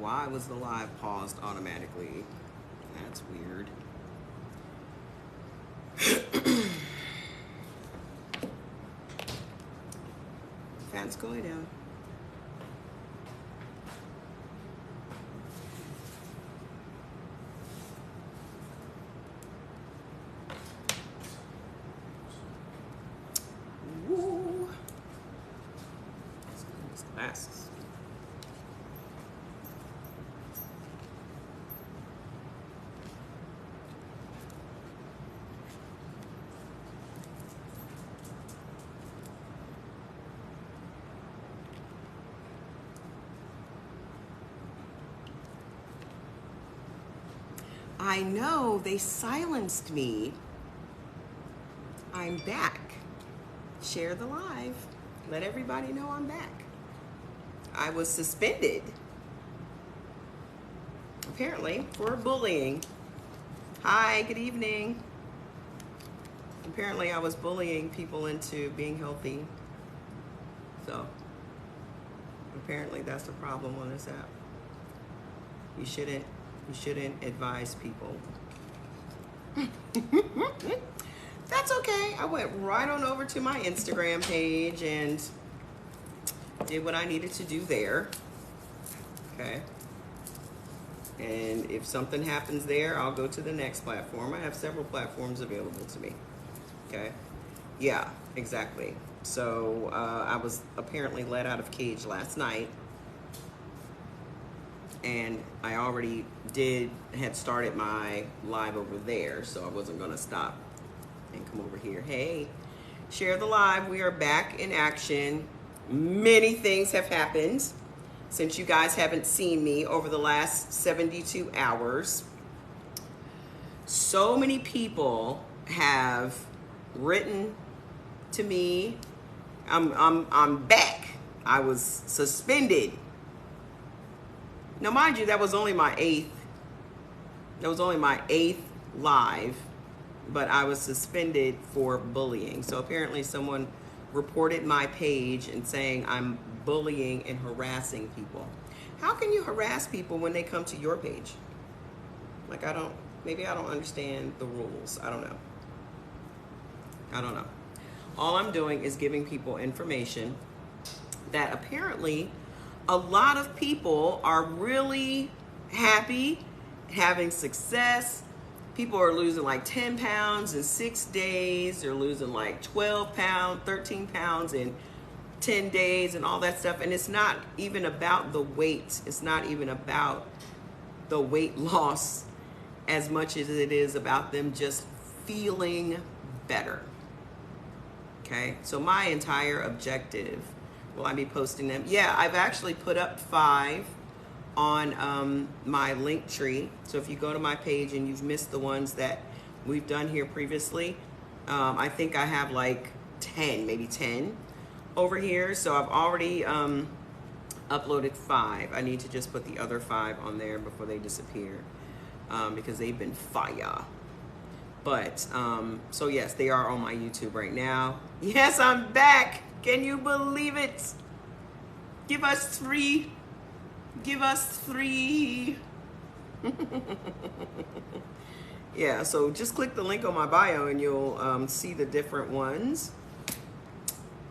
Why was the live paused automatically? That's weird. Fan's going down. Woo. These glasses. I know, they silenced me. I'm back. Share the live. Let everybody know I'm back. I was suspended, apparently, for bullying. Hi, good evening. Apparently I was bullying people into being healthy. So, apparently that's the problem on this app. You shouldn't advise people. That's okay. I went right on over to my Instagram page and did what I needed to do there. Okay. And if something happens there, I'll go to the next platform. I have several platforms available to me. Okay. Yeah, exactly. So I was apparently let out of cage last night. And I already had started my live over there, so I wasn't gonna stop and come over here. Hey, share the live. We are back in action. Many things have happened since you guys haven't seen me over the last 72 hours. So many people have written to me. I'm back. I was suspended. Now, mind you, that was only my eighth live, but I was suspended for bullying. So apparently someone reported my page and saying I'm bullying and harassing people. How can you harass people when they come to your page? Like, maybe I don't understand the rules. I don't know. All I'm doing is giving people information that apparently a lot of people are really happy, having success. People are losing like 10 pounds in 6 days. They're losing like 12 pounds, 13 pounds in 10 days and all that stuff. And it's not even about the weight. It's not even about the weight loss as much as it is about them just feeling better. Okay, so my entire objective, will I be posting them? Yeah, I've actually put up 5 on my link tree. So if you go to my page and you've missed the ones that we've done here previously, I think I have like 10, maybe 10 over here. So I've already uploaded 5. I need to just put the other 5 on there before they disappear because they've been fire. But, so yes, they are on my YouTube right now. Yes, I'm back. Can you believe it? Give us 3. Give us 3. Yeah, so just click the link on my bio and you'll see the different ones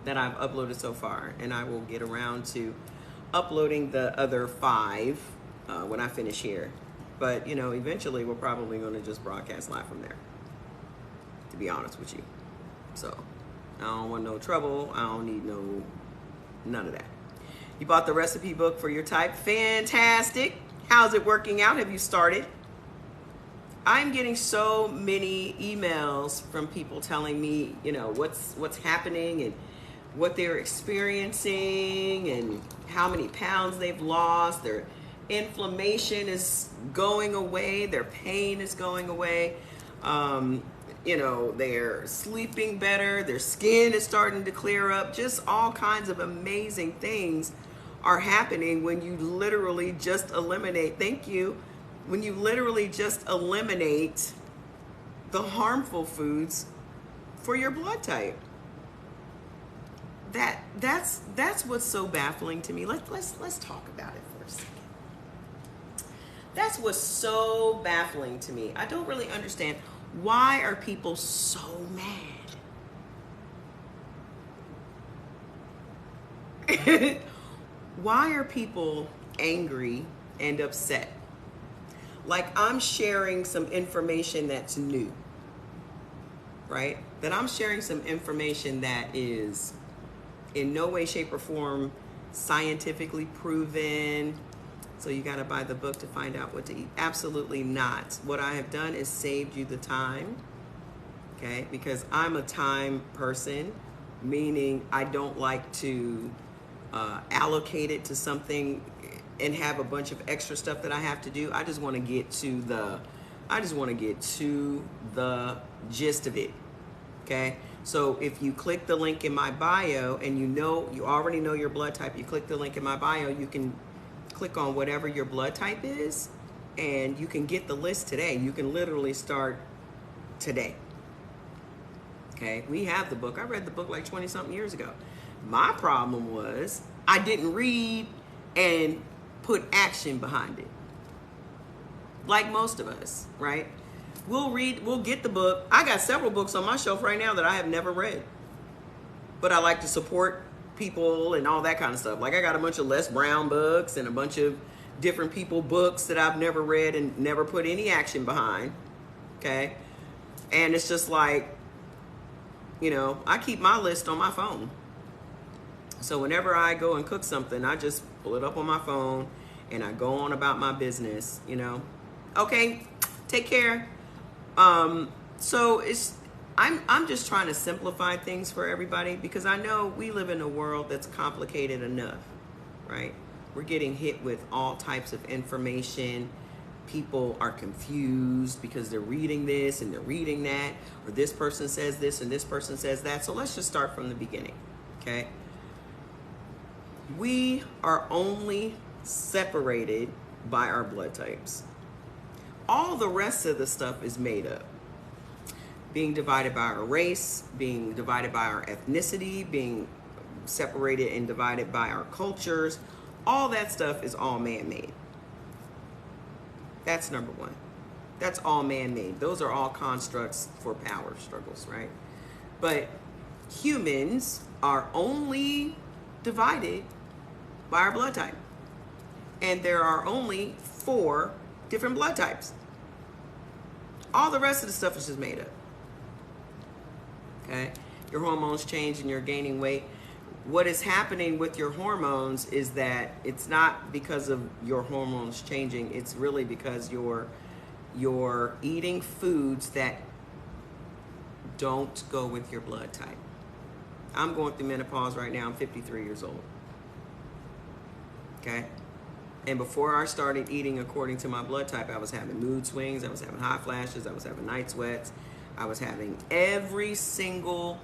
that I've uploaded so far. And I will get around to uploading the other 5 when I finish here. But, you know, eventually we're probably going to just broadcast live from there, to be honest with you. So I don't want no trouble. I don't need none of that. You bought the recipe book for your type. Fantastic. How's it working out? Have you started? I'm getting so many emails from people telling me, you know, what's happening and what they're experiencing and how many pounds they've lost. Their inflammation is going away. Their pain is going away. You know, they're sleeping better, their skin is starting to clear up, just all kinds of amazing things are happening when you literally just eliminate, when you literally just eliminate the harmful foods for your blood type. That's what's so baffling to me. Let's talk about it for a second. That's what's so baffling to me. I don't really understand. Why are people so mad? Why are people angry and upset? Like I'm sharing some information that's new, right? That I'm sharing some information that is in no way, shape, or form scientifically proven. So you got to buy the book to find out what to eat. Absolutely not. What I have done is saved you the time, okay? Because I'm a time person, meaning I don't like to allocate it to something and have a bunch of extra stuff that I have to do. I just want to get to the gist of it. Okay? So if you click the link in my bio and you already know your blood type, you click the link in my bio, you can click on whatever your blood type is and you can get the list today. You can literally start today. Okay? We have the book. I read the book like 20 something years ago. My problem was I didn't read and put action behind it. Like most of us, right? We'll get the book. I got several books on my shelf right now that I have never read. But I like to support people and all that kind of stuff. Like I got a bunch of Les Brown books and a bunch of different people books that I've never read and never put any action behind. Okay? And it's just like, I keep my list on my phone. So whenever I go and cook something, I just pull it up on my phone and I go on about my business, Okay, take care. So I'm just trying to simplify things for everybody because I know we live in a world that's complicated enough, right? We're getting hit with all types of information. People are confused because they're reading this and they're reading that, or this person says this and this person says that. So let's just start from the beginning, okay? We are only separated by our blood types. All the rest of the stuff is made up. Being divided by our race, being divided by our ethnicity, being separated and divided by our cultures, all that stuff is all man-made. That's number one. That's all man-made. Those are all constructs for power struggles, right? But humans are only divided by our blood type. And there are only 4 different blood types. All the rest of the stuff is just made up. Okay? Your hormones change and you're gaining weight. What is happening with your hormones is that it's not because of your hormones changing. It's really because you're eating foods that don't go with your blood type. I'm going through menopause right now. I'm 53 years old. Okay? And before I started eating according to my blood type, I was having mood swings, I was having hot flashes, I was having night sweats, I was having every single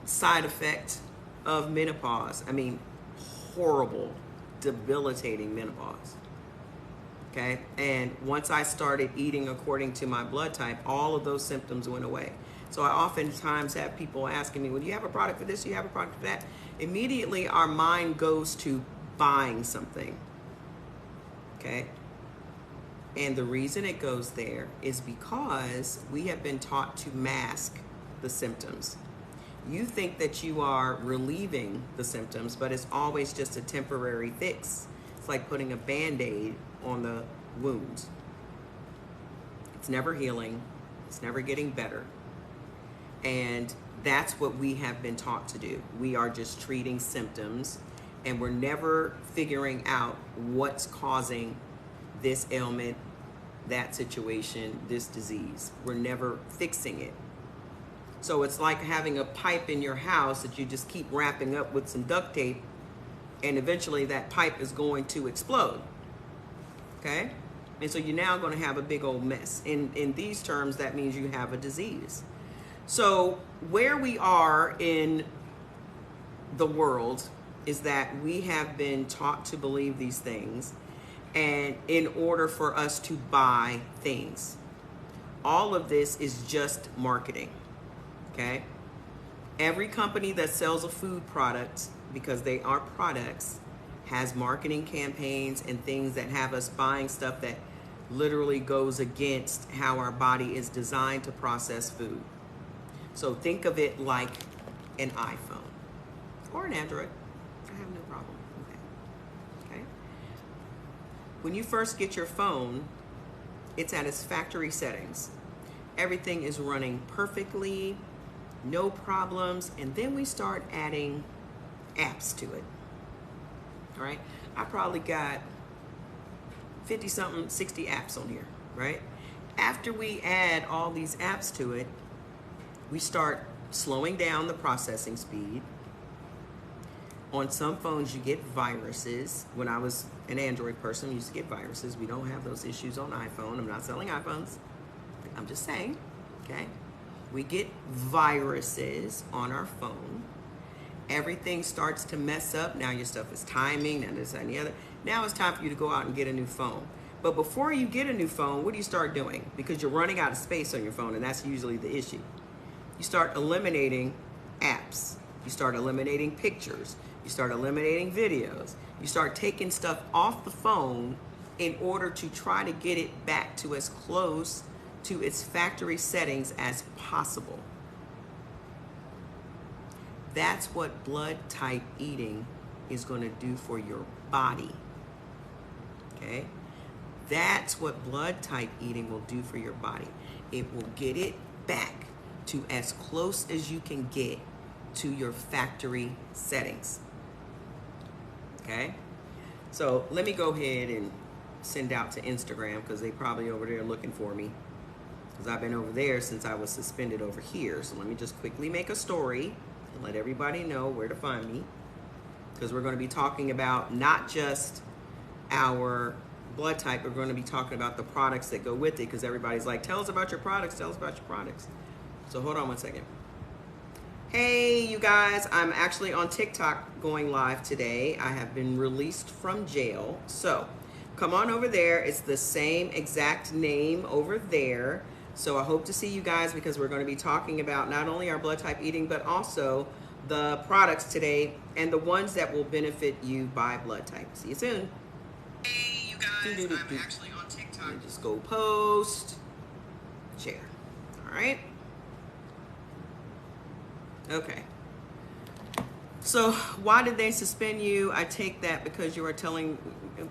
side effect of menopause. I mean, horrible, debilitating menopause. Okay? And once I started eating according to my blood type, all of those symptoms went away. So I oftentimes have people asking me, well, do you have a product for this? Do you have a product for that? Immediately our mind goes to buying something. Okay? And the reason it goes there is because we have been taught to mask the symptoms. You think that you are relieving the symptoms, but it's always just a temporary fix. It's like putting a Band-Aid on the wounds. It's never healing. It's never getting better. And that's what we have been taught to do. We are just treating symptoms, and we're never figuring out what's causing this ailment, that situation, this disease. We're never fixing it. So it's like having a pipe in your house that you just keep wrapping up with some duct tape, and eventually that pipe is going to explode. Okay? And so you're now going to have a big old mess. In these terms, that means you have a disease. So where we are in the world is that we have been taught to believe these things, and in order for us to buy things. All of this is just marketing. Okay? Every company that sells a food product, because they are products, has marketing campaigns and things that have us buying stuff that literally goes against how our body is designed to process food. So think of it like an iPhone or an Android. I have no problem with that. Okay? When you first get your phone, it's at its factory settings. Everything is running perfectly, no problems, and then we start adding apps to it. All right? I probably got 50 something, 60 apps on here, right? After we add all these apps to it, we start slowing down the processing speed. On some phones, you get viruses. When I was an Android person, we used to get viruses. We don't have those issues on iPhone. I'm not selling iPhones. I'm just saying, okay? We get viruses on our phone. Everything starts to mess up. Now your stuff is timing, now this and the other. Now it's time for you to go out and get a new phone. But before you get a new phone, what do you start doing? Because you're running out of space on your phone, and that's usually the issue. You start eliminating apps. You start eliminating pictures. You start eliminating videos. You start taking stuff off the phone in order to try to get it back to as close to its factory settings as possible. That's what blood type eating is going to do for your body. Okay? That's what blood type eating will do for your body. It will get it back to as close as you can get to your factory settings. Okay? So let me go ahead and send out to Instagram because they probably over there looking for me, because I've been over there since I was suspended over here. So let me just quickly make a story and let everybody know where to find me, because we're going to be talking about not just our blood type, we're going to be talking about the products that go with it, because everybody's like, tell us about your products, tell us about your products. So hold on one second. Hey, you guys, I'm actually on TikTok going live today. I have been released from jail. So come on over there. It's the same exact name over there. So I hope to see you guys, because we're going to be talking about not only our blood type eating, but also the products today and the ones that will benefit you by blood type. See you soon. Hey, you guys, I'm actually on TikTok. Just go post, share. All right. Okay. So why did they suspend you? I take that because you are telling,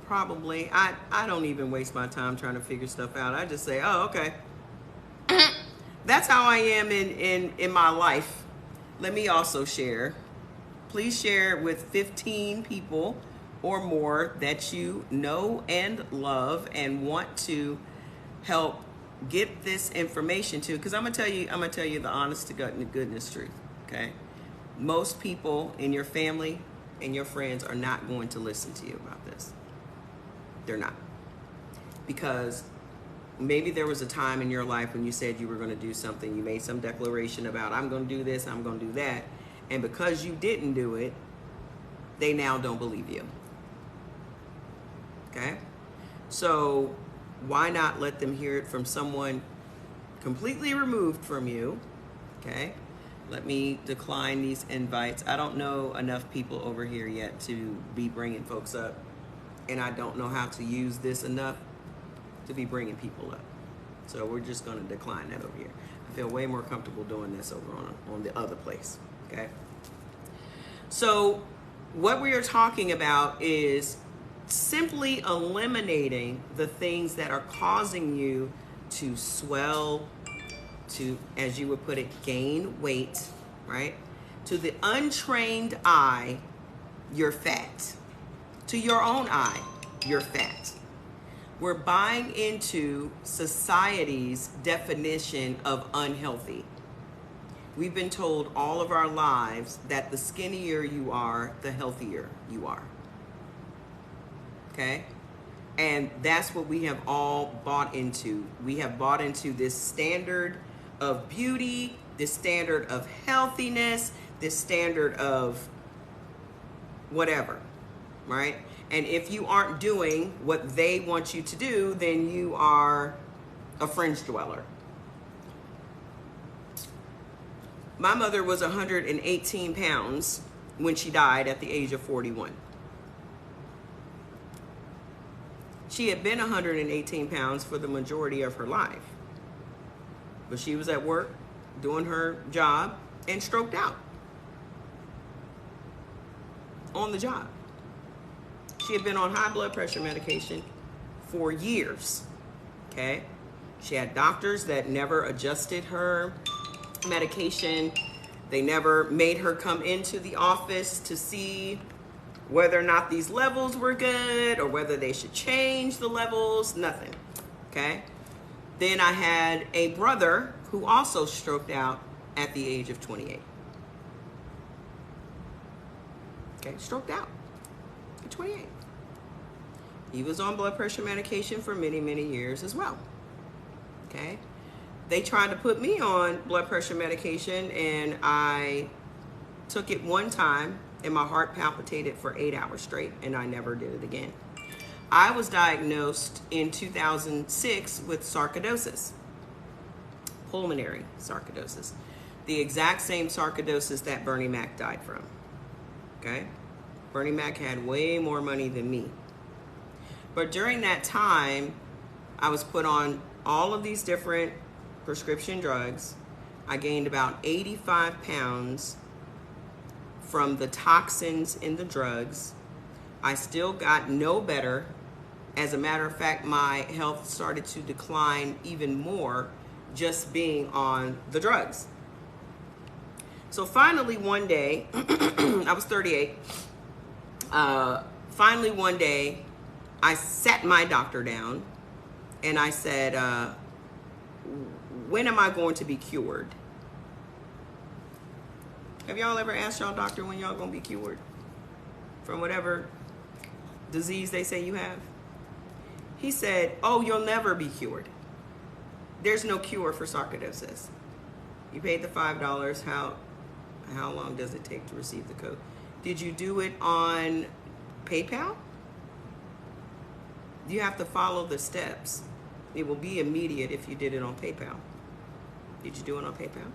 probably, I don't even waste my time trying to figure stuff out. I just say, oh, okay. That's how I am in my life. Let me also share. Please share with 15 people or more that you know and love and want to help get this information to, because I'm gonna tell you the honest to goodness truth. Okay, most people in your family and your friends are not going to listen to you about this. They're not, because maybe there was a time in your life when you said you were going to do something. You made some declaration about, I'm going to do this, I'm going to do that, and because you didn't do it, they now don't believe you. Okay, so why not let them hear it from someone completely removed from you? Okay, let me decline these invites. I don't know enough people over here yet to be bringing folks up, and I don't know how to use this enough to be bringing people up. So we're just going to decline that over here. I feel way more comfortable doing this over on the other place. Okay, so what we are talking about is simply eliminating the things that are causing you to swell, to, as you would put it, gain weight, right? To the untrained eye, you're fat. To your own eye, you're fat. We're buying into society's definition of unhealthy. We've been told all of our lives that the skinnier you are, the healthier you are. Okay? And that's what we have all bought into. We have bought into this standard of beauty, this standard of healthiness, this standard of whatever, right? And if you aren't doing what they want you to do, then you are a fringe dweller. My mother was 118 pounds when she died at the age of 41. She had been 118 pounds for the majority of her life. But she was at work doing her job and stroked out on the job. She had been on high blood pressure medication for years, okay? She had doctors that never adjusted her medication. They never made her come into the office to see whether or not these levels were good or whether they should change the levels, nothing, okay? Then I had a brother who also stroked out at the age of 28. Okay, stroked out at 28. He was on blood pressure medication for many, many years as well. Okay. They tried to put me on blood pressure medication and I took it one time and my heart palpitated for 8 hours straight and I never did it again. I was diagnosed in 2006 with sarcoidosis, pulmonary sarcoidosis, the exact same sarcoidosis that Bernie Mac died from. Okay? Bernie Mac had way more money than me. But during that time, I was put on all of these different prescription drugs. I gained about 85 pounds from the toxins in the drugs. I still got no better. As a matter of fact, my health started to decline even more just being on the drugs. So finally one day, I was 38. Finally one day, I sat my doctor down and I said, when am I going to be cured? Have y'all ever asked y'all doctor when y'all gonna be cured from whatever disease they say you have? He said, oh, you'll never be cured. There's no cure for sarcoidosis. You paid the $5. How long does it take to receive the code? Did you do it on PayPal? You have to follow the steps. It will be immediate if you did it on PayPal. Did you do it on PayPal?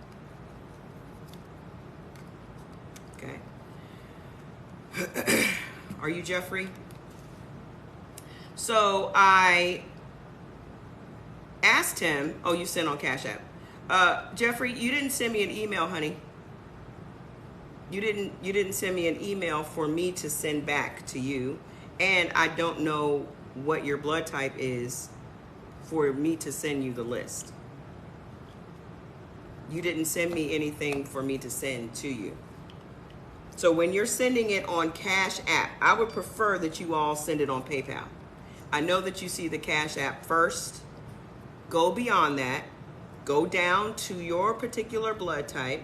Okay. Are you Jeffrey? So I asked him, oh, you sent on Cash App. Jeffrey, you didn't send me an email, honey. You didn't send me an email for me to send back to you. And I don't know what your blood type is for me to send you the list. You didn't send me anything for me to send to you. So when you're sending it on Cash App, I would prefer that you all send it on PayPal. I know that you see the Cash App first. Go beyond that. Go down to your particular blood type,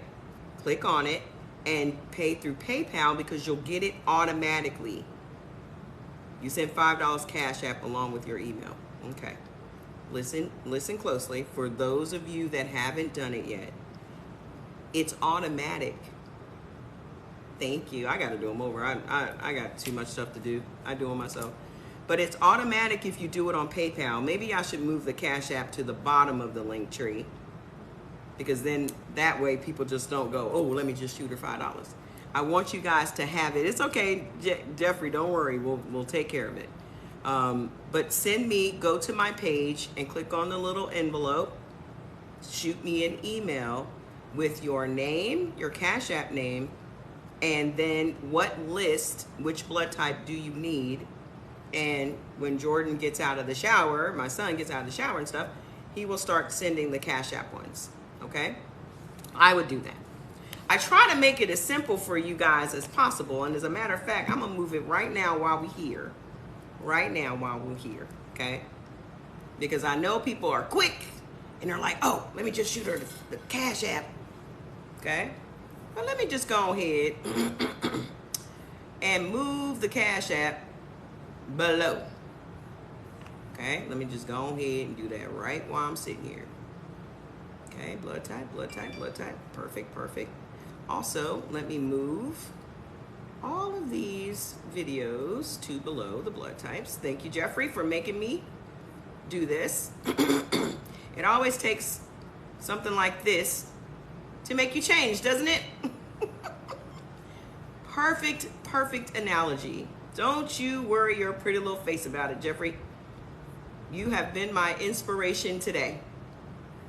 click on it, and pay through PayPal because you'll get it automatically. You send $5 Cash App along with your email. Okay. Listen closely. For those of you that haven't done it yet, it's automatic. Thank you. I got to do them over. I got too much stuff to do. I do them myself. But it's automatic if you do it on PayPal. Maybe I should move the Cash App to the bottom of the link tree, because then that way people just don't go, oh, let me just shoot her $5. I want you guys to have it. It's okay, Jeffrey, don't worry. We'll take care of it. But send me, go to my page and click on the little envelope. Shoot me an email with your name, your Cash App name, and then what list, which blood type do you need? And when Jordan gets out of the shower, my son gets out of the shower and stuff, he will start sending the Cash App ones, okay? I would do that. I try to make it as simple for you guys as possible. And as a matter of fact, I'm gonna move it right now while we're here. Right now while we're here, okay? Because I know people are quick and they're like, oh, let me just shoot her the Cash App, okay? But let me just go ahead and move the Cash App below. Okay, let me just go ahead and do that right while I'm sitting here. Okay, blood type, blood type, blood type. Perfect, perfect. Also, let me move all of these videos to below the blood types. Thank you, Jeffrey, for making me do this. It always takes something like this to make you change, doesn't it? Perfect, perfect analogy. Don't you worry your pretty little face about it, Jeffrey. You have been my inspiration today.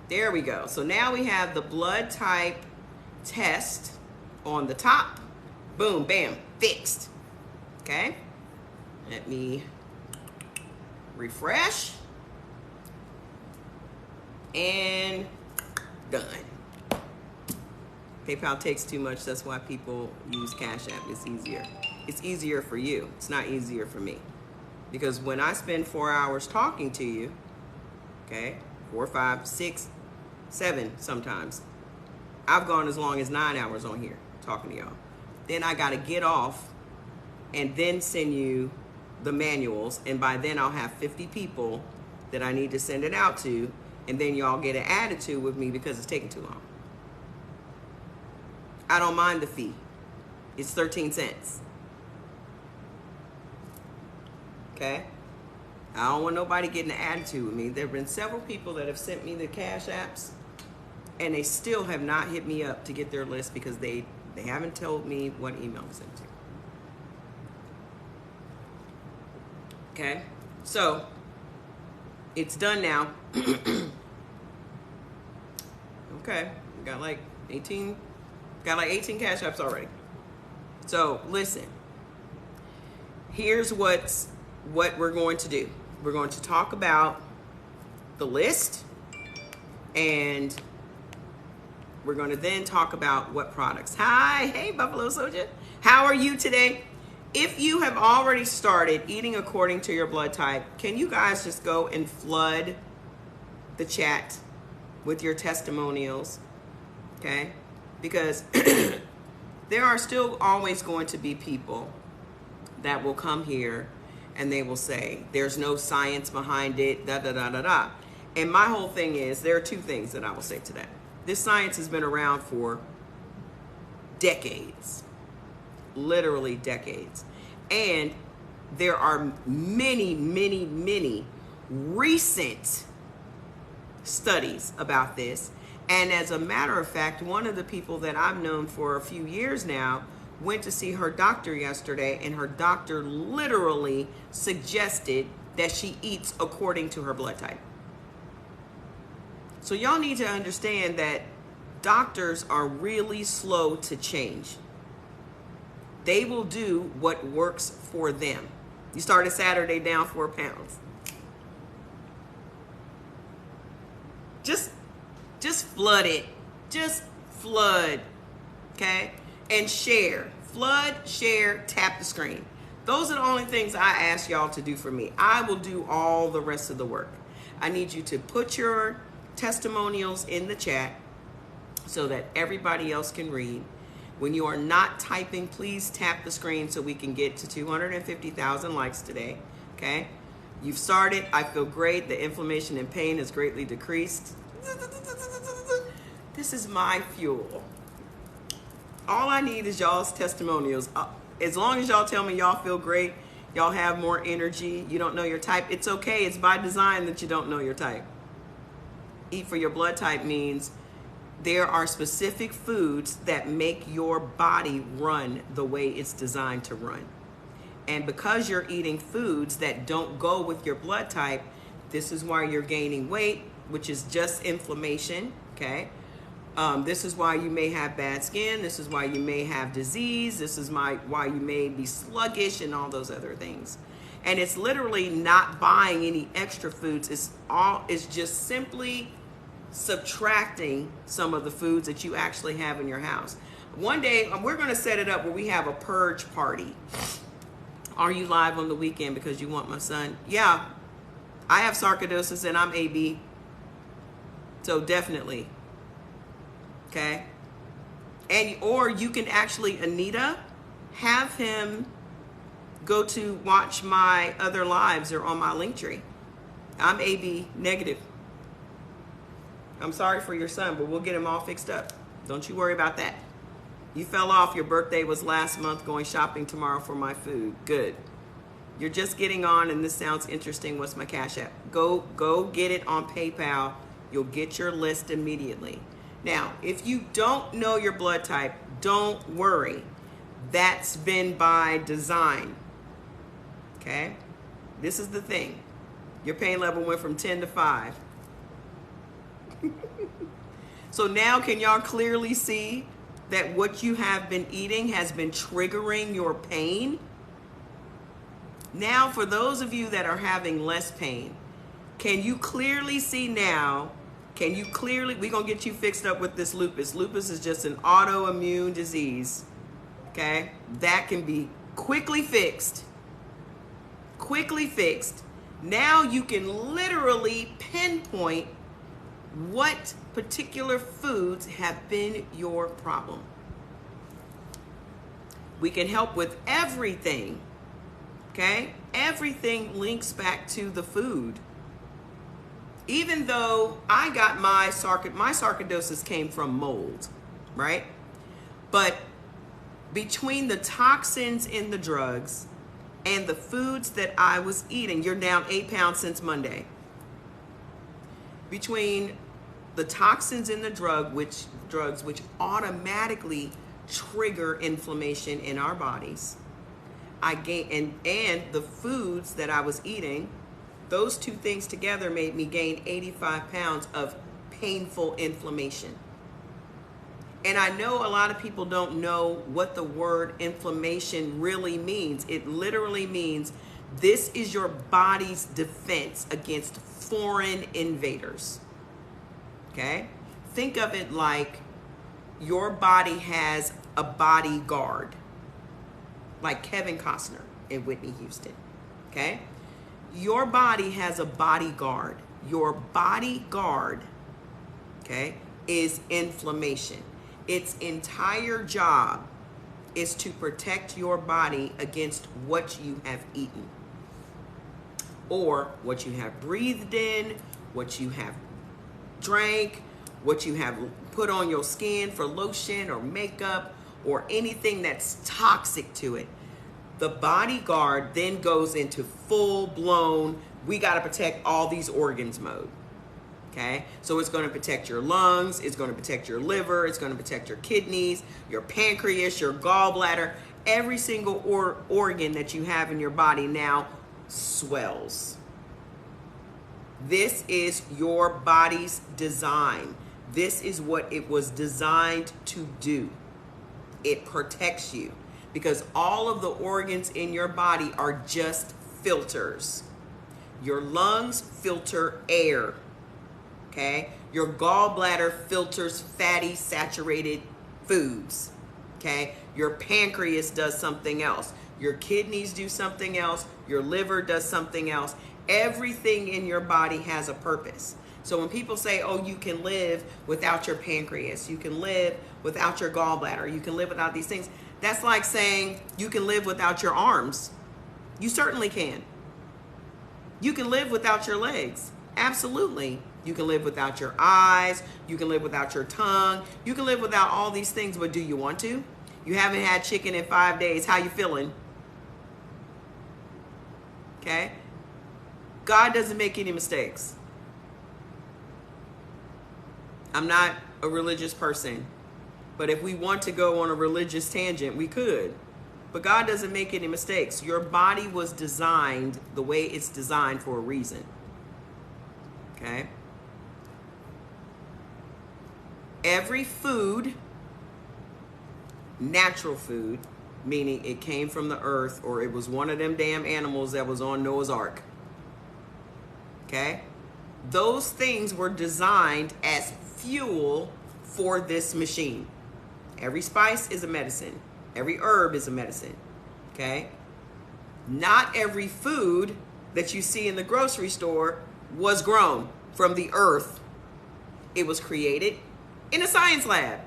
There we go. So now we have the blood type test on the top. Boom, bam, fixed. Okay. Let me refresh. And done. PayPal takes too much. That's why people use Cash App. It's easier. It's easier for you. It's not easier for me. Because when I spend 4 hours talking to you, okay, 4, 5, 6, 7 sometimes, I've gone as long as 9 hours on here talking to y'all. Then I got to get off and then send you the manuals. And by then I'll have 50 people that I need to send it out to. And then y'all get an attitude with me because it's taking too long. I don't mind the fee. It's 13 cents. Okay? I don't want nobody getting an attitude with me. There have been several people that have sent me the Cash Apps and they still have not hit me up to get their list because they haven't told me what email to send to. Okay? So, it's done now. Okay, got like 18 Cash Apps already. So listen, here's what we're going to do. We're going to talk about the list, and we're going to then talk about what products. Hi, hey Buffalo Soldier, how are you today? If you have already started eating according to your blood type, can you guys just go and flood the chat with your testimonials, okay? Because there are still always going to be people that will come here and they will say, there's no science behind it, da, da, da, da, da. And my whole thing is, there are two things that I will say to that. This science has been around for decades, literally decades. And there are many, many, many recent studies about this. And as a matter of fact, one of the people that I've known for a few years now went to see her doctor yesterday, and her doctor literally suggested that she eats according to her blood type. So y'all need to understand that doctors are really slow to change. They will do what works for them. You started Saturday down 4 pounds. Just flood it. Just flood, okay? And share. Flood, share, tap the screen. Those are the only things I ask y'all to do for me. I will do all the rest of the work. I need you to put your testimonials in the chat so that everybody else can read. When you are not typing, please tap the screen so we can get to 250,000 likes today, okay? You've started. I feel great. The inflammation and pain has greatly decreased. This is my fuel. All I need is y'all's testimonials. As long as y'all tell me y'all feel great, y'all have more energy, you don't know your type, it's okay. It's by design that you don't know your type. Eat for your blood type means there are specific foods that make your body run the way it's designed to run. And because you're eating foods that don't go with your blood type, this is why you're gaining weight, which is just inflammation, okay? This is why you may have bad skin. This is why you may have disease. This is why you may be sluggish and all those other things. And it's literally not buying any extra foods. It's just simply subtracting some of the foods that you actually have in your house. One day, we're going to set it up where we have a purge party. Are you live on the weekend because you want my son? Yeah, I have sarcoidosis and I'm AB. So definitely. Okay. Or you can actually, Anita, have him go to watch my other lives or on my Linktree. I'm AB negative. I'm sorry for your son, but we'll get him all fixed up. Don't you worry about that. You fell off. Your birthday was last month. Going shopping tomorrow for my food. Good. You're just getting on, and this sounds interesting. What's my Cash App? Go get it on PayPal. You'll get your list immediately. Now, if you don't know your blood type, don't worry. That's been by design. Okay? This is the thing. Your pain level went from 10 to 5. So now can y'all clearly see that what you have been eating has been triggering your pain? Now, for those of you that are having less pain, can you clearly see now? We're going to get you fixed up with this lupus. Lupus is just an autoimmune disease, okay? That can be quickly fixed. Now you can literally pinpoint what particular foods have been your problem. We can help with everything, okay? Everything links back to the food. Even though I got my sarcoidosis came from mold, right? But between the toxins in the drugs and the foods that I was eating, you're down 8 pounds since Monday. Between the toxins in the drugs which automatically trigger inflammation in our bodies, and the foods that I was eating, those two things together made me gain 85 pounds of painful inflammation. And I know a lot of people don't know what the word inflammation really means. It literally means this is your body's defense against foreign invaders. Okay? Think of it like your body has a bodyguard, like Kevin Costner in Whitney Houston. Okay? Your body has a bodyguard. Your bodyguard, okay, is inflammation. Its entire job is to protect your body against what you have eaten, or what you have breathed in, what you have drank, what you have put on your skin for lotion or makeup, or anything that's toxic to it. The bodyguard then goes into full-blown, we got to protect all these organs mode. Okay? So it's going to protect your lungs, it's going to protect your liver, it's going to protect your kidneys, your pancreas, your gallbladder. Every single organ that you have in your body now swells. This is your body's design. This is what it was designed to do. It protects you. Because all of the organs in your body are just filters. Your lungs filter air, okay? Your gallbladder filters fatty, saturated foods, okay? Your pancreas does something else. Your kidneys do something else. Your liver does something else. Everything in your body has a purpose. So when people say, oh, you can live without your pancreas, you can live without your gallbladder, you can live without these things, that's like saying you can live without your arms. You certainly can. You can live without your legs. Absolutely. You can live without your eyes. You can live without your tongue. You can live without all these things, but do you want to? You haven't had chicken in 5 days. How you feeling? Okay? God doesn't make any mistakes. I'm not a religious person. But if we want to go on a religious tangent, we could. But God doesn't make any mistakes. Your body was designed the way it's designed for a reason. Okay? Every food, natural food, meaning it came from the earth or it was one of them damn animals that was on Noah's Ark. Okay? Those things were designed as fuel for this machine. Every spice is a medicine. Every herb is a medicine. Okay? Not every food that you see in the grocery store was grown from the earth. It was created in a science lab.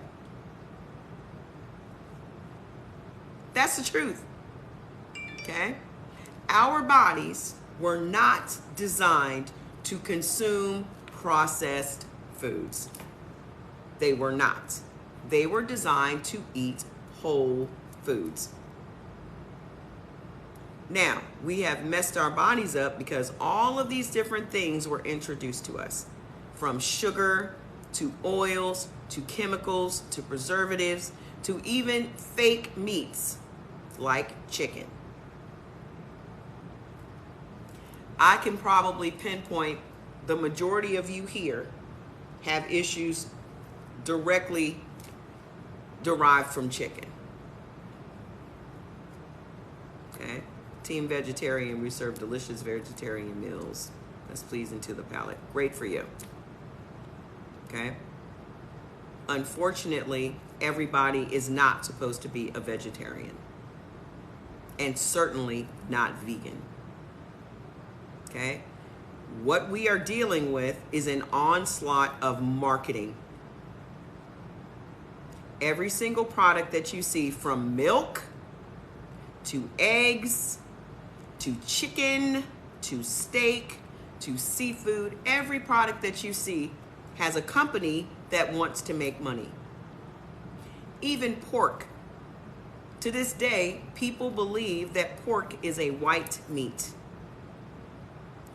That's the truth. Okay? Our bodies were not designed to consume processed foods. They were not. They were designed to eat whole foods. Now, we have messed our bodies up because all of these different things were introduced to us. From sugar, to oils, to chemicals, to preservatives, to even fake meats like chicken. I can probably pinpoint the majority of you here have issues directly derived from chicken. Okay? Team Vegetarian, we serve delicious vegetarian meals that's pleasing to the palate. Great for you. Okay? Unfortunately, everybody is not supposed to be a vegetarian, and certainly not vegan. Okay? What we are dealing with is an onslaught of marketing. Every single product that you see, from milk to eggs to chicken to steak to seafood, every product that you see has a company that wants to make money. Even pork. To this day, people believe that pork is a white meat.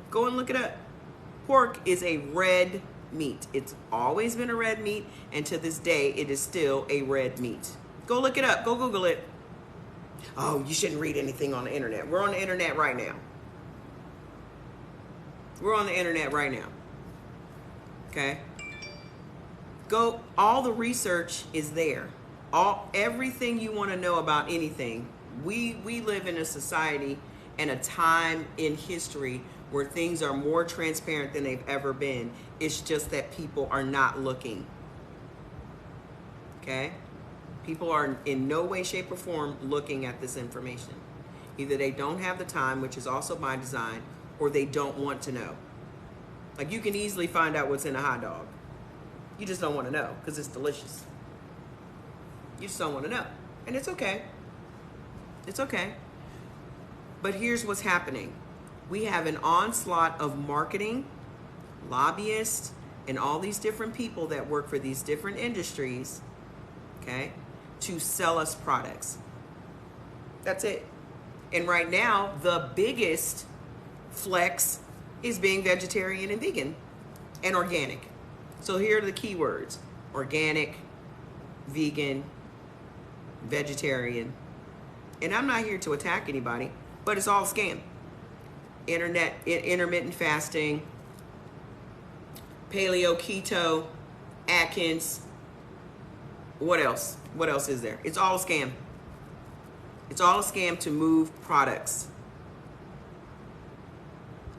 Go and look it up. Pork is a red meat. It's always been a red meat, and to this day, it is still a red meat. Go look it up. Go Google it. Oh, you shouldn't read anything on the internet. We're on the internet right now. We're on the internet right now. Okay? Go, all the research is there. Everything you want to know about anything. We live in a society and a time in history where things are more transparent than they've ever been. It's just that people are not looking. Okay? People are in no way, shape, or form looking at this information. Either they don't have the time, which is also by design, or they don't want to know. Like, you can easily find out what's in a hot dog. You just don't want to know because it's delicious. You just don't want to know. And it's okay. It's okay. But here's what's happening. We have an onslaught of marketing, lobbyists, and all these different people that work for these different industries, okay, to sell us products. That's it. And right now, the biggest flex is being vegetarian and vegan and organic. So here are the keywords: organic, vegan, vegetarian. And I'm not here to attack anybody, but it's all a scam. Intermittent fasting, paleo, keto, Atkins. What else? What else is there? It's all a scam. It's all a scam to move products.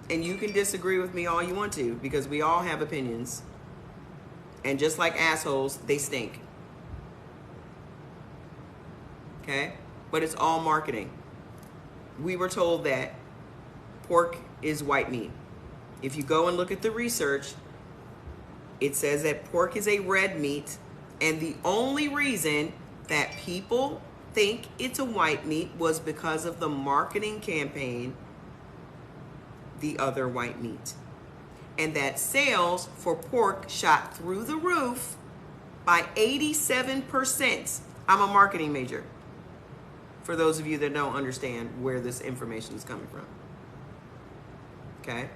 And you can disagree with me all you want to, because we all have opinions. And just like assholes, they stink. Okay? But it's all marketing. We were told that pork is white meat. If you go and look at the research, it says that pork is a red meat, and the only reason that people think it's a white meat was because of the marketing campaign, The Other White Meat. And that sales for pork shot through the roof by 87%. I'm a marketing major, for those of you that don't understand where this information is coming from. Okay?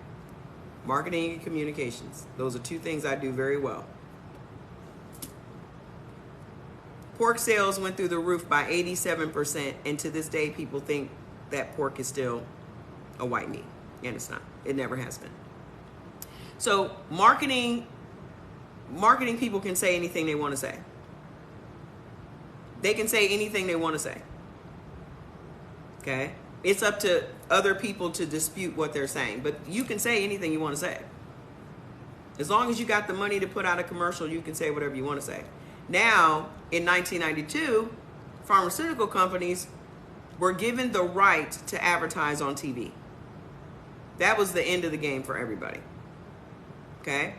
Marketing and communications. Those are two things I do very well. Pork sales went through the roof by 87%, and to this day, people think that pork is still a white meat, and it's not. It never has been. So marketing people can say anything they want to say. They can say anything they want to say. Okay? It's up to other people to dispute what they're saying, but you can say anything you want to say. As long as you got the money to put out a commercial, you can say whatever you want to say. Now, in 1992, pharmaceutical companies were given the right to advertise on TV. That was the end of the game for everybody. Okay?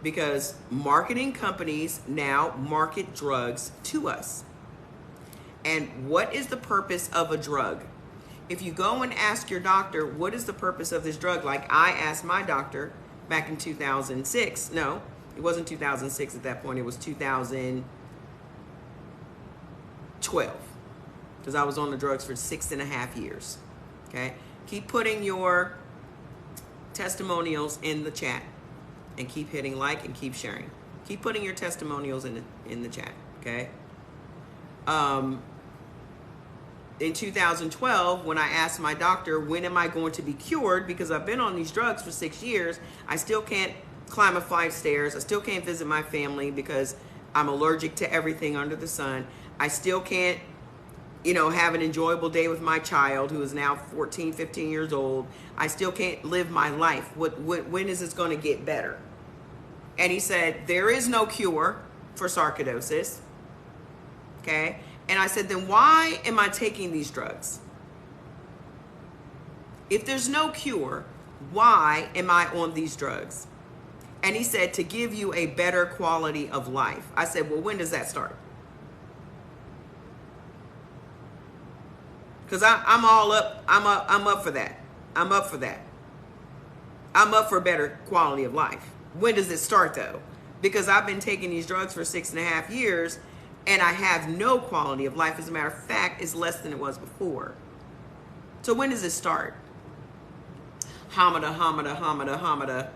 Because marketing companies now market drugs to us. And what is the purpose of a drug? If you go and ask your doctor, what is the purpose of this drug? Like I asked my doctor back in 2006. No, it wasn't 2006 at that point. It was 2012. Because I was on the drugs for 6.5 years. Okay? Keep putting your testimonials in the chat. And keep hitting like and keep sharing. Keep putting your testimonials in the chat. Okay? in 2012, when I asked my doctor, when am I going to be cured? Because I've been on these drugs for 6 years. I still can't climb a flight of stairs. I still can't visit my family because I'm allergic to everything under the sun. I still can't, have an enjoyable day with my child who is now 14, 15 years old. I still can't live my life. When is this going to get better? And he said, there is no cure for sarcoidosis. Okay. And I said, then why am I taking these drugs? If there's no cure, why am I on these drugs? And he said, to give you a better quality of life. I said, well, when does that start? Because I'm all up. I'm up for that. I'm up for that. I'm up for better quality of life. When does it start though? Because I've been taking these drugs for 6.5 years and I have no quality of life. As a matter of fact, it's less than it was before. So when does it start? Hamada, hamada, hamada, hamada.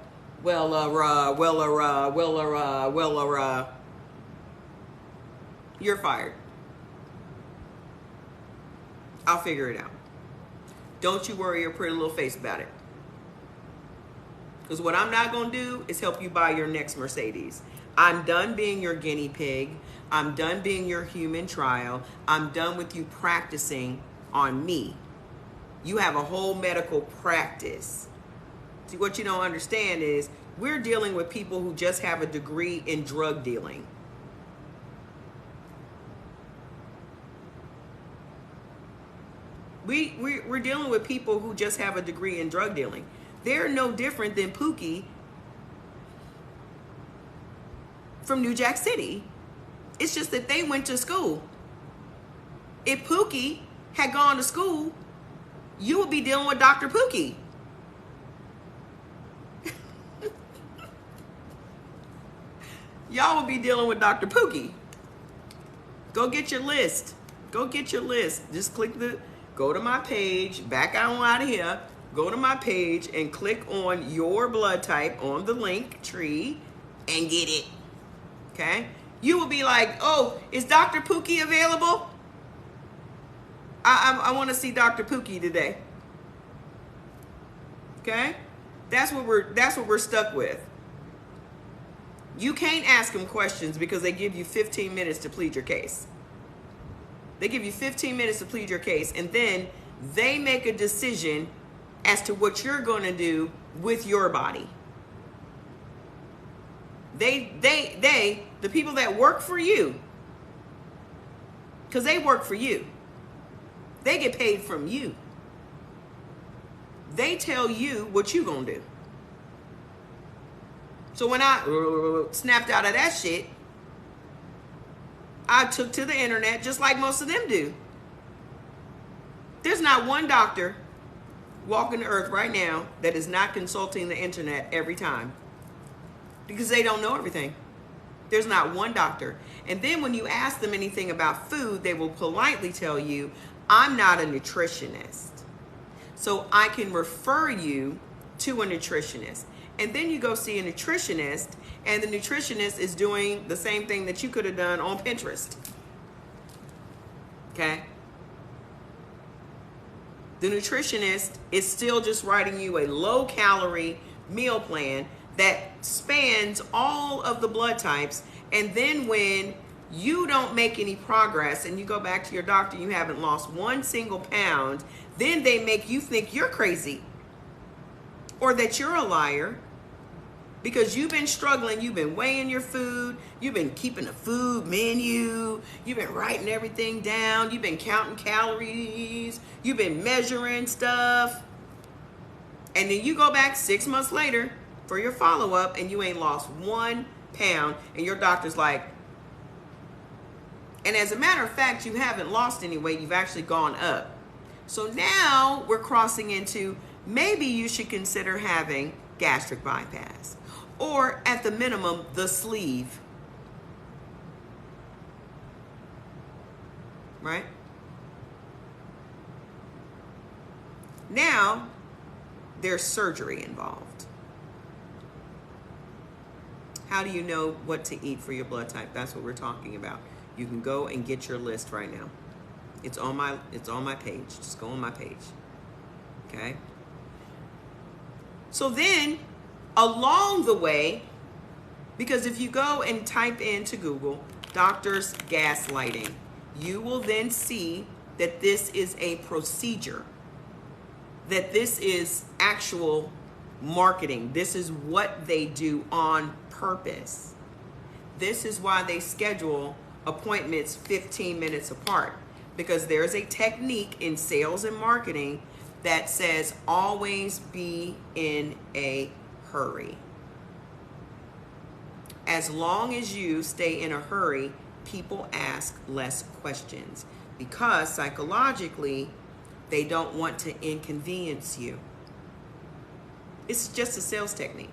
You're fired. I'll figure it out. Don't you worry your pretty little face about it. Because what I'm not going to do is help you buy your next Mercedes. I'm done being your guinea pig. I'm done being your human trial. I'm done with you practicing on me. You have a whole medical practice. See, what you don't understand is we're dealing with people who just have a degree in drug dealing. We're dealing with people who just have a degree in drug dealing. They're no different than Pookie from New Jack City. It's just that they went to school. If Pookie had gone to school, you would be dealing with Dr. Pookie. Y'all would be dealing with Dr. Pookie. Go get your list. Go get your list. Just go to my page, back out of here, go to my page and click on your blood type on the link tree and get it. Okay? You will be like, oh, is Dr. Pookie available? I want to see Dr. Pookie today. Okay? That's what we're stuck with. You can't ask them questions because they give you 15 minutes to plead your case. They give you 15 minutes to plead your case, and then they make a decision as to what you're going to do with your body. The people that work for you, because they work for you, they get paid from you. They tell you what you're going to do. So when I snapped out of that shit, I took to the internet just like most of them do. There's not one doctor walking the earth right now that is not consulting the internet every time because they don't know everything. There's not one doctor. And then when you ask them anything about food, they will politely tell you, I'm not a nutritionist, so I can refer you to a nutritionist. And then you go see a nutritionist, and the nutritionist is doing the same thing that you could have done on Pinterest. Okay? The nutritionist is still just writing you a low-calorie meal plan that spans all of the blood types, and then when you don't make any progress and you go back to your doctor, you haven't lost 1 single pound, then they make you think you're crazy or that you're a liar. Because you've been struggling, you've been weighing your food, you've been keeping a food menu, you've been writing everything down, you've been counting calories, you've been measuring stuff. And then you go back 6 months later for your follow-up and you ain't lost 1 pound, and your doctor's like, and as a matter of fact, you haven't lost any weight, you've actually gone up. So now we're crossing into maybe you should consider having gastric bypass. Or at the minimum, the sleeve. Right? Now, there's surgery involved. How do you know what to eat for your blood type? That's what we're talking about. You can go and get your list right now. It's on my page. Just go on my page. Okay? So then along the way, because if you go and type into Google doctors gaslighting, you will then see that this is a procedure, that this is actual marketing. This is what they do on purpose. This is why they schedule appointments 15 minutes apart, because there's a technique in sales and marketing that says always be in a hurry. As long as you stay in a hurry, people ask less questions because psychologically they don't want to inconvenience you. It's just a sales technique.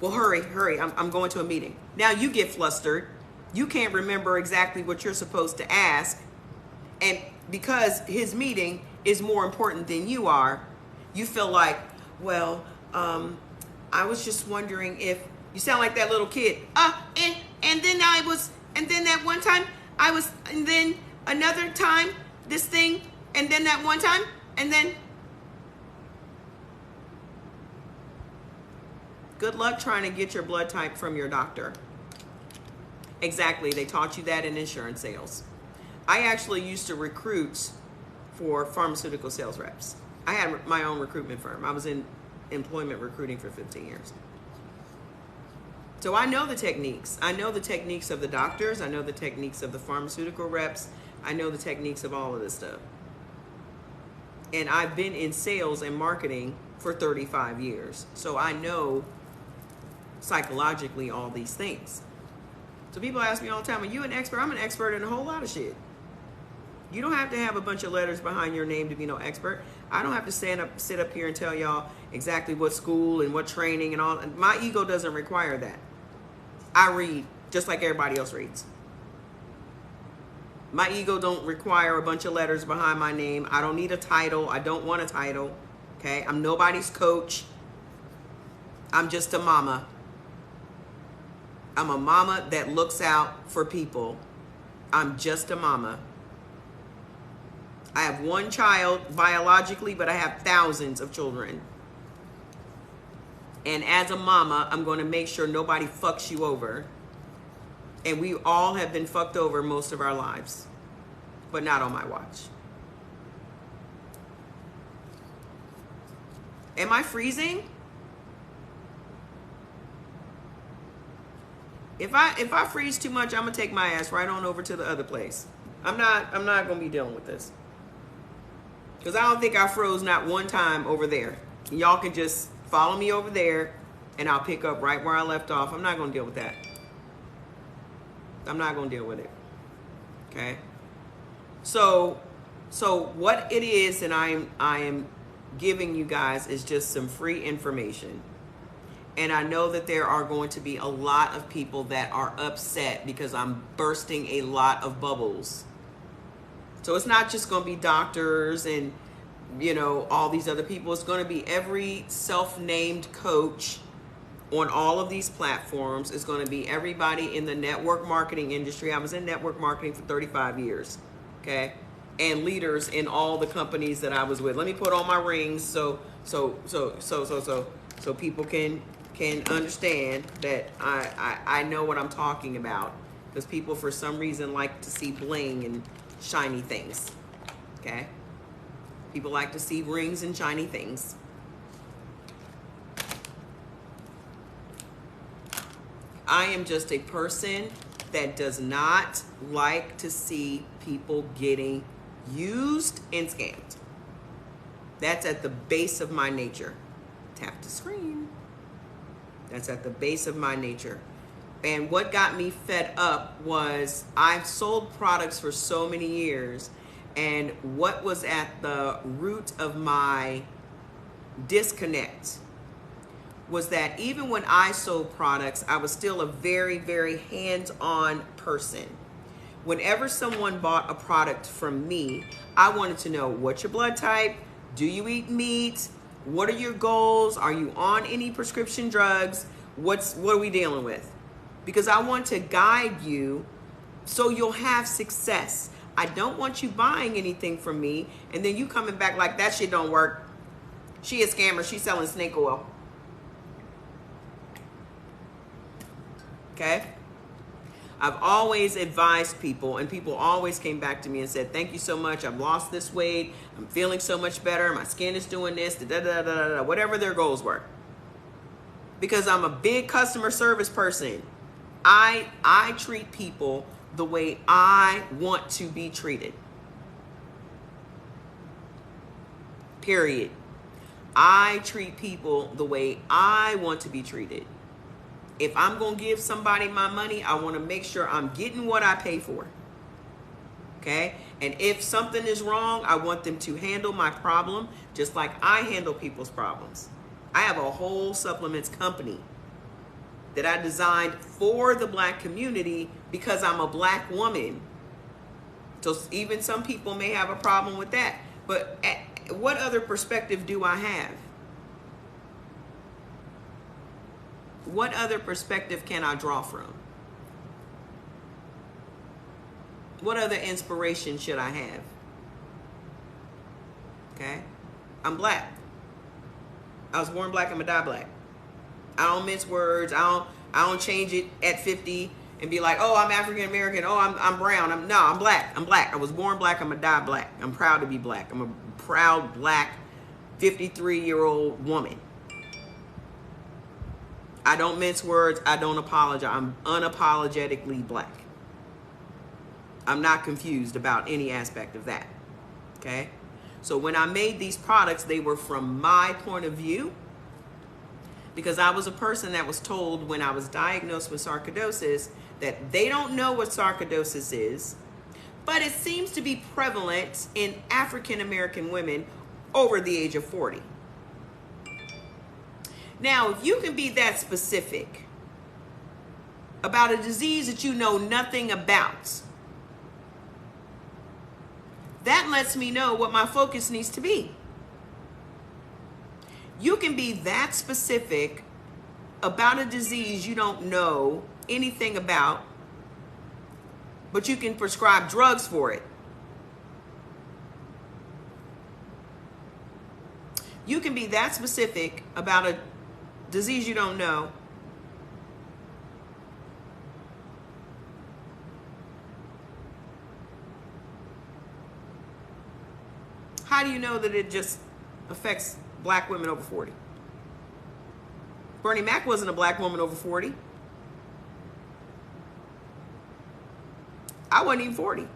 Well, hurry, I'm going to a meeting. Now you get flustered. You can't remember exactly what you're supposed to ask. And because his meeting is more important than you are, you feel like, well, I was just wondering if, you sound like that little kid. And then that one time I was, and then another time this thing, and then that one time, and then. Good luck trying to get your blood type from your doctor. Exactly, they taught you that in insurance sales. I actually used to recruit for pharmaceutical sales reps. I had my own recruitment firm. I was in employment recruiting for 15 years. So I know the techniques. I know the techniques of the doctors. I know the techniques of the pharmaceutical reps. I know the techniques of all of this stuff. And I've been in sales and marketing for 35 years. So I know psychologically all these things. So people ask me all the time, are you an expert? I'm an expert in a whole lot of shit. You don't have to have a bunch of letters behind your name to be no expert. I don't have to sit up here and tell y'all exactly what school and what training and all. My ego doesn't require that. I read just like everybody else reads. My ego don't require a bunch of letters behind my name. I don't need a title. I don't want a title. Okay? I'm nobody's coach. I'm just a mama. I'm a mama that looks out for people. I'm just a mama. I have one child biologically, but I have thousands of children. And as a mama, I'm going to make sure nobody fucks you over. And we all have been fucked over most of our lives, but not on my watch. Am I freezing? If I freeze too much, I'm gonna take my ass right on over to the other place. I'm not gonna be dealing with this. Because I don't think I froze not one time over there. Y'all can just follow me over there and I'll pick up right where I left off. I'm not gonna deal with that. I'm not gonna deal with it. Okay? So what it is that I am giving you guys is just some free information. And I know that there are going to be a lot of people that are upset because I'm bursting a lot of bubbles. So it's not just going to be doctors and, all these other people. It's going to be every self-named coach on all of these platforms. It's going to be everybody in the network marketing industry. I was in network marketing for 35 years. Okay. And leaders in all the companies that I was with. Let me put on my rings so people can understand that I know what I'm talking about, because people for some reason like to see bling and shiny things. Okay? People like to see rings and shiny things. I am just a person that does not like to see people getting used and scammed. That's at the base of my nature. Tap the screen. That's at the base of my nature. And what got me fed up was I've sold products for so many years, and what was at the root of my disconnect was that even when I sold products, I was still a very, very hands-on person. Whenever someone bought a product from me, I wanted to know, what's your blood type? Do you eat meat? What are your goals? Are you on any prescription drugs? What are we dealing with? Because I want to guide you so you'll have success. I don't want you buying anything from me and then you coming back like that shit don't work. She a scammer. She's selling snake oil. Okay? I've always advised people, and people always came back to me and said, thank you so much. I've lost this weight. I'm feeling so much better. My skin is doing this, whatever their goals were. Because I'm a big customer service person. I treat people the way I want to be treated. Period. I treat people the way I want to be treated. If I'm going to give somebody my money, I want to make sure I'm getting what I pay for. Okay? And if something is wrong, I want them to handle my problem just like I handle people's problems. I have a whole supplements company that I designed for the Black community because I'm a Black woman. So even some people may have a problem with that. But what other perspective do I have? What other perspective can I draw from? What other inspiration should I have? Okay? I'm Black. I was born Black, I'm gonna die Black. I don't mince words. I don't change it at 50 and be like, oh, I'm African American. Oh, I'm brown. I'm Black. I'm Black. I was born Black, I'm gonna die Black. I'm proud to be Black. I'm a proud Black 53-year-old woman. I don't mince words. I don't apologize. I'm unapologetically Black. I'm not confused about any aspect of that. Okay? So when I made these products, they were from my point of view because I was a person that was told when I was diagnosed with sarcoidosis that they don't know what sarcoidosis is, but it seems to be prevalent in African American women over the age of 40. Now, if you can be that specific about a disease that you know nothing about, that lets me know what my focus needs to be. You can be that specific about a disease you don't know anything about, but you can prescribe drugs for it. You can be that specific about a disease you don't know, how do you know that it just affects Black women over 40? Bernie Mac wasn't a Black woman over 40. I wasn't even 40.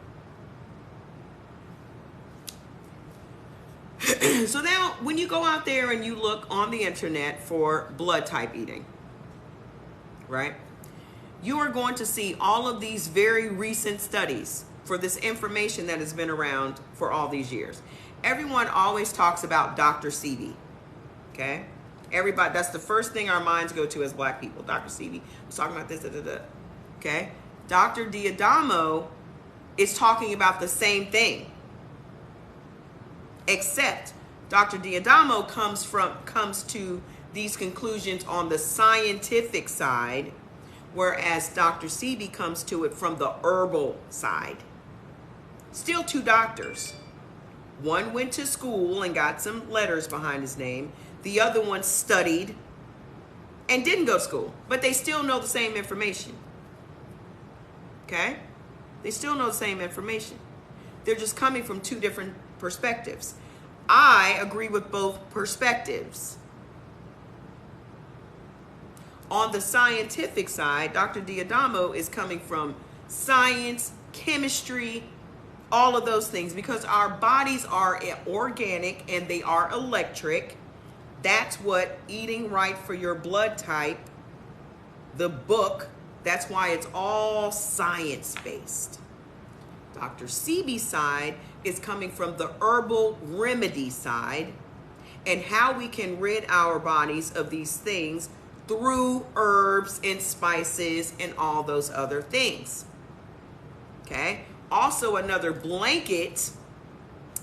So now when you go out there and you look on the internet for blood type eating, right? You are going to see all of these very recent studies for this information that has been around for all these years. Everyone always talks about Dr. Sebi, okay? Everybody, that's the first thing our minds go to as Black people. Dr. Sebi was talking about this, okay? Dr. D'Adamo is talking about the same thing. Except Dr. D'Adamo comes to these conclusions on the scientific side, whereas Dr. Sebi comes to it from the herbal side. Still two doctors. One went to school and got some letters behind his name. The other one studied and didn't go to school, but they still know the same information. Okay? They still know the same information. They're just coming from two different perspectives. I agree with both perspectives. On the scientific side, Dr. D'Adamo is coming from science, chemistry, all of those things, because our bodies are organic and they are electric. That's what Eating Right for Your Blood Type, the book, that's why it's all science-based. Dr. Sebi's side is coming from the herbal remedy side and how we can rid our bodies of these things through herbs and spices and all those other things. Okay? Also, another blanket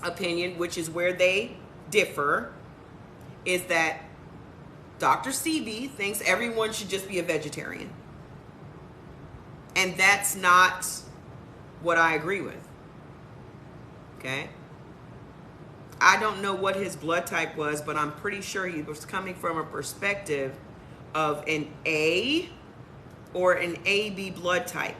opinion, which is where they differ, is that Dr. Sebi thinks everyone should just be a vegetarian. And that's not what I agree with. Okay. I don't know what his blood type was, but I'm pretty sure he was coming from a perspective of an A or an AB blood type.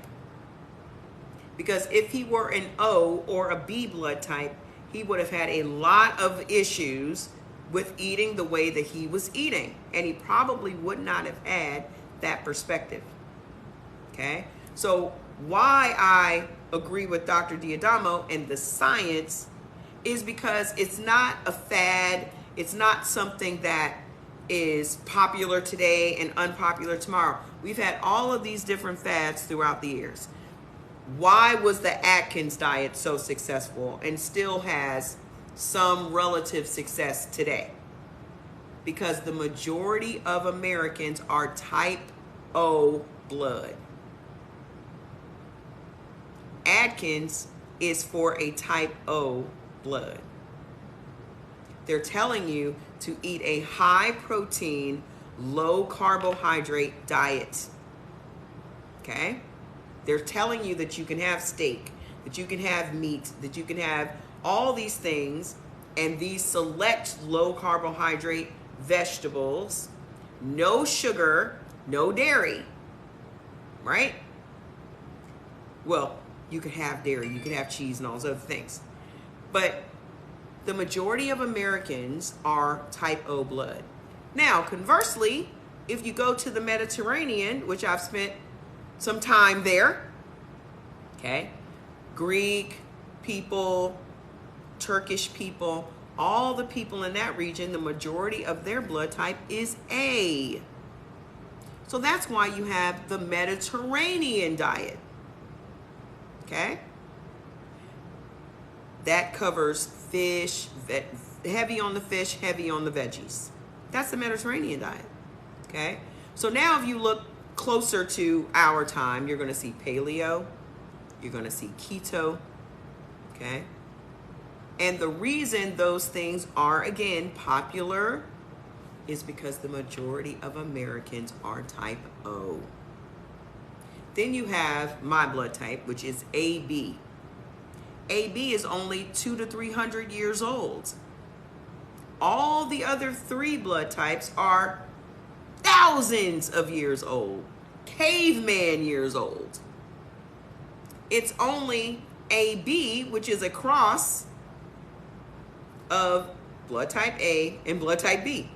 Because if he were an O or a B blood type, he would have had a lot of issues with eating the way that he was eating. And he probably would not have had that perspective. Okay? So why I agree with Dr. D'Adamo and the science is because it's not a fad. It's not something that is popular today and unpopular tomorrow. We've had all of these different fads throughout the years. Why was the Atkins diet so successful and still has some relative success today? Because the majority of Americans are type O blood. Atkins is for a type O blood. They're telling you to eat a high protein, low carbohydrate diet. Okay? They're telling you that you can have steak, that you can have meat, that you can have all these things, and these select low carbohydrate vegetables, no sugar, no dairy, right? Well, you can have dairy, you can have cheese and all those other things. But the majority of Americans are type O blood. Now, conversely, if you go to the Mediterranean, which I've spent some time there, okay, Greek people, Turkish people, all the people in that region, the majority of their blood type is A. So that's why you have the Mediterranean diet, okay? That covers fish, heavy on the fish, heavy on the veggies. That's the Mediterranean diet, okay? So now if you look closer to our time, you're going to see paleo, you're going to see keto, okay? And the reason those things are, again, popular is because the majority of Americans are type O. Then you have my blood type, which is AB. AB is only 200 to 300 years old. All the other three blood types are thousands of years old, caveman years old. It's only AB, which is a cross of blood type A and blood type B.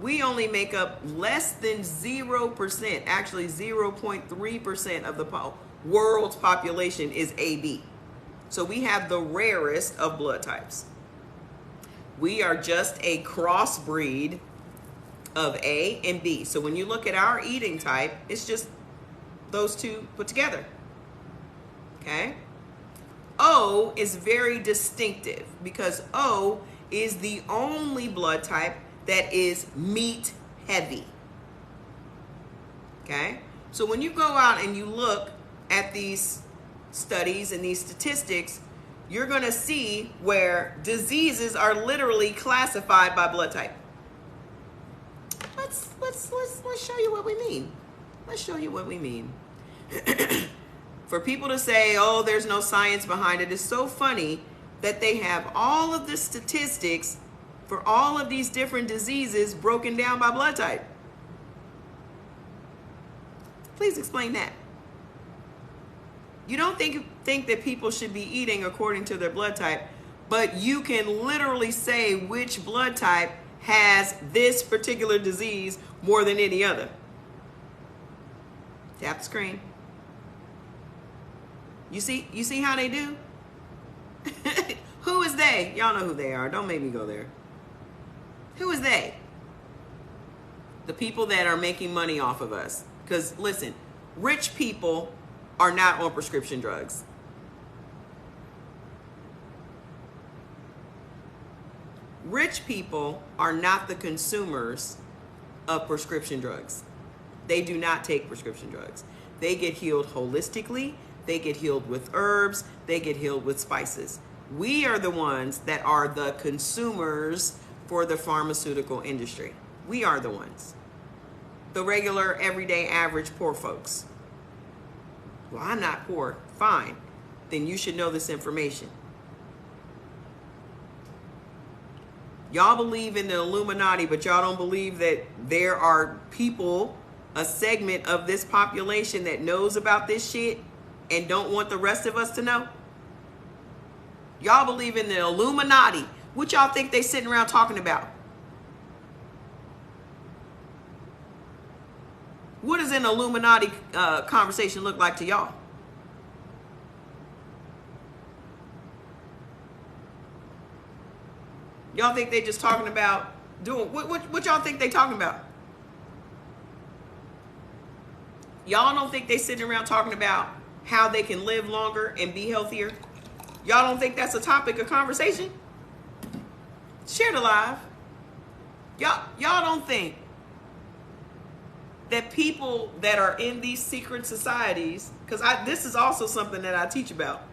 We only make up less than 0%, actually 0.3% of the world's population is AB. So we have the rarest of blood types. We are just a crossbreed of A and B. So when you look at our eating type, it's just those two put together. Okay? O is very distinctive because O is the only blood type that is meat heavy. Okay? So when you go out and you look at these studies and these statistics, you're going to see where diseases are literally classified by blood type. Let's show you what we mean. Let's show you what we mean. For people to say, oh, there's no science behind it, it's so funny that they have all of the statistics for all of these different diseases broken down by blood type. Please explain that. You don't think that people should be eating according to their blood type, but you can literally say which blood type has this particular disease more than any other. Tap the screen. You see how they do? Who is they? Y'all know who they are. Don't make me go there. Who is they? The people that are making money off of us. Because listen, rich people are not on prescription drugs. Rich people are not the consumers of prescription drugs. They do not take prescription drugs. They get healed holistically. They get healed with herbs. They get healed with spices. We are the ones that are the consumers for the pharmaceutical industry. We are the ones. The regular, everyday, average poor folks. Well, I'm not poor. Fine. Then you should know this information. Y'all believe in the Illuminati, but y'all don't believe that there are people, a segment of this population that knows about this shit and don't want the rest of us to know. Y'all believe in the Illuminati. What y'all think they sitting around talking about? What does an Illuminati conversation look like to y'all? Y'all think they just talking about doing what y'all think they talking about? Y'all don't think they sitting around talking about how they can live longer and be healthier? Y'all don't think that's a topic of conversation? Share the live. Y'all don't think that people that are in these secret societies, because this is also something that I teach about.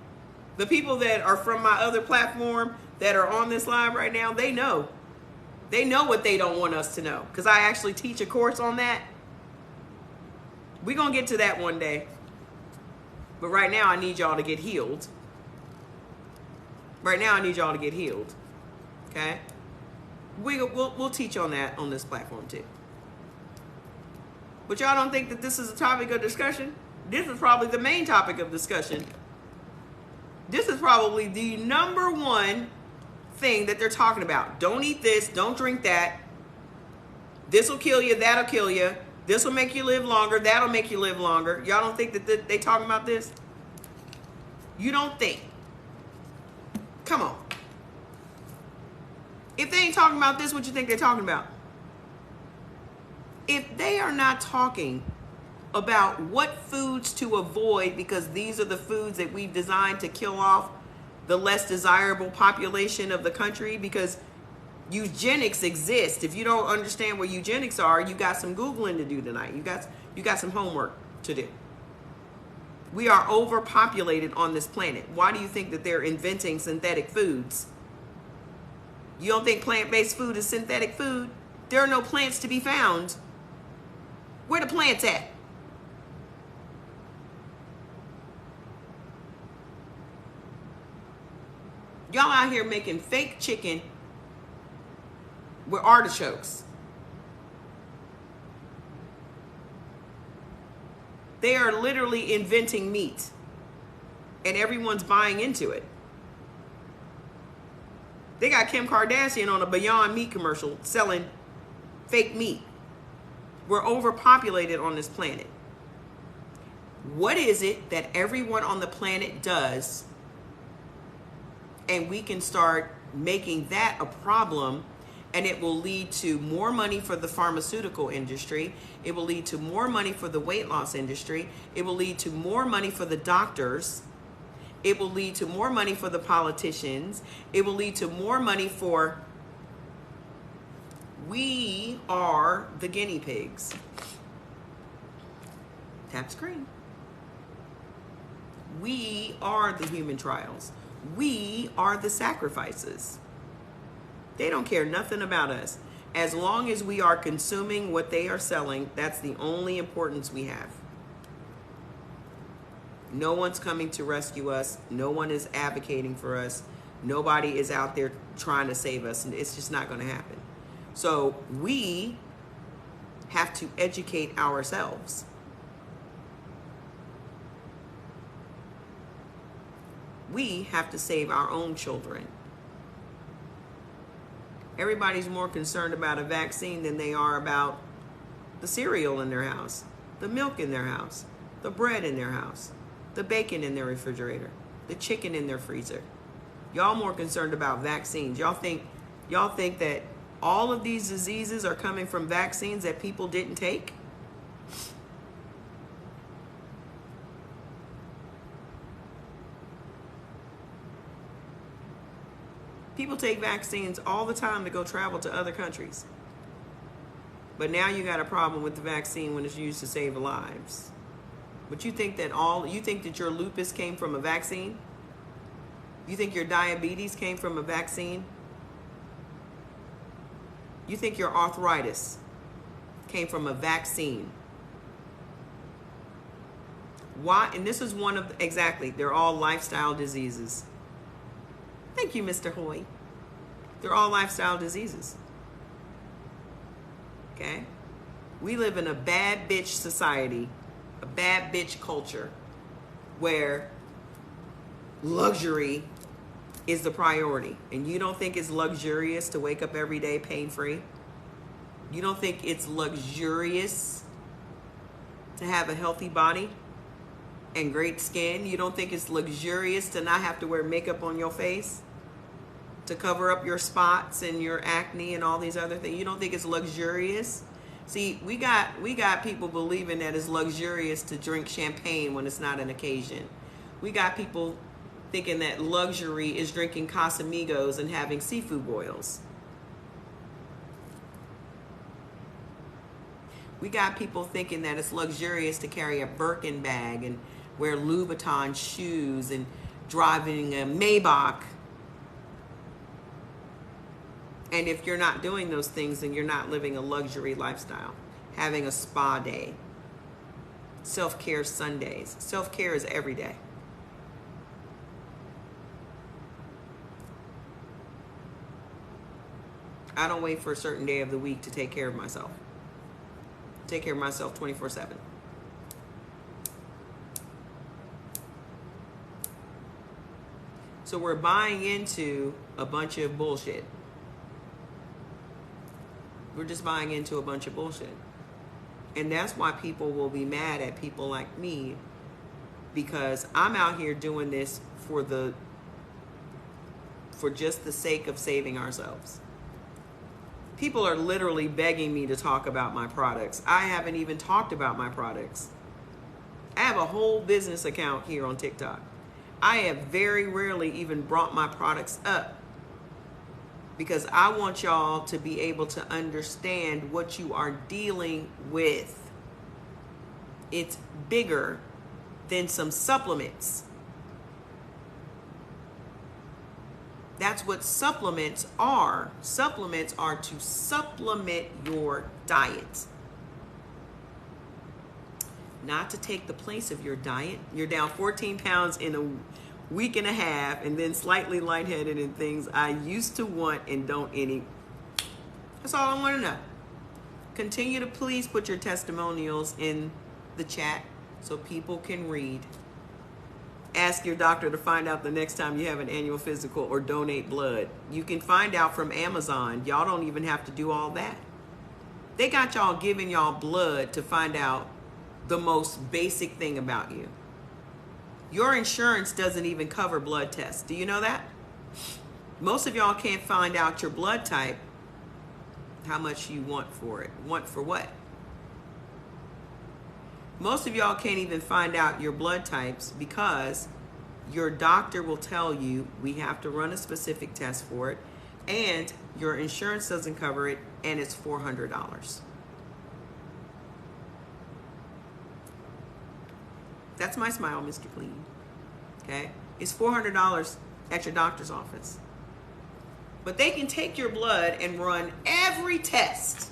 The people that are from my other platform that are on this live right now, they know. They know what they don't want us to know, because I actually teach a course on that. We're going to get to that one day. But right now, I need y'all to get healed. Right now, I need y'all to get healed. Okay? We'll teach on that on this platform too. But y'all don't think that this is a topic of discussion? This is probably the main topic of discussion. This is probably the number one thing that they're talking about. Don't eat this. Don't drink that. This will kill you. That'll kill you. This will make you live longer. That'll make you live longer. Y'all don't think that they talking about this? You don't think? Come on. If they ain't talking about this, what you think they're talking about? If they are not talking about what foods to avoid, because these are the foods that we've designed to kill off the less desirable population of the country, because eugenics exists. If you don't understand what eugenics are, you got some Googling to do tonight. You got some homework to do. We are overpopulated on this planet. Why do you think that they're inventing synthetic foods? You don't think plant-based food is synthetic food? There are no plants to be found. Where the plants at? Y'all out here making fake chicken with artichokes. They are literally inventing meat, and everyone's buying into it. They got Kim Kardashian on a Beyond Meat commercial selling fake meat. We're overpopulated on this planet. What is it that everyone on the planet does, and we can start making that a problem, and it will lead to more money for the pharmaceutical industry. It will lead to more money for the weight loss industry. It will lead to more money for the doctors. It will lead to more money for the politicians. It will lead to more money for... We are the guinea pigs. Tap screen. We are the human trials. We are the sacrifices. They don't care nothing about us. As long as we are consuming what they are selling, that's the only importance we have. No one's coming to rescue us. No one is advocating for us. Nobody is out there trying to save us. And it's just not going to happen. So we have to educate ourselves. We have to save our own children. Everybody's more concerned about a vaccine than they are about the cereal in their house, the milk in their house, the bread in their house, the bacon in their refrigerator, the chicken in their freezer. Y'all more concerned about vaccines. Y'all think that all of these diseases are coming from vaccines that people didn't take? People take vaccines all the time to go travel to other countries. But now you got a problem with the vaccine when it's used to save lives. But you think that your lupus came from a vaccine? You think your diabetes came from a vaccine? You think your arthritis came from a vaccine? Why? And this is one of, exactly, they're all lifestyle diseases. Thank you, Mr. Hoy. They're all lifestyle diseases. Okay? We live in a bad bitch society, a bad bitch culture, where luxury is the priority. And you don't think it's luxurious to wake up every day pain-free? You don't think it's luxurious to have a healthy body and great skin? You don't think it's luxurious to not have to wear makeup on your face to cover up your spots and your acne and all these other things? You don't think it's luxurious? See, we got people believing that it's luxurious to drink champagne when it's not an occasion. We got people thinking that luxury is drinking Casamigos and having seafood boils. We got people thinking that it's luxurious to carry a Birkin bag and wear Louboutin shoes and driving a Maybach. And if you're not doing those things, then you're not living a luxury lifestyle. Having a spa day. Self-care Sundays. Self-care is every day. I don't wait for a certain day of the week to take care of myself. Take care of myself 24/7. So we're buying into a bunch of bullshit. We're just buying into a bunch of bullshit. And that's why people will be mad at people like me, because I'm out here doing this for just the sake of saving ourselves. People are literally begging me to talk about my products. I haven't even talked about my products. I have a whole business account here on TikTok. I have very rarely even brought my products up because I want y'all to be able to understand what you are dealing with. It's bigger than some supplements. That's what supplements are. Supplements are to supplement your diet. Not to take the place of your diet. You're down 14 pounds in a week and a half and then slightly lightheaded and things I used to want and don't any. That's all I want to know. Continue to please put your testimonials in the chat so people can read. Ask your doctor to find out the next time you have an annual physical or donate blood. You can find out from Amazon. Y'all don't even have to do all that. They got y'all giving y'all blood to find out the most basic thing about you. Your insurance doesn't even cover blood tests. Do you know that? Most of y'all can't find out your blood type, how much you want for it. Want for what? Most of y'all can't even find out your blood types because your doctor will tell you we have to run a specific test for it, and your insurance doesn't cover it, and it's $400. That's my smile, Mr. Clean. Okay? It's $400 at your doctor's office. But they can take your blood and run every test.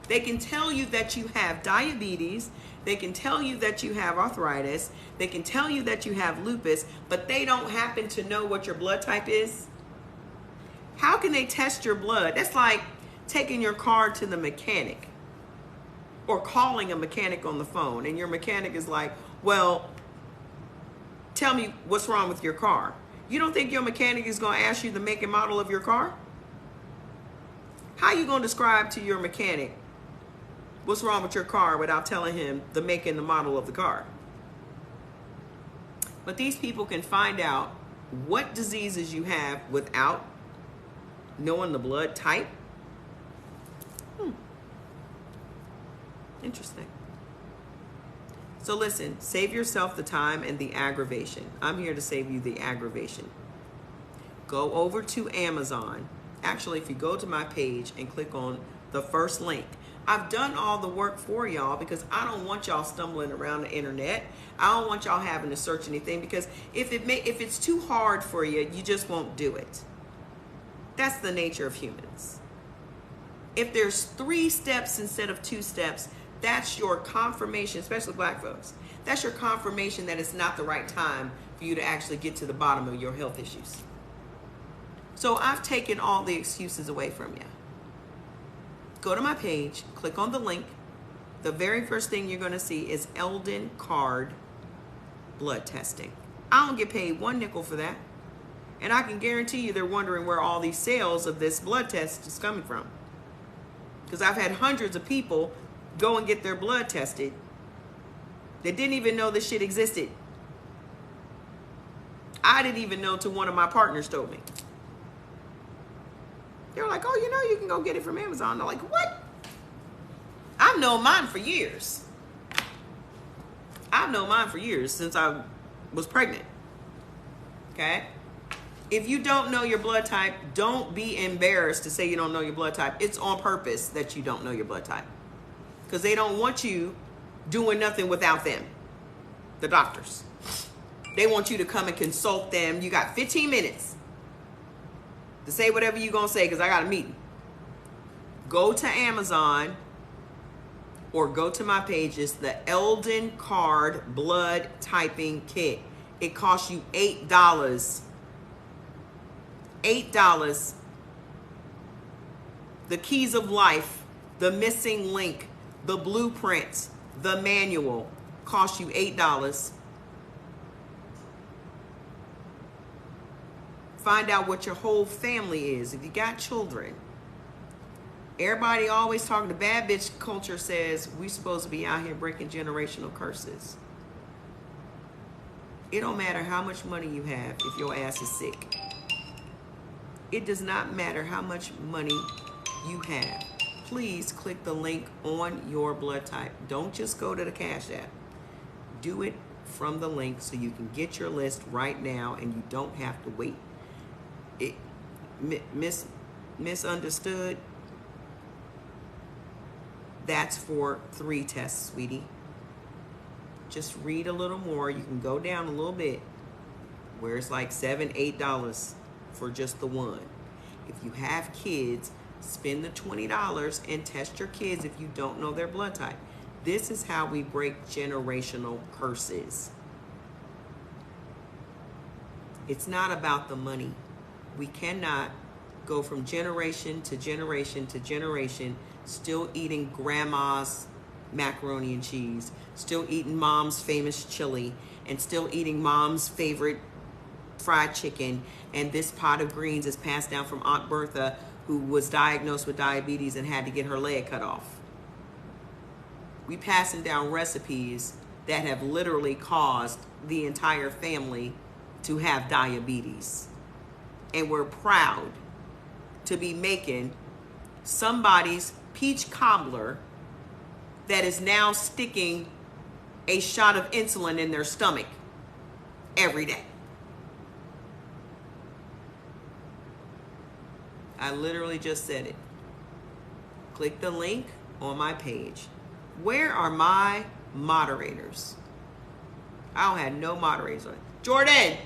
They can tell you that you have diabetes. They can tell you that you have arthritis. They can tell you that you have lupus, but they don't happen to know what your blood type is. How can they test your blood? That's like taking your car to the mechanic or calling a mechanic on the phone, and your mechanic is like, well, tell me what's wrong with your car. You don't think your mechanic is going to ask you the make and model of your car? How are you going to describe to your mechanic what's wrong with your car without telling him the make and the model of the car? But these people can find out what diseases you have without knowing the blood type. Interesting. So listen, save yourself the time and the aggravation. I'm here to save you the aggravation. Go over to Amazon. Actually, if you go to my page and click on the first link, I've done all the work for y'all because I don't want y'all stumbling around the internet. I don't want y'all having to search anything, because if it's too hard for you, you just won't do it. That's the nature of humans. If there's 3 steps instead of 2 steps, that's your confirmation, especially black folks. That's your confirmation that it's not the right time for you to actually get to the bottom of your health issues. So I've taken all the excuses away from you. Go to my page, click on the link. The very first thing you're going to see is Eldon Card blood testing. I don't get paid one nickel for that. And I can guarantee you they're wondering where all these sales of this blood test is coming from. Because I've had hundreds of people go and get their blood tested that didn't even know this shit existed. I didn't even know till one of my partners told me. They were like, oh, you know, you can go get it from Amazon. They're like, what? I've known mine for years. I've known mine for years since I was pregnant. Okay? If you don't know your blood type, don't be embarrassed to say you don't know your blood type. It's on purpose that you don't know your blood type. Because they don't want you doing nothing without them. The doctors. They want you to come and consult them. You got 15 minutes to say whatever you're going to say because I got a meeting. Go to Amazon or go to my pages, the Eldon Card Blood Typing Kit. It costs you $8. $8. The keys of life, the missing link, the blueprints, the manual cost you $8. Find out what your whole family is. If you got children, everybody always talking, the bad bitch culture says we supposed to be out here breaking generational curses. It don't matter how much money you have if your ass is sick. It does not matter how much money you have. Please click the link on your blood type. Don't just go to the Cash App. Do it from the link so you can get your list right now and you don't have to wait. Misunderstood. That's for 3 tests, sweetie. Just read a little more. You can go down a little bit where it's like $7, $8 for just the one. If you have kids, spend the $20 and test your kids if you don't know their blood type. This is how we break generational curses. It's not about the money. We cannot go from generation to generation to generation still eating grandma's macaroni and cheese, still eating mom's famous chili, and still eating mom's favorite fried chicken, and this pot of greens is passed down from Aunt Bertha, who was diagnosed with diabetes and had to get her leg cut off. We passing down recipes that have literally caused the entire family to have diabetes. And we're proud to be making somebody's peach cobbler that is now sticking a shot of insulin in their stomach every day. I literally just said it. Click the link on my page. Where are my moderators? I don't have no moderators on it. Jordan!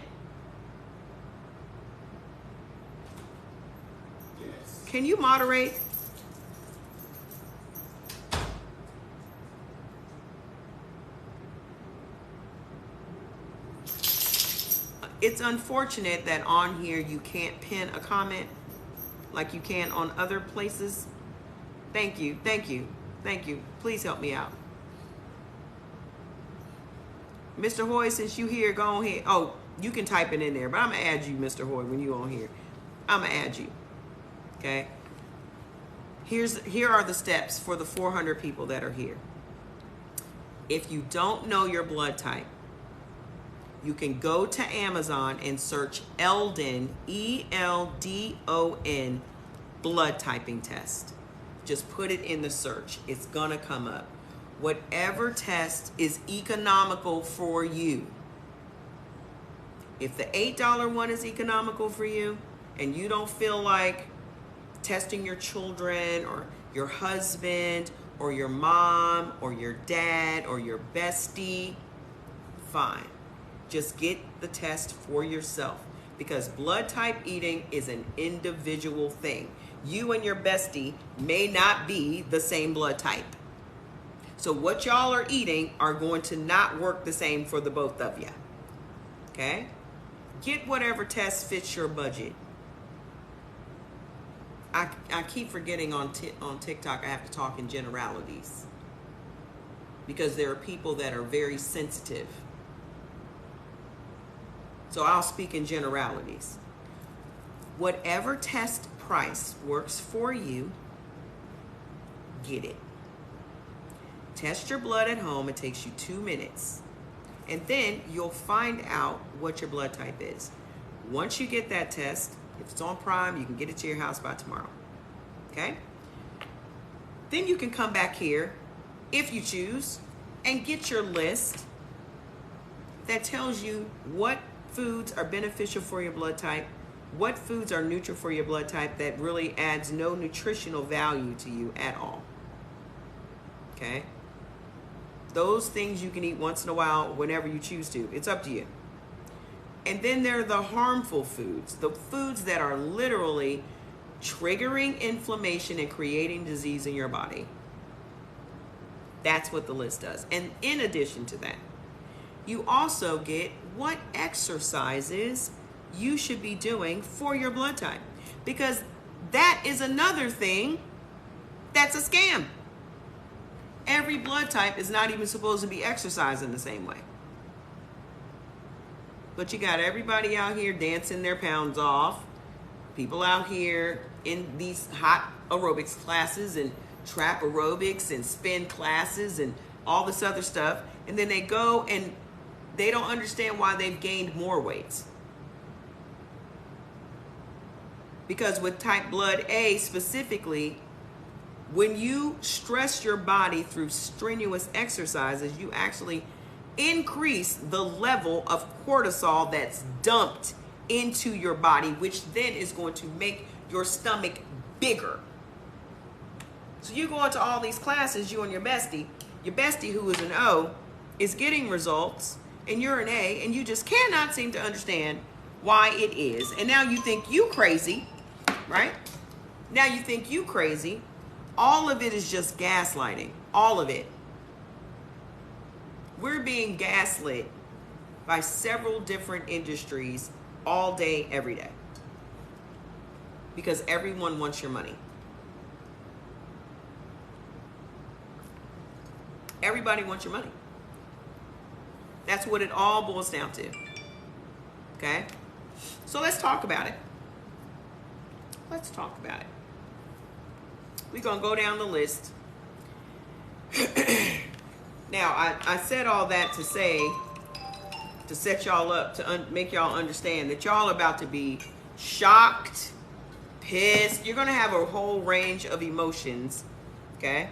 Yes. Can you moderate? It's unfortunate that on here you can't pin a comment like you can on other places. Thank you, thank you, thank you. Please help me out. Mr. Hoy, since you here, go on here. Oh, you can type it in there, but I'm gonna add you, Mr. Hoy, when you on here. I'm gonna add you, okay? Here are the steps for the 400 people that are here. If you don't know your blood type, you can go to Amazon and search Eldon, E-L-D-O-N, blood typing test. Just put it in the search. It's gonna come up. Whatever test is economical for you. If the $8 one is economical for you and you don't feel like testing your children or your husband or your mom or your dad or your bestie, fine. Just get the test for yourself, because blood type eating is an individual thing. You and your bestie may not be the same blood type. So what y'all are eating are going to not work the same for the both of you. Okay? Get whatever test fits your budget. I keep forgetting on TikTok I have to talk in generalities, because there are people that are very sensitive. So I'll speak in generalities. Whatever test price works for you, get it. Test your blood at home. It takes you 2 minutes. And then you'll find out what your blood type is. Once you get that test, if it's on Prime, you can get it to your house by tomorrow. Okay? Then you can come back here, if you choose, and get your list that tells you what foods are beneficial for your blood type, what foods are neutral for your blood type that really adds no nutritional value to you at all. Okay? Those things you can eat once in a while, whenever you choose to. It's up to you. And then there are the harmful foods, the foods that are literally triggering inflammation and creating disease in your body. That's what the list does. And in addition to that, you also get what exercises you should be doing for your blood type. Because that is another thing that's a scam. Every blood type is not even supposed to be exercising the same way. But you got everybody out here dancing their pounds off. People out here in these hot aerobics classes and trap aerobics and spin classes and all this other stuff. And then they go and they don't understand why they've gained more weight. Because with type blood A specifically, when you stress your body through strenuous exercises, you actually increase the level of cortisol that's dumped into your body, which then is going to make your stomach bigger. So you go into all these classes, you and your bestie who is an O is getting results, and you're an A, and you just cannot seem to understand why it is. And now you think you crazy, right? Now you think you crazy. All of it is just gaslighting. All of it. We're being gaslit by several different industries all day, every day. Because everyone wants your money. Everybody wants your money. That's what it all boils down to. Okay? So let's talk about it. Let's talk about it. We're going to go down the list. Now, I said all that to say, to set y'all up, to make y'all understand that y'all are about to be shocked, pissed. You're going to have a whole range of emotions, okay?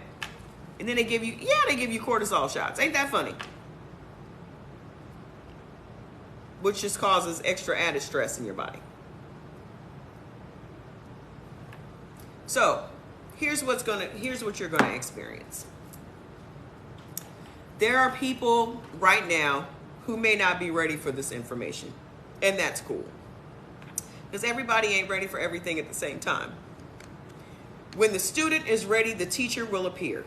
And then they give you cortisol shots. Ain't that funny? Which just causes extra added stress in your body. So, here's what you're going to experience. There are people right now who may not be ready for this information, and that's cool. Because everybody ain't ready for everything at the same time. When the student is ready, the teacher will appear.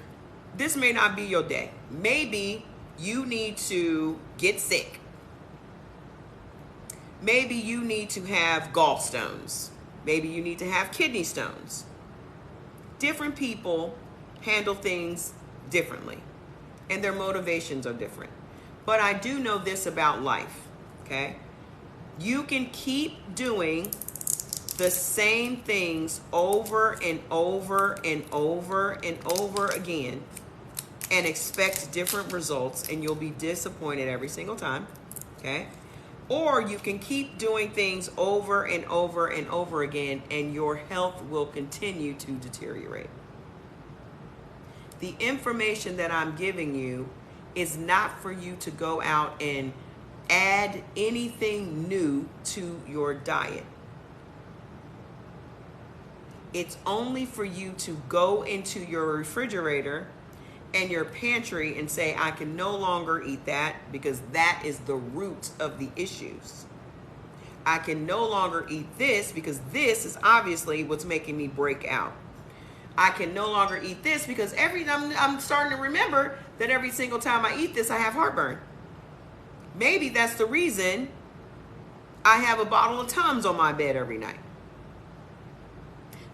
This may not be your day. Maybe you need to get sick. Maybe you need to have gallstones. Maybe you need to have kidney stones. Different people handle things differently, and their motivations are different. But I do know this about life, okay? You can keep doing the same things over and over and over and over again and expect different results, and you'll be disappointed every single time, okay? Or you can keep doing things over and over and over again, and your health will continue to deteriorate. The information that I'm giving you is not for you to go out and add anything new to your diet. It's only for you to go into your refrigerator and your pantry and say, I can no longer eat that because that is the root of the issues. I can no longer eat this because this is obviously what's making me break out. I can no longer eat this because I'm starting to remember that every single time I eat this, I have heartburn. Maybe that's the reason I have a bottle of Tums on my bed every night.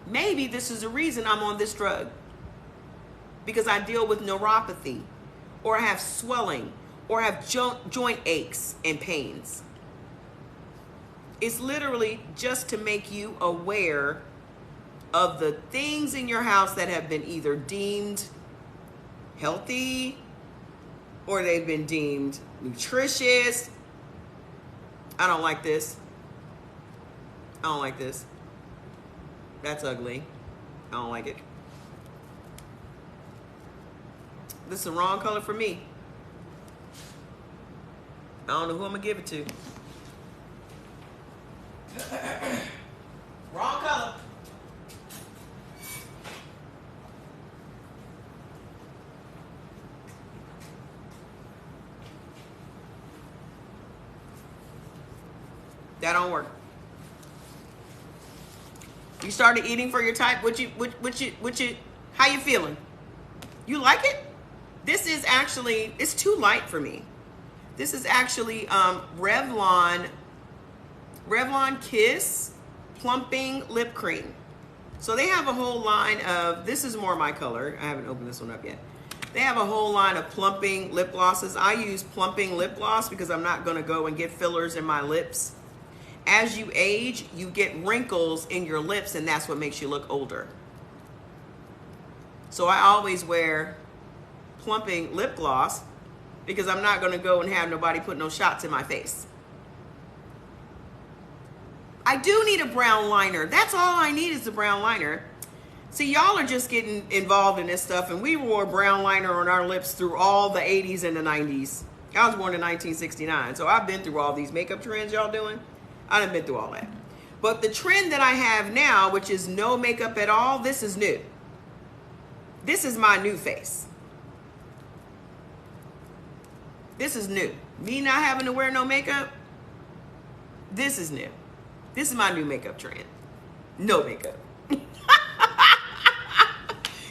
Maybe this is the reason I'm on this drug, because I deal with neuropathy, or I have swelling, or I have joint aches and pains. It's literally just to make you aware of the things in your house that have been either deemed healthy or they've been deemed nutritious. I don't like this. I don't like this. That's ugly. I don't like it. This is the wrong color for me. I don't know who I'm gonna give it to. Wrong color. That don't work. You started eating for your type. How you feeling? You like it? This is actually, it's too light for me. This is actually Revlon Kiss Plumping Lip Cream. So they have a whole line of, this is more my color. I haven't opened this one up yet. They have a whole line of plumping lip glosses. I use plumping lip gloss because I'm not gonna go and get fillers in my lips. As you age, you get wrinkles in your lips, and that's what makes you look older. So I always wear plumping lip gloss because I'm not gonna go and have nobody put no shots in my face. I do need a brown liner. That's all I need is a brown liner. See, y'all are just getting involved in this stuff, and we wore brown liner on our lips through all the 80s and the 90s. I was born in 1969, so I've been through all these makeup trends y'all doing. I done been through all that. But the trend that I have now, which is no makeup at all, this is new. This is my new face. This is new. Me not having to wear no makeup, this is new. This is my new makeup trend. No makeup.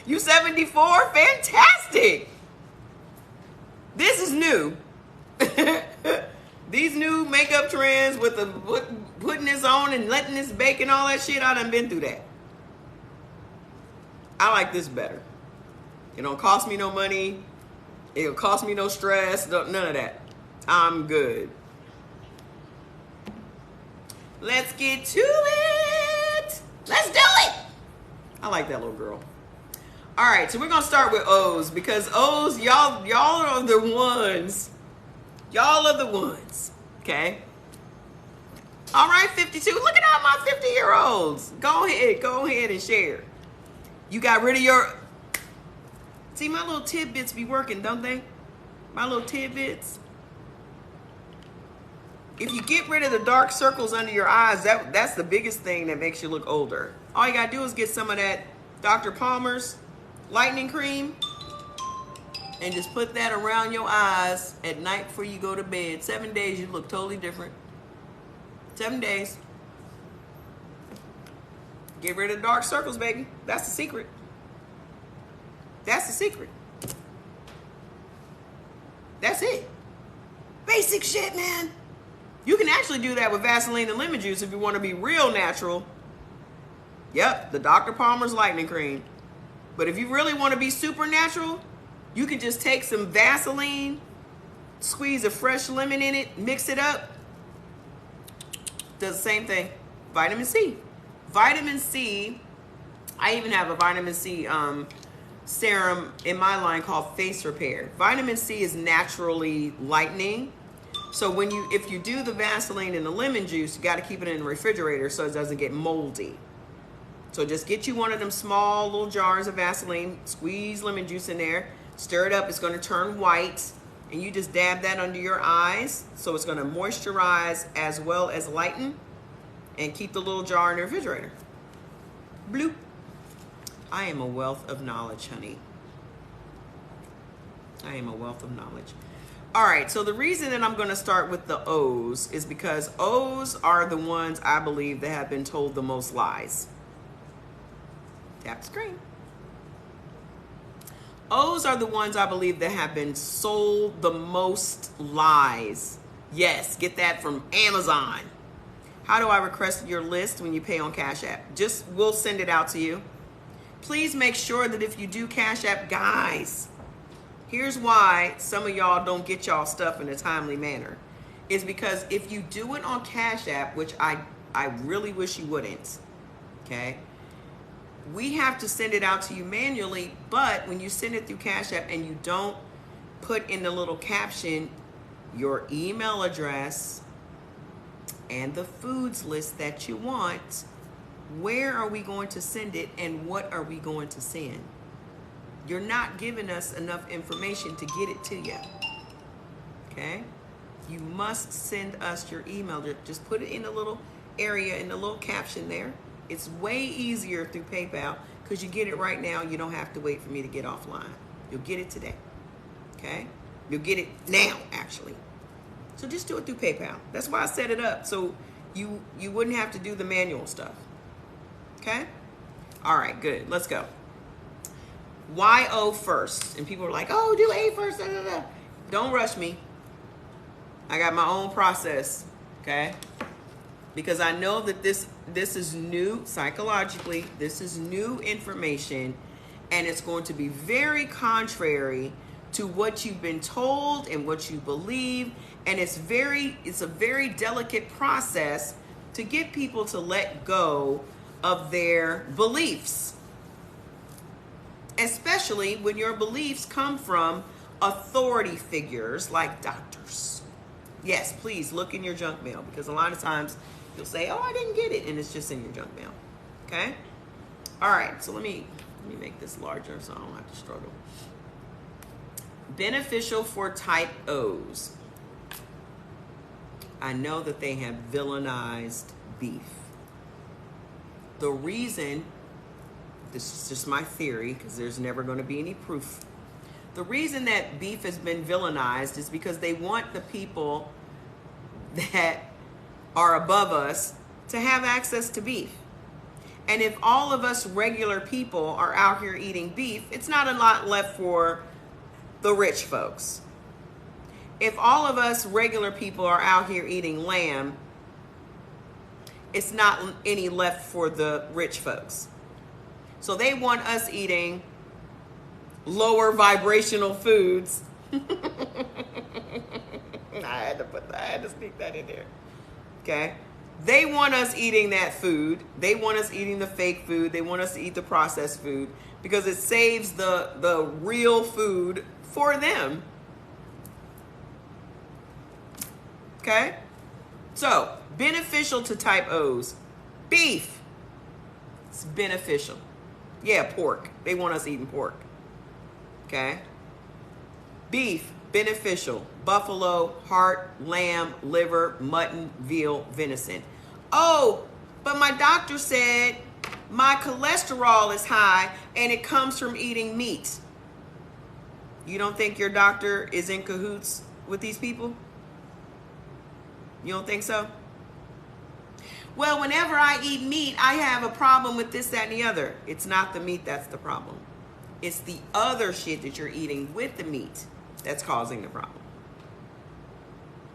You 74? Fantastic. This is new. These new makeup trends with the putting this on and letting this bake and all that shit, I done been through that. I like this better. It don't cost me no money. It'll cost me no stress. None of that. I'm good. Let's get to it. Let's do it. I like that little girl. All right, so we're gonna start with O's because O's, y'all are the ones. Y'all are the ones, okay? All right, 52. Look at all my 50-year-olds. Go ahead and share. You got rid of your. See, my little tidbits be working, don't they? My little tidbits. If you get rid of the dark circles under your eyes, that's the biggest thing that makes you look older. All you gotta do is get some of that Dr. Palmer's lightening cream and just put that around your eyes at night before you go to bed. 7 days, you look totally different. 7 days. Get rid of the dark circles, baby. That's the secret. That's the secret. That's it. Basic shit, man. You can actually do that with Vaseline and lemon juice if you want to be real natural. Yep, the Dr. Palmer's lightening cream. But if you really want to be super natural, you can just take some Vaseline, squeeze a fresh lemon in it, mix it up. Does the same thing. Vitamin C. Vitamin C, I even have a vitamin C serum in my line called Face Repair. Vitamin C is naturally lightening. So if you do the Vaseline and the lemon juice, you got to keep it in the refrigerator so it doesn't get moldy. So just get you one of them small little jars of Vaseline, squeeze lemon juice in there, stir it up. It's going to turn white, and you just dab that under your eyes. So it's going to moisturize as well as lighten, and keep the little jar in the refrigerator. Bloop. I am a wealth of knowledge, honey. I am a wealth of knowledge. All right, so the reason that I'm going to start with the O's is because O's are the ones I believe that have been told the most lies. Tap the screen. O's are the ones I believe that have been sold the most lies. Yes, get that from Amazon. How do I request your list when you pay on Cash App? We'll send it out to you. Please make sure that if you do Cash App, guys, here's why some of y'all don't get y'all stuff in a timely manner. Is because if you do it on Cash App, which I really wish you wouldn't, okay? We have to send it out to you manually, but when you send it through Cash App and you don't put in the little caption your email address and the foods list that you want, where are we going to send it and what are we going to send? You're not giving us enough information to get it to you, okay? You must send us your email. Just put it in a little area, in the little caption there. It's way easier through PayPal because you get it right now. You don't have to wait for me to get offline. You'll get it today, okay? You'll get it now, actually. So just do it through PayPal. That's why I set it up, so you wouldn't have to do the manual stuff, okay? All right, good. Let's go. Why O first? And people are like, oh, do A first. Da, da, da. Don't rush me. I got my own process, okay? Because I know that this is new psychologically. This is new information, and it's going to be very contrary to what you've been told and what you believe. And it's a very delicate process to get people to let go of their beliefs, especially when your beliefs come from authority figures like doctors. Yes, please look in your junk mail, because a lot of times you'll say, oh, I didn't get it, and it's just in your junk mail, okay? All right, so let me make this larger so I don't have to struggle. Beneficial for type O's. I know that they have villainized beef. The reason, this is just my theory because there's never going to be any proof. The reason that beef has been villainized is because they want the people that are above us to have access to beef. And if all of us regular people are out here eating beef, it's not a lot left for the rich folks. If all of us regular people are out here eating lamb, it's not any left for the rich folks. So they want us eating lower vibrational foods. I had to sneak that in there. Okay? They want us eating that food. They want us eating the fake food. They want us to eat the processed food because it saves the real food for them. Okay? So, beneficial to type O's. Beef. It's beneficial. Yeah, pork. They want us eating pork. Okay? Beef, beneficial. Buffalo, heart, lamb, liver, mutton, veal, venison. Oh, but my doctor said my cholesterol is high and it comes from eating meat. You don't think your doctor is in cahoots with these people? You don't think so? Well, whenever I eat meat, I have a problem with this, that, and the other. It's not the meat that's the problem. It's the other shit that you're eating with the meat that's causing the problem.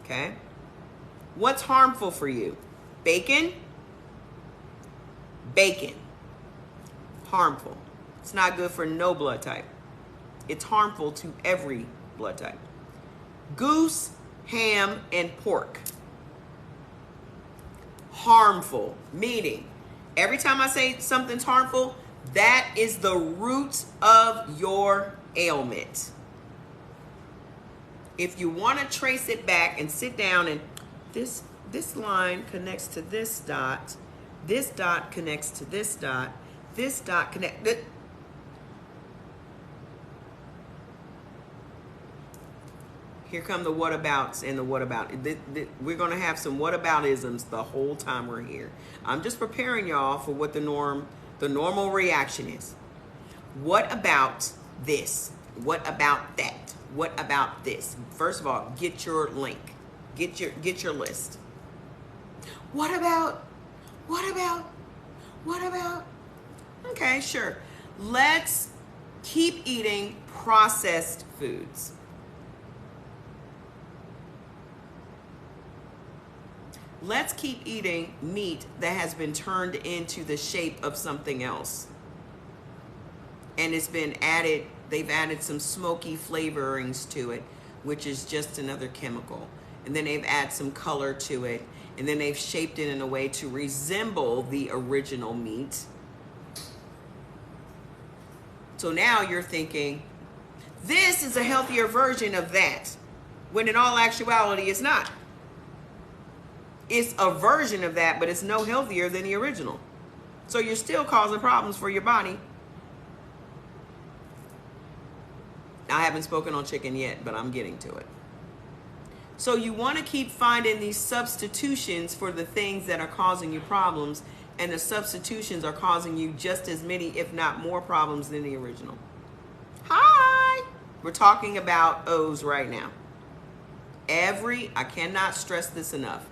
Okay? What's harmful for you? Bacon? Bacon. Harmful. It's not good for no blood type. It's harmful to every blood type. Goose, ham, and pork. Harmful, meaning every time I say something's harmful, that is the root of your ailment. If you want to trace it back and sit down and this line connects to this dot connects to this dot connects. Here come the whatabouts and the whatabout. We're going to have some whataboutisms the whole time we're here. I'm just preparing y'all for what the normal reaction is. What about this? What about that? What about this? First of all, get your link. Get your list. What about? Okay, sure. Let's keep eating processed foods. Let's keep eating meat that has been turned into the shape of something else. And it's been added, they've added some smoky flavorings to it, which is just another chemical. And then they've added some color to it. And then they've shaped it in a way to resemble the original meat. So now you're thinking, this is a healthier version of that, when in all actuality it's not. It's a version of that, but it's no healthier than the original. So you're still causing problems for your body. I haven't spoken on chicken yet, but I'm getting to it. So you want to keep finding these substitutions for the things that are causing you problems, and the substitutions are causing you just as many, if not more, problems than the original. Hi! We're talking about O's right now. I cannot stress this enough.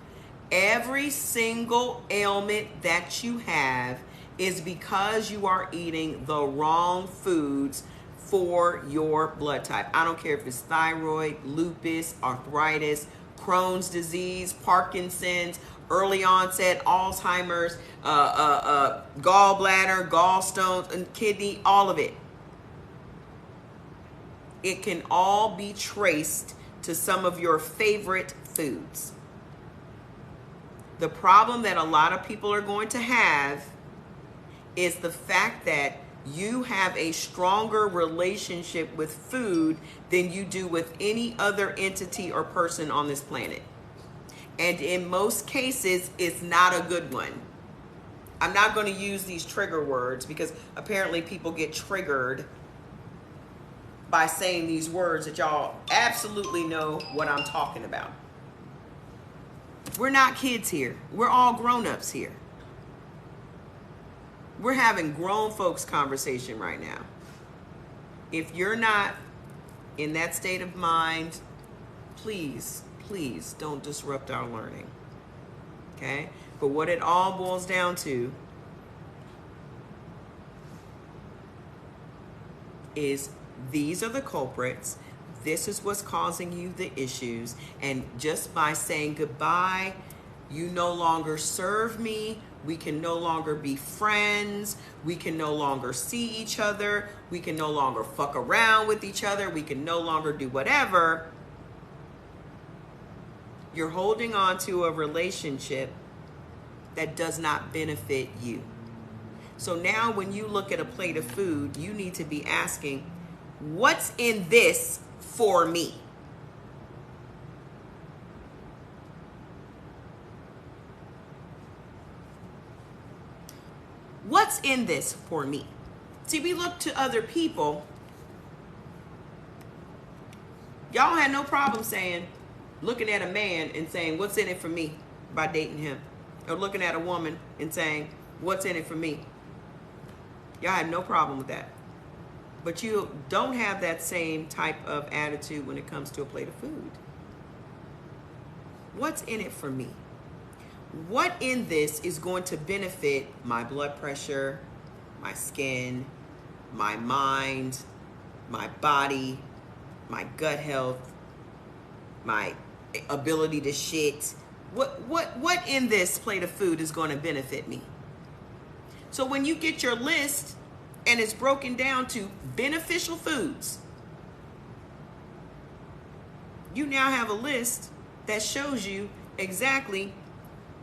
Every single ailment that you have is because you are eating the wrong foods for your blood type. I don't care if it's thyroid, lupus, arthritis, Crohn's disease, Parkinson's, early onset, Alzheimer's, gallbladder, gallstones, and kidney, all of it. It can all be traced to some of your favorite foods. The problem that a lot of people are going to have is the fact that you have a stronger relationship with food than you do with any other entity or person on this planet. And in most cases, it's not a good one. I'm not going to use these trigger words because apparently people get triggered by saying these words that y'all absolutely know what I'm talking about. We're not kids here. We're all grown-ups here. We're having grown folks conversation right now. If you're not in that state of mind, please don't disrupt our learning. Okay? But what it all boils down to is these are the culprits. This is what's causing you the issues. And just by saying goodbye, you no longer serve me. We can no longer be friends. We can no longer see each other. We can no longer fuck around with each other. We can no longer do whatever. You're holding on to a relationship that does not benefit you. So now when you look at a plate of food, you need to be asking, what's in this for me? What's in this for me? See, we look to other people. Y'all had no problem looking at a man and saying, what's in it for me by dating him? Or looking at a woman and saying, what's in it for me? Y'all had no problem with that. But you don't have that same type of attitude when it comes to a plate of food. What's in it for me? What in this is going to benefit my blood pressure, my skin, my mind, my body, my gut health, my ability to shit? What in this plate of food is going to benefit me? So when you get your list and it's broken down to beneficial foods, you now have a list that shows you exactly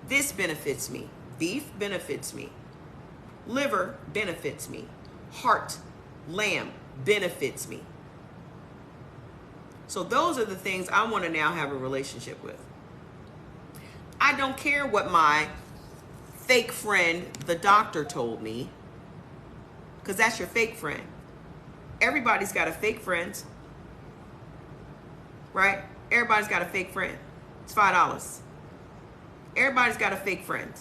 this benefits me. Beef benefits me. Liver benefits me. Heart, lamb benefits me. So those are the things I want to now have a relationship with. I don't care what my fake friend, the doctor, told me, because that's your fake friend. Everybody's got a fake friend, right? Everybody's got a fake friend. It's $5. Everybody's got a fake friend.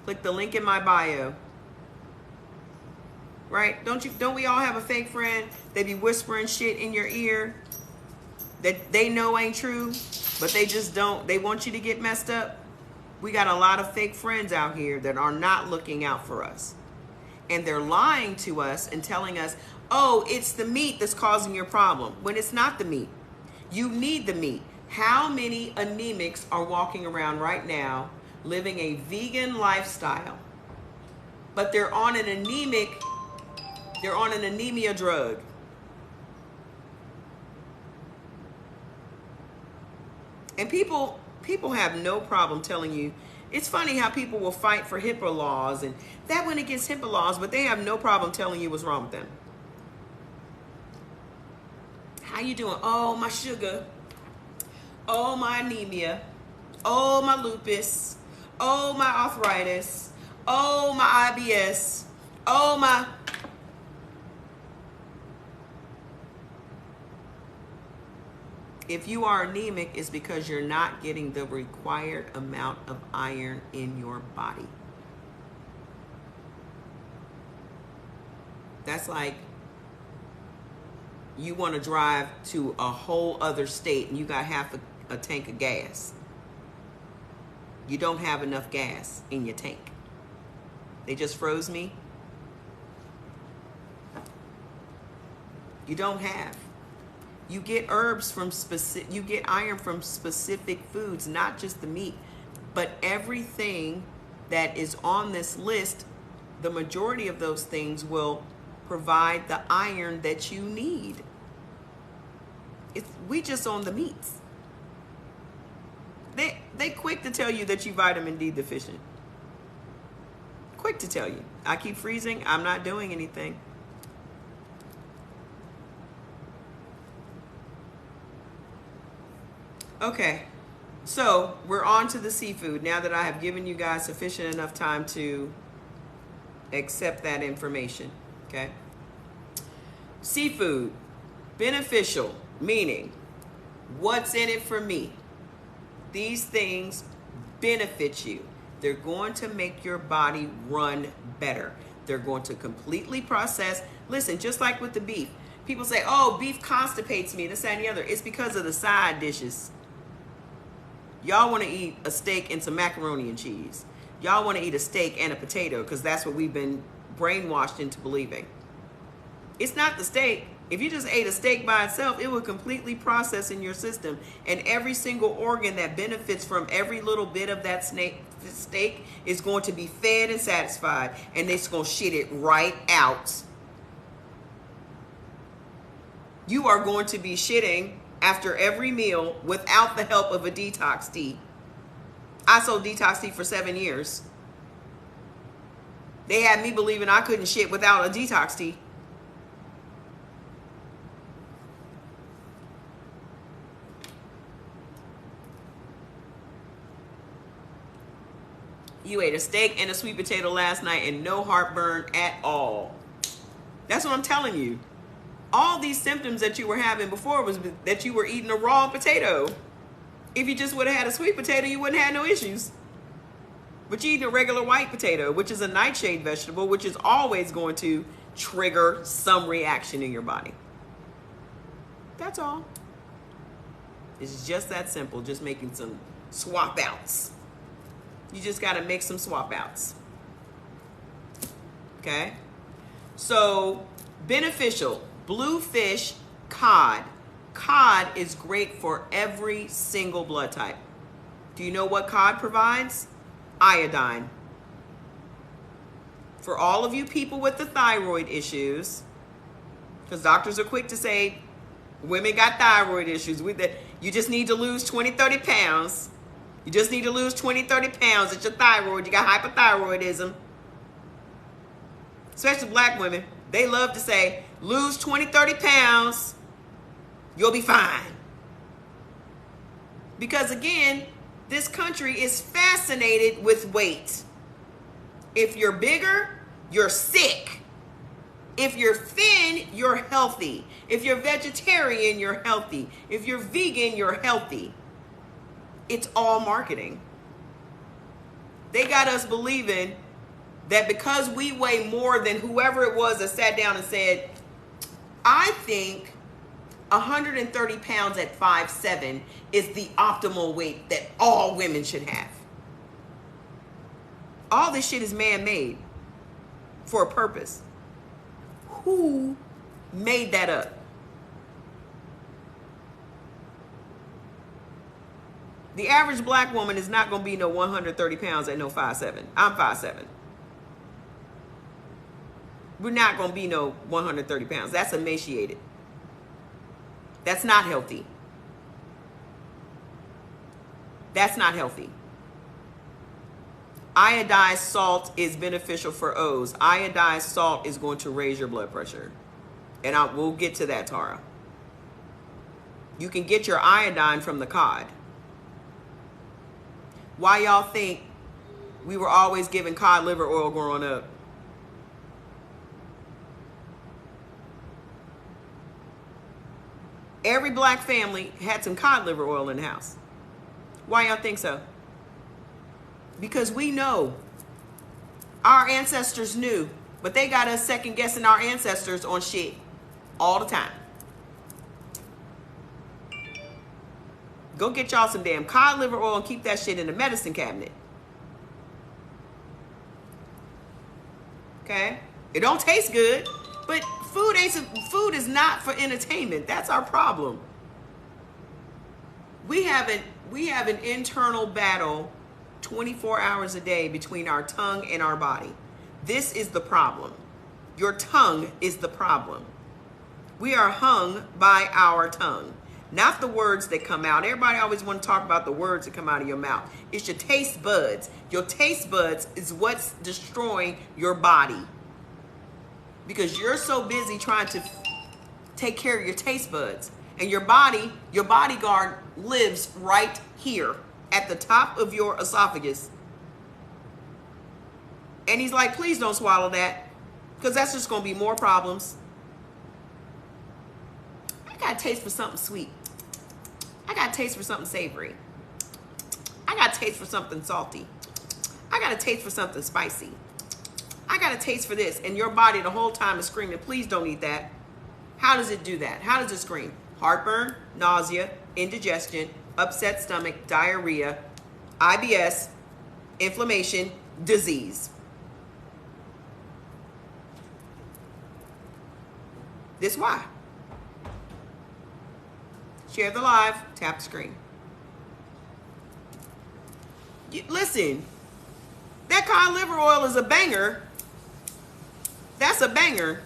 Click the link in my bio. Right? Don't we all have a fake friend? They be whispering shit in your ear that they know ain't true, but they just don't. They want you to get messed up. We got a lot of fake friends out here that are not looking out for us. And they're lying to us and telling us, oh, it's the meat that's causing your problem, when it's not the meat. You need the meat. How many anemics are walking around right now living a vegan lifestyle, but they're on an anemia drug? And people have no problem telling you. It's funny how people will fight for HIPAA laws and that went against HIPAA laws, but they have no problem telling you what's wrong with them. How you doing? Oh, my sugar. Oh, my anemia. Oh, my lupus. Oh, my arthritis. Oh, my IBS. Oh, my... If you are anemic, it's because you're not getting the required amount of iron in your body. That's like you want to drive to a whole other state and you got half a tank of gas. You don't have enough gas in your tank. They just froze me. You don't have. You get herbs from you get iron from specific foods, not just the meat, but everything that is on this list, the majority of those things will provide the iron that you need. We just on the meats. They quick to tell you that you vitamin D deficient. Quick to tell you. I keep freezing, I'm not doing anything. Okay, so we're on to the seafood now that I have given you guys sufficient enough time to accept that information, okay? Seafood, beneficial, meaning what's in it for me? These things benefit you. They're going to make your body run better. They're going to completely process. Listen, just like with the beef, people say, oh, beef constipates me, this, that, and the other. It's because of the side dishes. Y'all want to eat a steak and some macaroni and cheese. Y'all want to eat a steak and a potato because that's what we've been brainwashed into believing. It's not the steak. If you just ate a steak by itself, it would completely process in your system. And every single organ that benefits from every little bit of that steak is going to be fed and satisfied. And it's going to shit it right out. You are going to be shitting after every meal without the help of a detox tea. I sold detox tea for 7 years. They had me believing I couldn't shit without a detox tea. You ate a steak and a sweet potato last night and no heartburn at all. That's what I'm telling you. All these symptoms that you were having before was that you were eating a raw potato. If you just would have had a sweet potato, you wouldn't have no issues. But you eat a regular white potato, which is a nightshade vegetable, which is always going to trigger some reaction in your body. That's all. It's just that simple, just making some swap outs. You just got to make some swap outs. Okay? So, beneficial. Bluefish cod. Cod is great for every single blood type. Do you know what cod provides? Iodine. For all of you people with the thyroid issues, because doctors are quick to say, women got thyroid issues. You just need to lose 20, 30 pounds. You just need to lose 20, 30 pounds. It's your thyroid. You got hypothyroidism. Especially black women. They love to say, lose 20, 30 pounds. You'll be fine. Because again, this country is fascinated with weight. If you're bigger, you're sick. If you're thin, you're healthy. If you're vegetarian, you're healthy. If you're vegan, you're healthy. It's all marketing. They got us believing that because we weigh more than whoever it was that sat down and said, I think 130 pounds at 5'7" is the optimal weight that all women should have. All this shit is man-made for a purpose. Who made that up? The average black woman is not going to be no 130 pounds at no 5'7". I'm 5'7". We're not going to be no 130 pounds. That's emaciated. That's not healthy. That's not healthy. Iodized salt is beneficial for O's. Iodized salt is going to raise your blood pressure. And we'll get to that, Tara. You can get your iodine from the cod. Why y'all think we were always given cod liver oil growing up? Every black family had some cod liver oil in the house. Why y'all think so? Because we know. Our ancestors knew. But they got us second guessing our ancestors on shit all the time. Go get y'all some damn cod liver oil and keep that shit in the medicine cabinet. Okay? It don't taste good, but food is not for entertainment. That's our problem. We have an internal battle 24 hours a day between our tongue and our body. This is the problem. Your tongue is the problem. We are hung by our tongue, not the words that come out. Everybody always want to talk about the words that come out of your mouth. It's your taste buds. Your taste buds is what's destroying your body. Because you're so busy trying to take care of your taste buds. And your bodyguard lives right here at the top of your esophagus. And he's like, please don't swallow that, because that's just going to be more problems. I got a taste for something sweet. I got a taste for something savory. I got a taste for something salty. I got a taste for something spicy. I got a taste for this. And your body the whole time is screaming, please don't eat that. How does it do that? How does it scream? Heartburn, nausea, indigestion, upset stomach, diarrhea, IBS, inflammation, disease. This why. Share the live, tap the screen. Listen, that cod liver oil is a banger. That's a banger.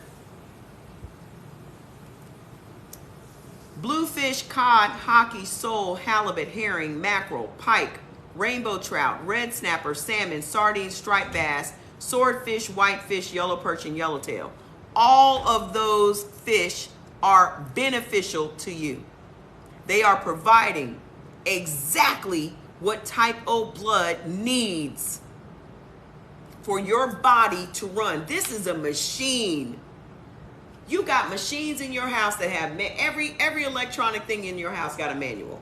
Bluefish, cod, hockey, sole, halibut, herring, mackerel, pike, rainbow trout, red snapper, salmon, sardines, striped bass, swordfish, whitefish, yellow perch, and yellowtail. All of those fish are beneficial to you. They are providing exactly what type O blood needs for your body to run. This is a machine. You got machines in your house that have every electronic thing in your house got a manual.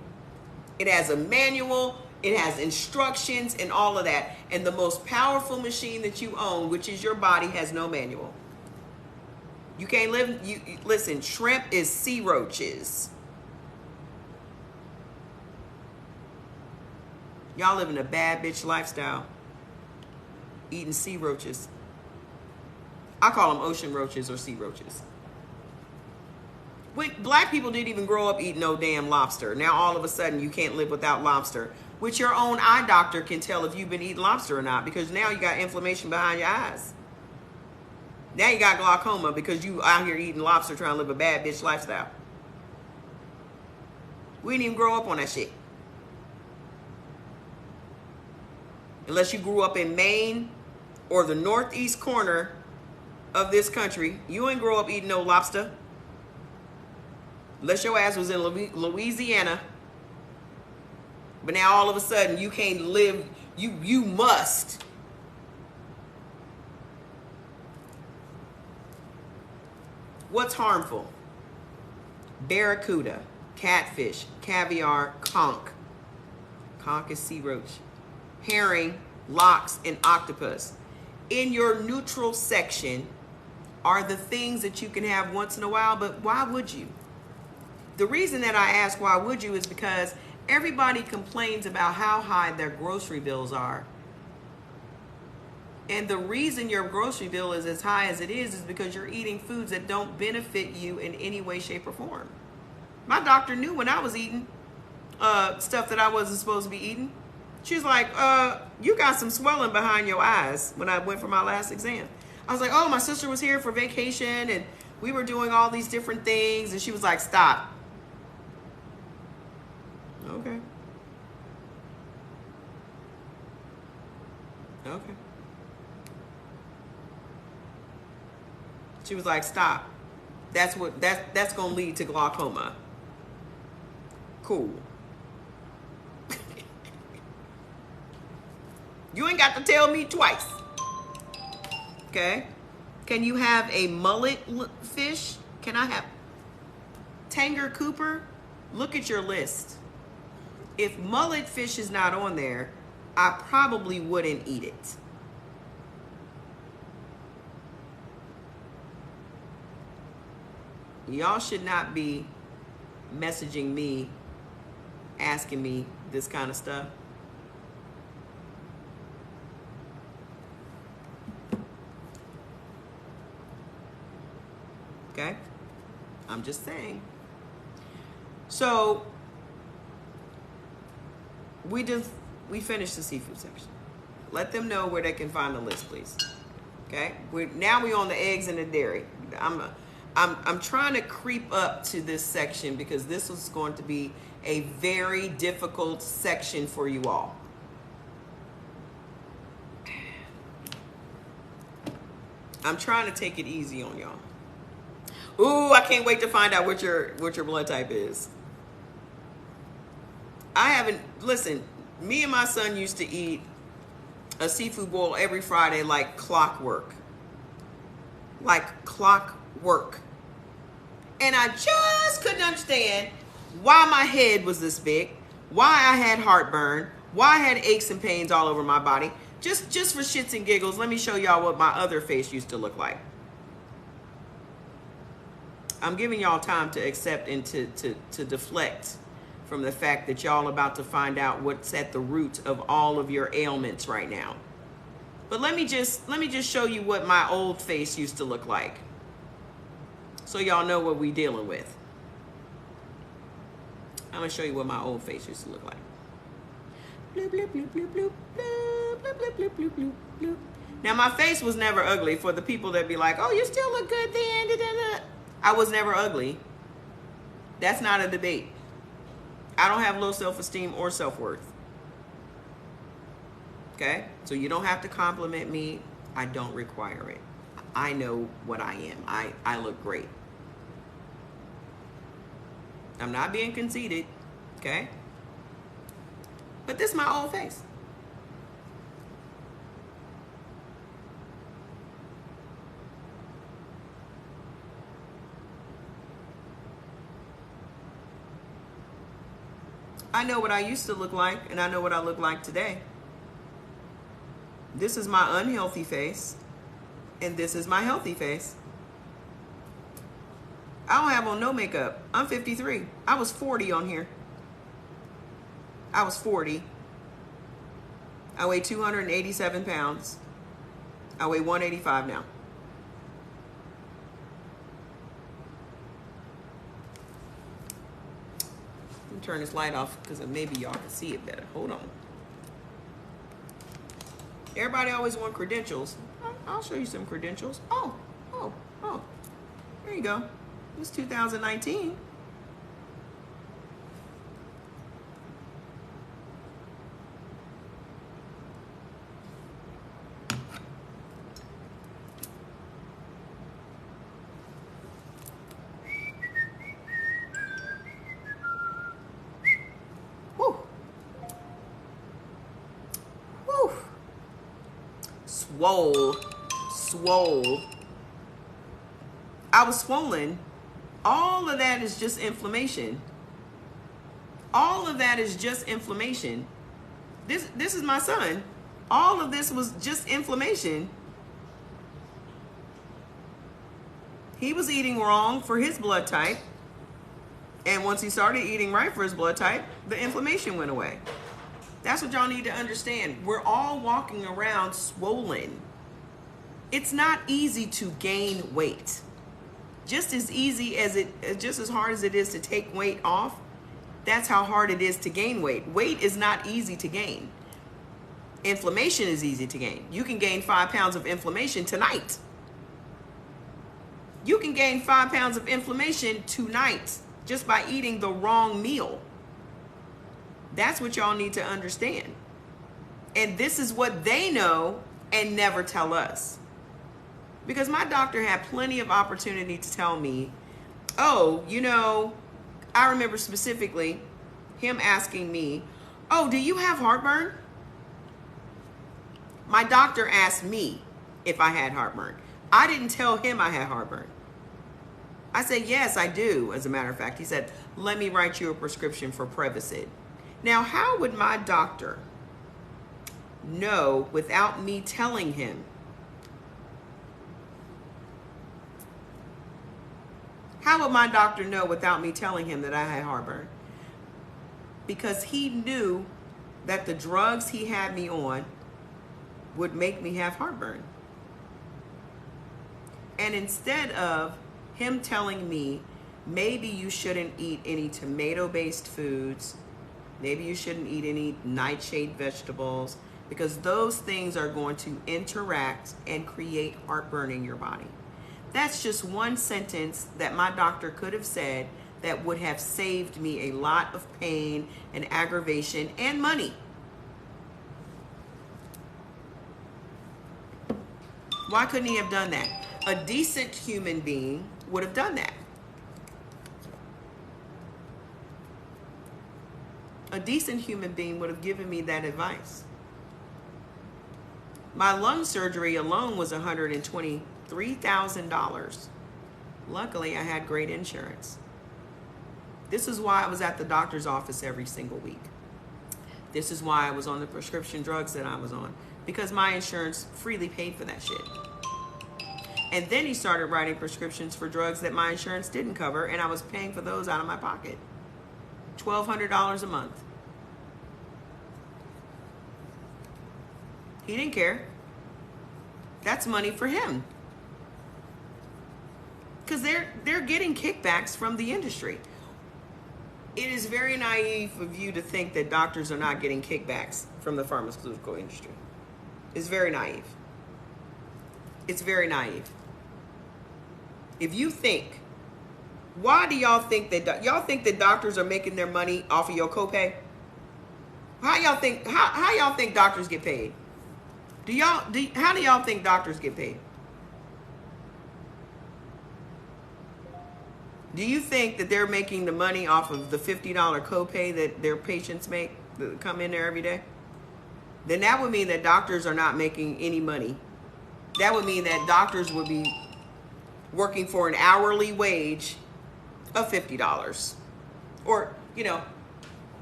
It has a manual, it has instructions and all of that. And the most powerful machine that you own, which is your body, has no manual. You can't live, listen, shrimp is sea roaches. Y'all living a bad bitch lifestyle. Eating sea roaches. I call them ocean roaches or sea roaches. Black people didn't even grow up eating no damn lobster. Now all of a sudden you can't live without lobster, which your own eye doctor can tell if you've been eating lobster or not, because now you got inflammation behind your eyes. Now you got glaucoma because you out here eating lobster trying to live a bad bitch lifestyle. We didn't even grow up on that shit. Unless you grew up in Maine or the northeast corner of this country, you ain't grow up eating no lobster. Unless your ass was in Louisiana. But now all of a sudden you can't live, you must. What's harmful? Barracuda, catfish, caviar, conch. Conch is sea roach. Herring, lox, and octopus. In your neutral section are the things that you can have once in a while, but why would you? The reason that I ask why would you is because everybody complains about how high their grocery bills are. And the reason your grocery bill is as high as it is because you're eating foods that don't benefit you in any way, shape, or form. My doctor knew when I was eating stuff that I wasn't supposed to be eating. She's like, you got some swelling behind your eyes when I went for my last exam. I was like, oh, my sister was here for vacation and we were doing all these different things. And she was like, stop. Okay. Okay. She was like, stop. That's gonna lead to glaucoma. Cool. You ain't got to tell me twice. Okay. Can you have a mullet fish? Can I have Tanger Cooper? Look at your list. If mullet fish is not on there, I probably wouldn't eat it. Y'all should not be messaging me, asking me this kind of stuff. Okay? I'm just saying. So, we finished the seafood section. Let them know where they can find the list, please. Okay? Now we're on the eggs and the dairy. I'm trying to creep up to this section because this was going to be a very difficult section for you all. I'm trying to take it easy on y'all. Ooh, I can't wait to find out what your blood type is. Listen, me and my son used to eat a seafood boil every Friday like clockwork. Like clockwork. And I just couldn't understand why my head was this big, why I had heartburn, why I had aches and pains all over my body. Just for shits and giggles, let me show y'all what my other face used to look like. I'm giving y'all time to accept and to deflect from the fact that y'all about to find out what's at the root of all of your ailments right now. But let me just show you what my old face used to look like, so y'all know what we dealing with. I'm gonna show you what my old face used to look like. Bloop, bloop, bloop, bloop, bloop, bloop, bloop, bloop, bloop, bloop, bloop. Now my face was never ugly. For the people that be like, oh, you still look good then. Da, da, da. I was never ugly. That's not a debate. I don't have low self-esteem or self-worth. Okay? So you don't have to compliment me. I don't require it. I know what I am. I look great. I'm not being conceited. Okay? But this is my old face. I know what I used to look like, and I know what I look like today. This is my unhealthy face, and this is my healthy face. I don't have on no makeup. I'm 53. I was 40 on here. I was 40. I weigh 287 pounds. I weigh 185 now. Turn this light off because maybe y'all can see it better. Hold on. Everybody always want credentials. I'll show you some credentials. Oh. There you go. It's 2019. Swole. I was swollen. All of that is just inflammation. All of that is just inflammation. This is my son. All of this was just inflammation. He was eating wrong for his blood type. And once he started eating right for his blood type, the inflammation went away. That's what y'all need to understand. We're all walking around swollen. It's not easy to gain weight. Just as hard as it is to take weight off, That's how hard it is to gain weight. Weight is not easy to gain. Inflammation is easy to gain. You can gain 5 pounds of inflammation tonight. You can gain 5 pounds of inflammation tonight just by eating the wrong meal. That's what y'all need to understand. And this is what they know and never tell us. Because my doctor had plenty of opportunity to tell me, oh, you know, I remember specifically him asking me, oh, do you have heartburn? My doctor asked me if I had heartburn. I didn't tell him I had heartburn. I said, yes, I do, as a matter of fact. He said, let me write you a prescription for Prevacid. Now, how would my doctor know without me telling him? How would my doctor know without me telling him that I had heartburn? Because he knew that the drugs he had me on would make me have heartburn. And instead of him telling me, maybe you shouldn't eat any tomato-based foods, maybe you shouldn't eat any nightshade vegetables, because those things are going to interact and create heartburn in your body. That's just one sentence that my doctor could have said that would have saved me a lot of pain and aggravation and money. Why couldn't he have done that? A decent human being would have done that. A decent human being would have given me that advice. My lung surgery alone was $123,000. Luckily, I had great insurance. This is why I was at the doctor's office every single week. This is why I was on the prescription drugs that I was on, because my insurance freely paid for that shit. And then he started writing prescriptions for drugs that my insurance didn't cover, and I was paying for those out of my pocket. $1,200 a month. He didn't care. That's money for him. Because they're getting kickbacks from the industry. It is very naive of you to think that doctors are not getting kickbacks from the pharmaceutical industry. It's very naive. It's very naive. If you think, why do y'all think that doctors are making their money off of your copay? How y'all think doctors get paid? How do y'all think doctors get paid? Do you think that they're making the money off of the $50 copay that their patients make that come in there every day? Then that would mean that doctors are not making any money. That would mean that doctors would be working for an hourly wage of $50. Or, you know,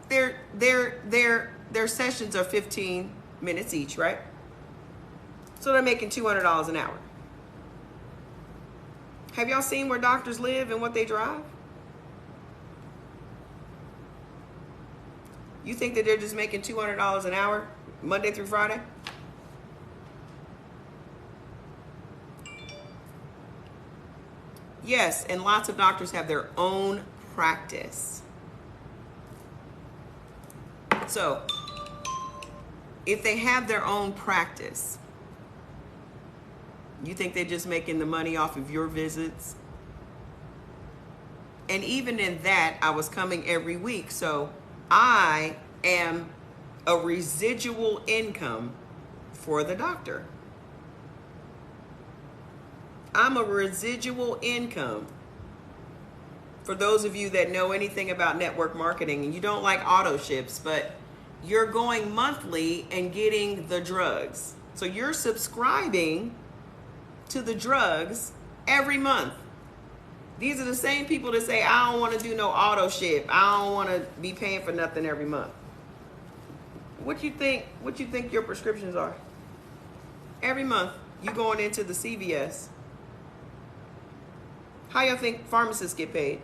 their sessions are 15 minutes each, right? So they're making $200 an hour. Have y'all seen where doctors live and what they drive? You think that they're just making $200 an hour, Monday through Friday? Yes, and lots of doctors have their own practice. So, if they have their own practice, you think they're just making the money off of your visits? And even in that, I was coming every week. So I am a residual income for the doctor. I'm a residual income. For those of you that know anything about network marketing, and you don't like auto ships, but you're going monthly and getting the drugs. So you're subscribing to the drugs every month. These are the same people that say, I don't want to do no auto ship. I don't want to be paying for nothing every month. What you think your prescriptions are? Every month, you going into the CVS. How y'all think pharmacists get paid?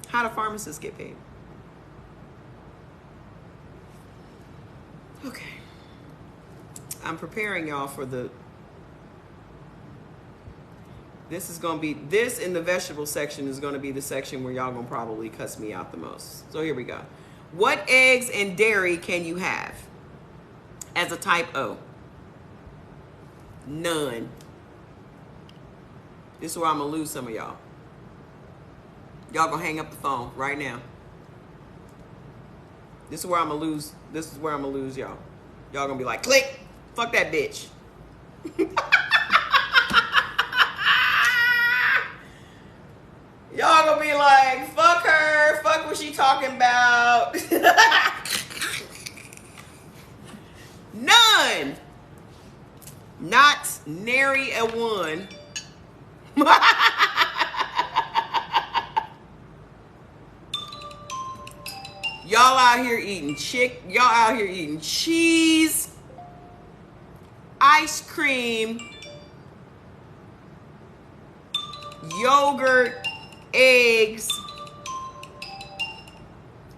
How do pharmacists get paid? Okay. I'm preparing y'all for This is going to be, this in the vegetable section is going to be the section where y'all going to probably cuss me out the most. So here we go. What eggs and dairy can you have as a type O? None. This is where I'm going to lose some of y'all. Y'all going to hang up the phone right now. This is where I'm going to lose. This is where I'm going to lose y'all. Y'all going to be like, click. Fuck that bitch. Y'all gonna be like, fuck her, fuck what she talking about. None. Not nary a one. Y'all out here eating y'all out here eating cheese, ice cream, yogurt, eggs,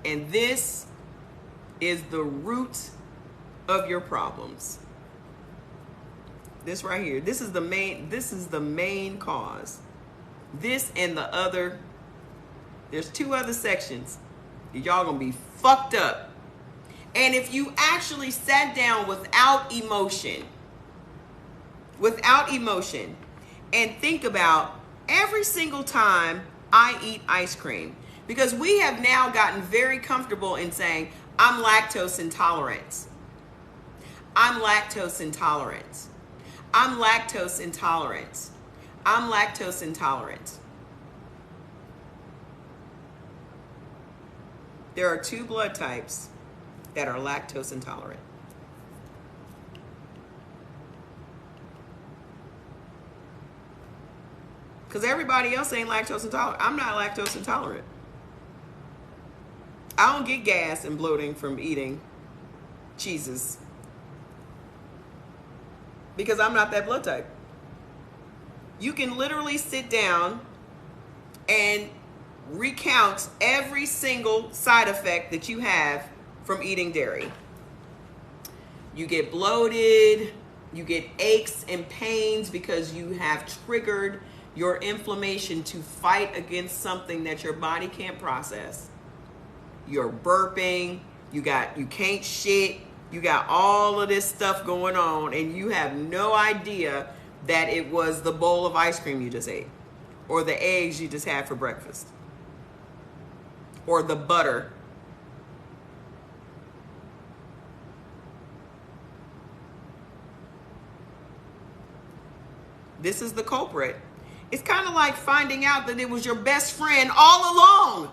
and this is the root of your problems. This right here, this is the main cause. This and the other, there's 2 other sections. Y'all gonna be fucked up. And if you actually sat down without emotion, and think about every single time I eat ice cream, because we have now gotten very comfortable in saying, I'm lactose intolerant. I'm lactose intolerant. I'm lactose intolerant. I'm lactose intolerant. There are 2 blood types that are lactose intolerant. Because everybody else ain't lactose intolerant. I'm not lactose intolerant. I don't get gas and bloating from eating cheeses. Because I'm not that blood type. You can literally sit down and recount every single side effect that you have from eating dairy. You get bloated, you get aches and pains because you have triggered your inflammation to fight against something that your body can't process. You're burping, you can't shit, you got all of this stuff going on, and you have no idea that it was the bowl of ice cream you just ate, or the eggs you just had for breakfast, or the butter. This is the culprit. It's kind of like finding out that it was your best friend all along.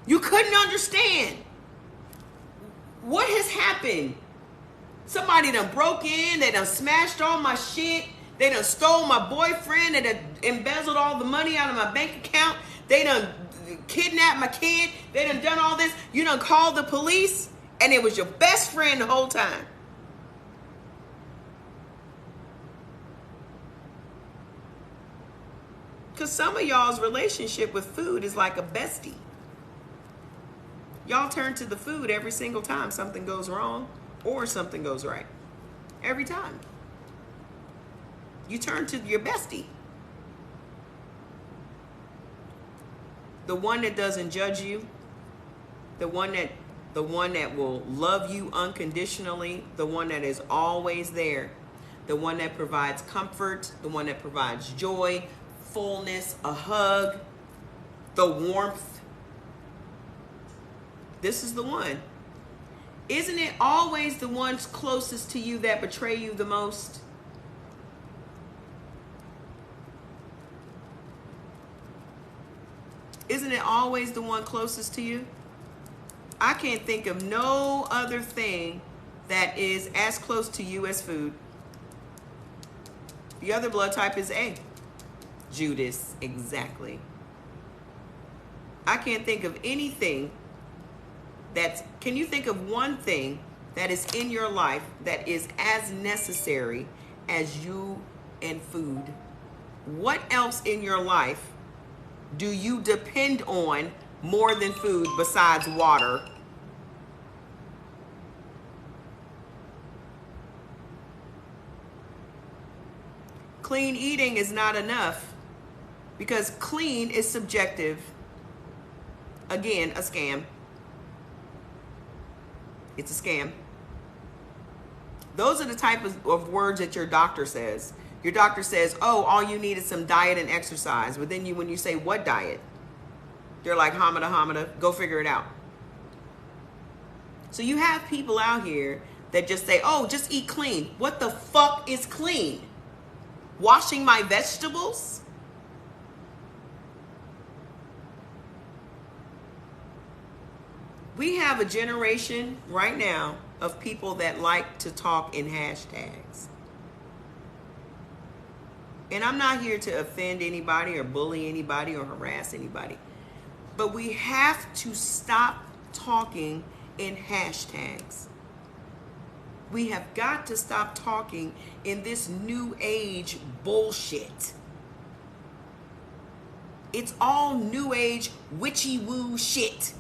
You couldn't understand. What has happened? Somebody done broke in, they done smashed all my shit, they done stole my boyfriend, they done embezzled all the money out of my bank account, they done kidnapped my kid, they done all this. You done called the police, and it was your best friend the whole time. Because some of y'all's relationship with food is like a bestie. Y'all turn to the food every single time something goes wrong or something goes right. Every time. You turn to your bestie. The one that doesn't judge you. The one that will love you unconditionally. The one that is always there. The one that provides comfort. The one that provides joy, fullness, a hug, the warmth. This is the one. Isn't it always the ones closest to you that betray you the most? Isn't it always the one closest to you? I can't think of no other thing that is as close to you as food. The other blood type is A. Judas, exactly. I can't think of anything can you think of one thing that is in your life that is as necessary as you and food? What else in your life do you depend on more than food besides water? Clean eating is not enough because clean is subjective. Again, a scam. It's a scam. Those are the type of words that your doctor says. Your doctor says, oh, all you need is some diet and exercise. But then when you say, what diet? They're like, hamada, hamada, go figure it out. So you have people out here that just say, oh, just eat clean. What the fuck is clean? Washing my vegetables? We have a generation right now of people that like to talk in hashtags. And I'm not here to offend anybody or bully anybody or harass anybody. But we have to stop talking in hashtags. We have got to stop talking in this new age bullshit. It's all new age witchy woo shit.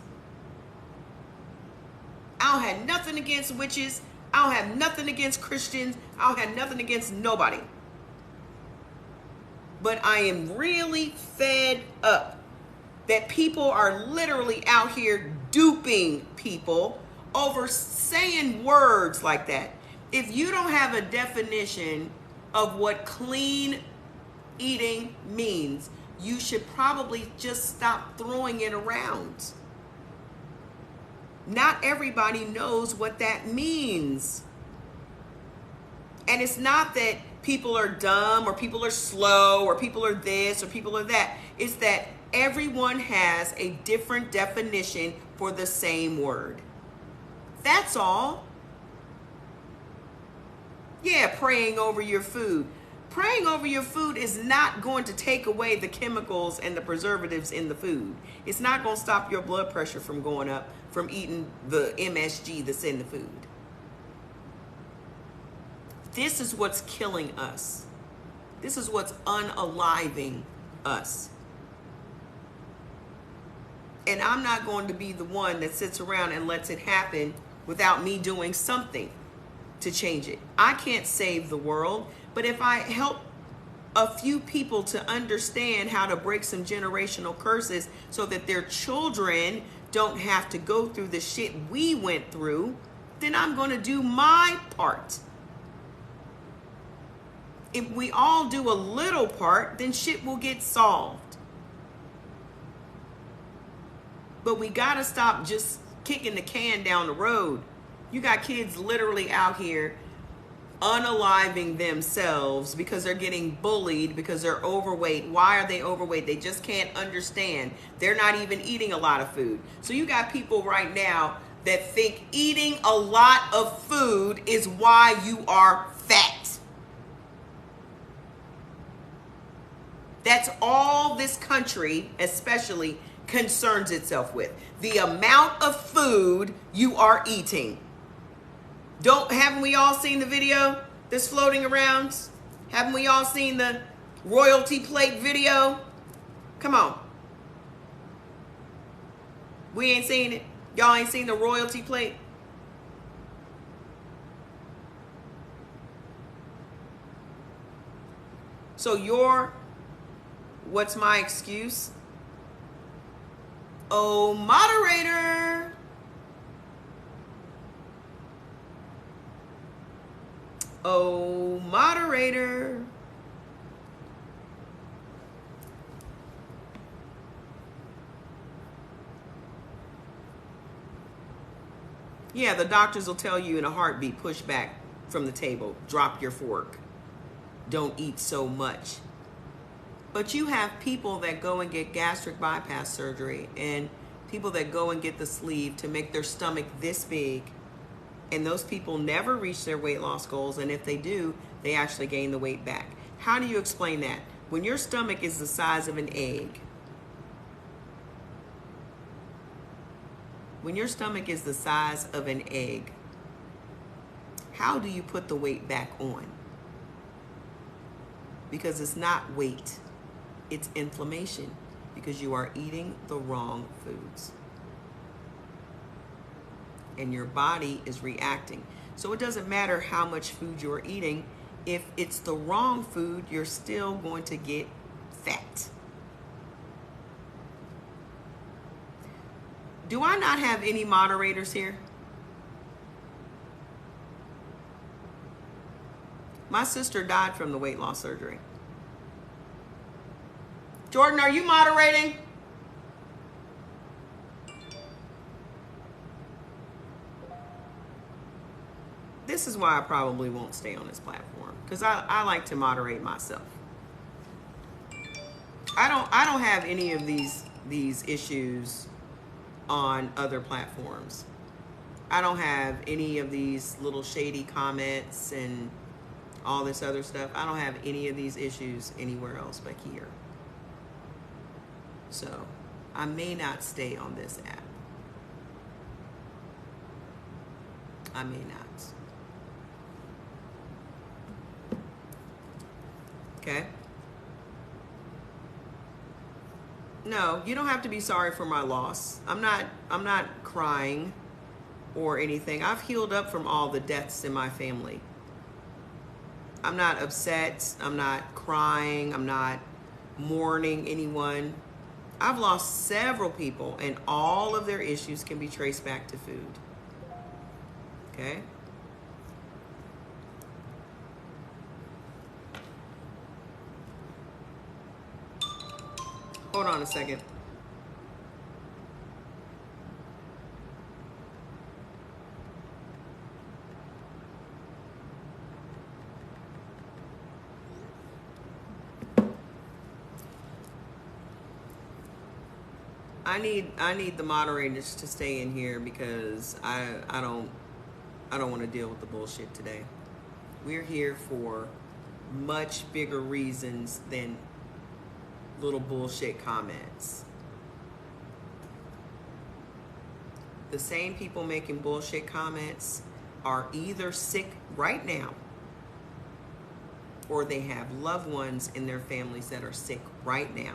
I don't have nothing against witches. I don't have nothing against Christians. I don't have nothing against nobody. But I am really fed up that people are literally out here duping people over saying words like that. If you don't have a definition of what clean eating means, you should probably just stop throwing it around. Not everybody knows what that means. And it's not that people are dumb or people are slow or people are this or people are that. It's that everyone has a different definition for the same word. That's all. Yeah, praying over your food. Praying over your food is not going to take away the chemicals and the preservatives in the food. It's not going to stop your blood pressure from going up from eating the MSG that's in the food. This is what's killing us. This is what's unaliving us. And I'm not going to be the one that sits around and lets it happen without me doing something to change it. I can't save the world, but if I help a few people to understand how to break some generational curses so that their children don't have to go through the shit we went through, then I'm going to do my part. If we all do a little part, then shit will get solved. But we got to stop just kicking the can down the road. You got kids literally out here unaliving themselves because they're getting bullied because they're overweight. Why are they overweight? They just can't understand. They're not even eating a lot of food. So you got people right now that think eating a lot of food is why you are fat. That's all this country especially concerns itself with. The amount of food you are eating. Haven't we all seen the video that's floating around? Haven't we all seen the royalty plate video? Come on. We ain't seen it. Y'all ain't seen the royalty plate? So what's my excuse? Oh, moderator. Oh, moderator. Yeah, the doctors will tell you in a heartbeat, push back from the table, drop your fork, don't eat so much. But you have people that go and get gastric bypass surgery and people that go and get the sleeve to make their stomach this big. And those people never reach their weight loss goals. And if they do, they actually gain the weight back. How do you explain that? When your stomach is the size of an egg, how do you put the weight back on? Because it's not weight, it's inflammation, because you are eating the wrong foods. And your body is reacting. So it doesn't matter how much food you're eating if it's the wrong food, you're still going to get fat. Do I not have any moderators here? My sister died from the weight loss surgery. Jordan, are you moderating? This is why I probably won't stay on this platform, because I like to moderate myself. I don't have any of these issues on other platforms. I don't have any of these little shady comments and all this other stuff. I don't have any of these issues anywhere else but here. So I may not stay on this app. I may not. Okay? No, you don't have to be sorry for my loss. I'm not crying or anything. I've healed up from all the deaths in my family. I'm not upset. I'm not crying. I'm not mourning anyone. I've lost several people, and all of their issues can be traced back to food. Okay? Hold on a second. I need the moderators to stay in here because I don't want to deal with the bullshit today. We're here for much bigger reasons than little bullshit comments. The same people making bullshit comments are either sick right now or they have loved ones in their families that are sick right now.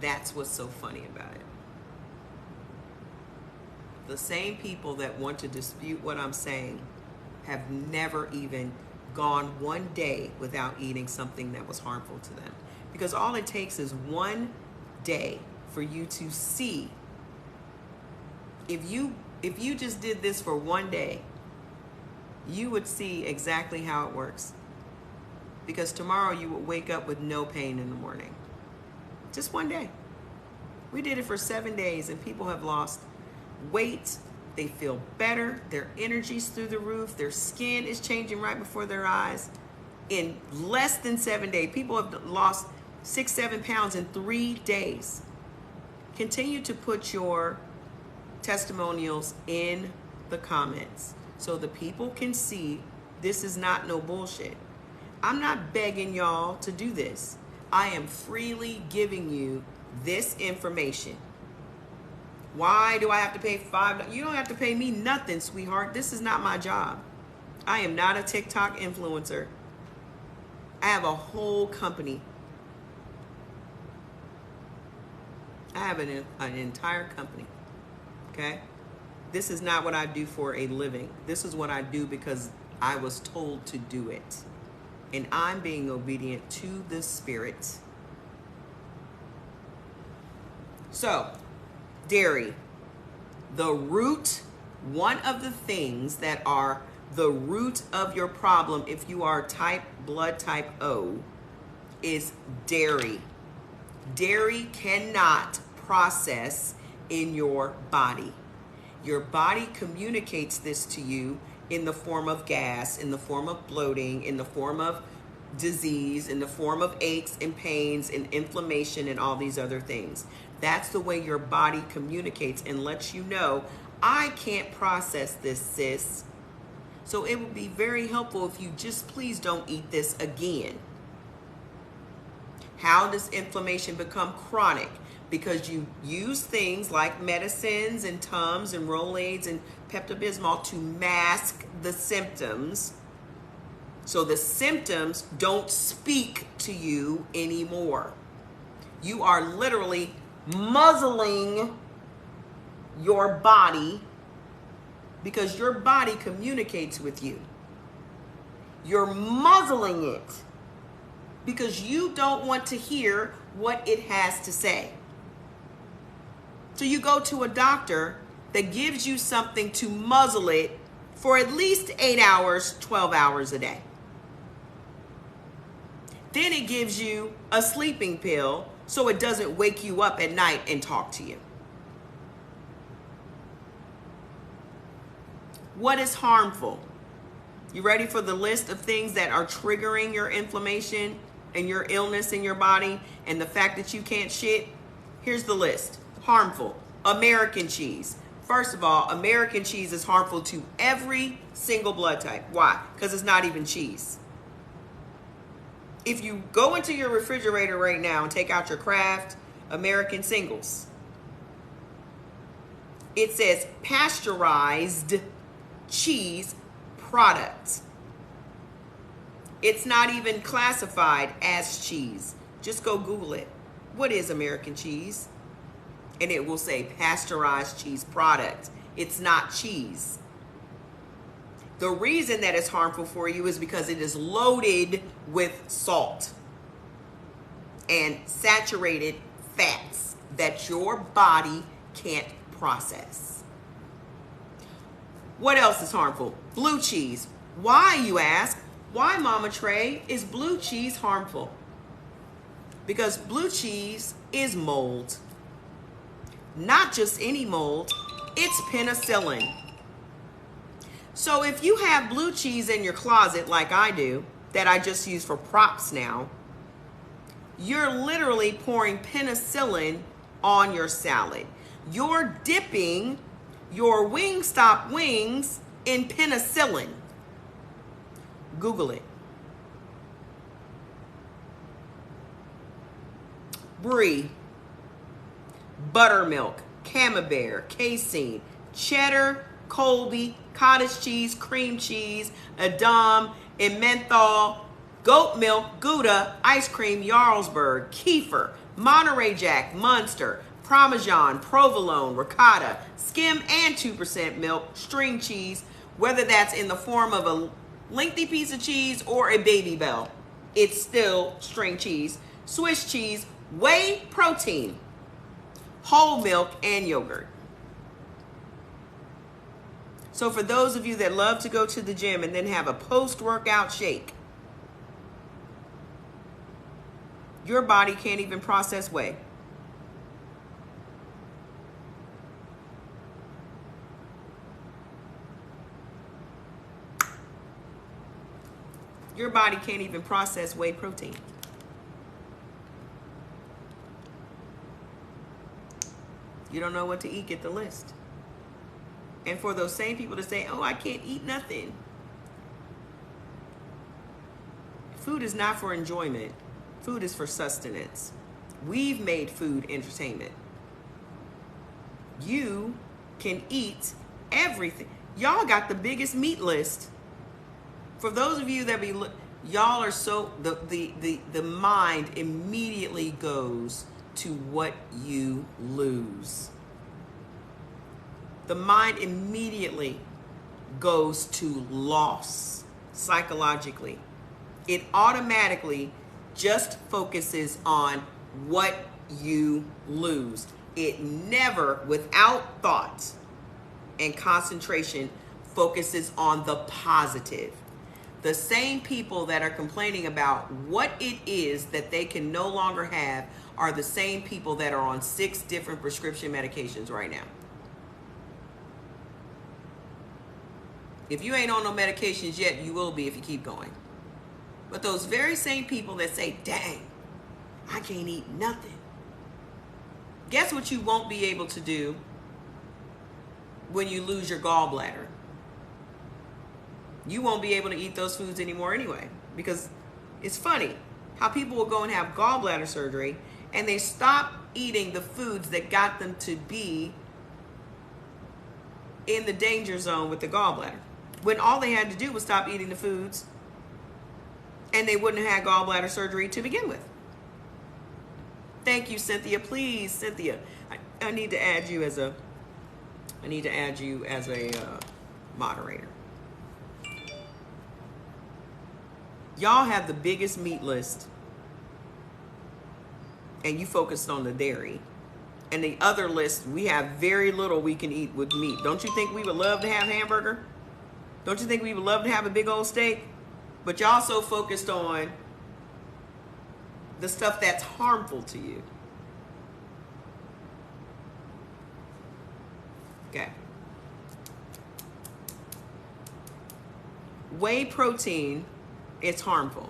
That's what's so funny about it. The same people that want to dispute what I'm saying have never even gone one day without eating something that was harmful to them. Because all it takes is one day for you to see. If you just did this for one day, you would see exactly how it works. Because tomorrow you would wake up with no pain in the morning. Just one day. We did it for 7 days and people have lost weight. They feel better. Their energy's through the roof. Their skin is changing right before their eyes. In less than 7 days, people have lost 6-7 pounds in 3 days. Continue to put your testimonials in the comments so the people can see this is not no bullshit. I'm not begging y'all to do this. I am freely giving you this information. Why do I have to pay $5? You don't have to pay me nothing, sweetheart. This is not my job. I am not a TikTok influencer. I have a whole company. I have an entire company. Okay? This is not what I do for a living. This is what I do because I was told to do it. And I'm being obedient to the Spirit. So, dairy. The root, one of the things that are the root of your problem if you are blood type O is dairy. Dairy cannot process in your body. Your body communicates this to you in the form of gas, in the form of bloating, in the form of disease, in the form of aches and pains and inflammation and all these other things. That's the way your body communicates and lets you know, I can't process this, sis. So it would be very helpful if you just please don't eat this again. How does inflammation become chronic? Because you use things like medicines and Tums and Rolaids and Pepto-Bismol to mask the symptoms. So the symptoms don't speak to you anymore. You are literally muzzling your body because your body communicates with you. You're muzzling it because you don't want to hear what it has to say. So you go to a doctor that gives you something to muzzle it for at least 8 hours, 12 hours a day. Then it gives you a sleeping pill so it doesn't wake you up at night and talk to you. What is harmful? You ready for the list of things that are triggering your inflammation and your illness in your body and the fact that you can't shit? Here's the list. Harmful. American cheese. First of all, American cheese is harmful to every single blood type. Why? Because it's not even cheese. If you go into your refrigerator right now and take out your Kraft American singles, it says pasteurized cheese product. It's not even classified as cheese. Just go Google it. What is American cheese? And it will say pasteurized cheese product. It's not cheese. The reason that it's harmful for you is because it is loaded with salt and saturated fats that your body can't process. What else is harmful? Blue cheese. Why, you ask? Why, Mama Trey, is blue cheese harmful? Because blue cheese is mold. Not just any mold, it's penicillin. So if you have blue cheese in your closet like I do, that I just use for props now, you're literally pouring penicillin on your salad. You're dipping your Wingstop wings in penicillin. Google it. Brie, buttermilk, camembert, casein, cheddar, Colby, cottage cheese, cream cheese, Edam, Emmenthal, goat milk, Gouda, ice cream, Jarlsberg, kefir, Monterey Jack, Munster, Parmesan, provolone, ricotta, skim and 2% milk, string cheese, whether that's in the form of a lengthy piece of cheese or a Baby Bell, it's still string cheese, Swiss cheese, whey protein, whole milk, and yogurt. So for those of you that love to go to the gym and then have a post-workout shake, your body can't even process whey. Your body can't even process whey protein. You don't know what to eat, get the list. And for those same people to say, oh, I can't eat nothing. Food is not for enjoyment. Food is for sustenance. We've made food entertainment. You can eat everything. Y'all got the biggest meat list. For those of you that y'all are so, the mind immediately goes to what you lose. The mind immediately goes to loss psychologically. It automatically just focuses on what you lose. It never, without thought and concentration, focuses on the positive. The same people that are complaining about what it is that they can no longer have are the same people that are on 6 different prescription medications right now. If you ain't on no medications yet, you will be if you keep going. But those very same people that say, dang, I can't eat nothing. Guess what you won't be able to do when you lose your gallbladder? You won't be able to eat those foods anymore anyway. Because it's funny how people will go and have gallbladder surgery and they stop eating the foods that got them to be in the danger zone with the gallbladder. When all they had to do was stop eating the foods and they wouldn't have had gallbladder surgery to begin with. Thank you, Cynthia. Please, Cynthia, I need to add you as a moderator. Y'all have the biggest meat list, and you focused on the dairy. And the other list, we have very little we can eat with meat. Don't you think we would love to have hamburger? Don't you think we would love to have a big old steak? But y'all so focused on the stuff that's harmful to you. Okay. Whey protein, it's harmful.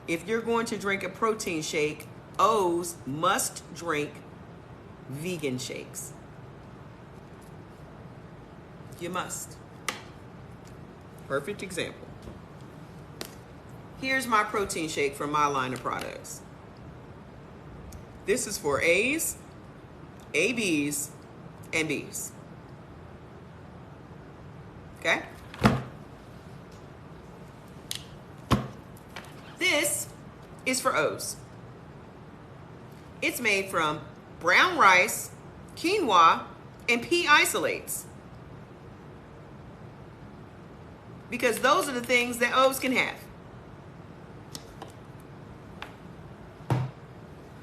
If you're going to drink a protein shake, O's must drink vegan shakes. You must. Perfect example. Here's my protein shake from my line of products. This is for A's, AB's, and B's. Okay? This is for O's. It's made from brown rice, quinoa, and pea isolates. Because those are the things that O's can have.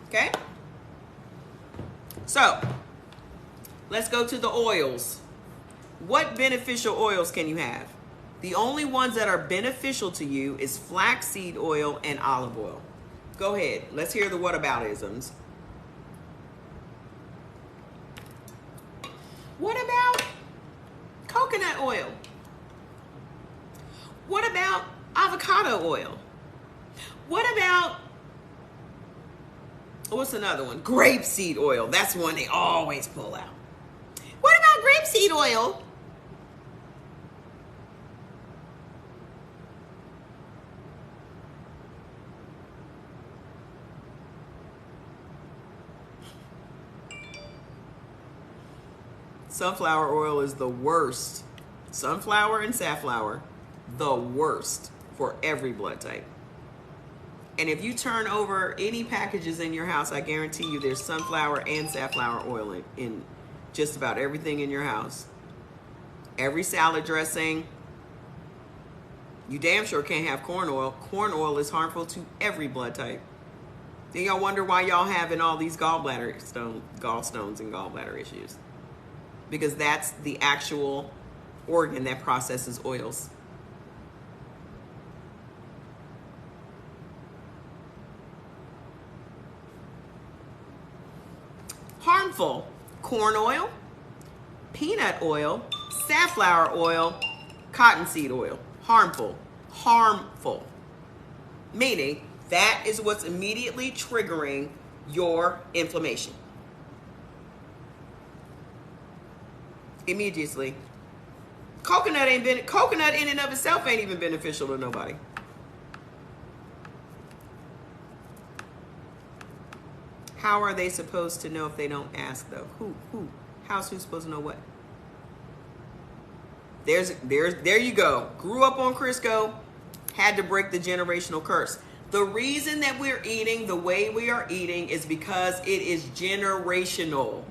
Okay? So, let's go to the oils. What beneficial oils can you have? The only ones that are beneficial to you is flaxseed oil and olive oil. Go ahead. Let's hear the whataboutisms. What about coconut oil? What about avocado oil? What about, what's another one? Grapeseed oil. That's one they always pull out. What about grapeseed oil? Sunflower oil is the worst. Sunflower and safflower, the worst for every blood type. And if you turn over any packages in your house, I guarantee you there's sunflower and safflower oil in just about everything in your house. Every salad dressing. You damn sure can't have corn oil. Corn oil is harmful to every blood type. Then y'all wonder why y'all having all these gallstones and gallbladder issues. Because that's the actual organ that processes oils. Harmful: corn oil, peanut oil, safflower oil, cottonseed oil. Harmful. Harmful. Meaning that is what's immediately triggering your inflammation. Immediately. Coconut in and of itself ain't even beneficial to nobody. How are they supposed to know if they don't ask though? How's who supposed to know what? There you go. Grew up on Crisco, had to break the generational curse. The reason that we're eating the way we are eating is because it is generational.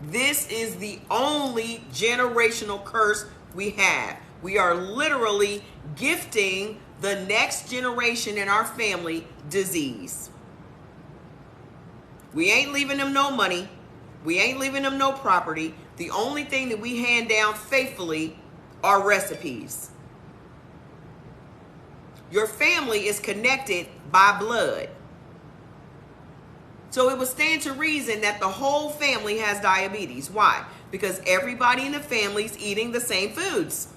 This is the only generational curse we have. We are literally gifting the next generation in our family disease. We ain't leaving them no money. We ain't leaving them no property. The only thing that we hand down faithfully are recipes. Your family is connected by blood. So it would stand to reason that the whole family has diabetes. Why? Because everybody in the family is eating the same foods.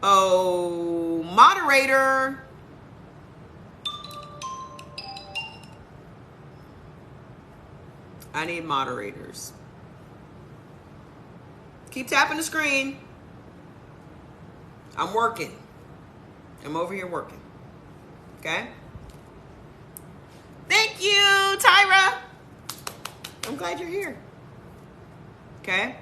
Oh, moderator. I need moderators. Keep tapping the screen. I'm working. I'm over here working. Okay? Thank you, Tyra. I'm glad you're here. Okay?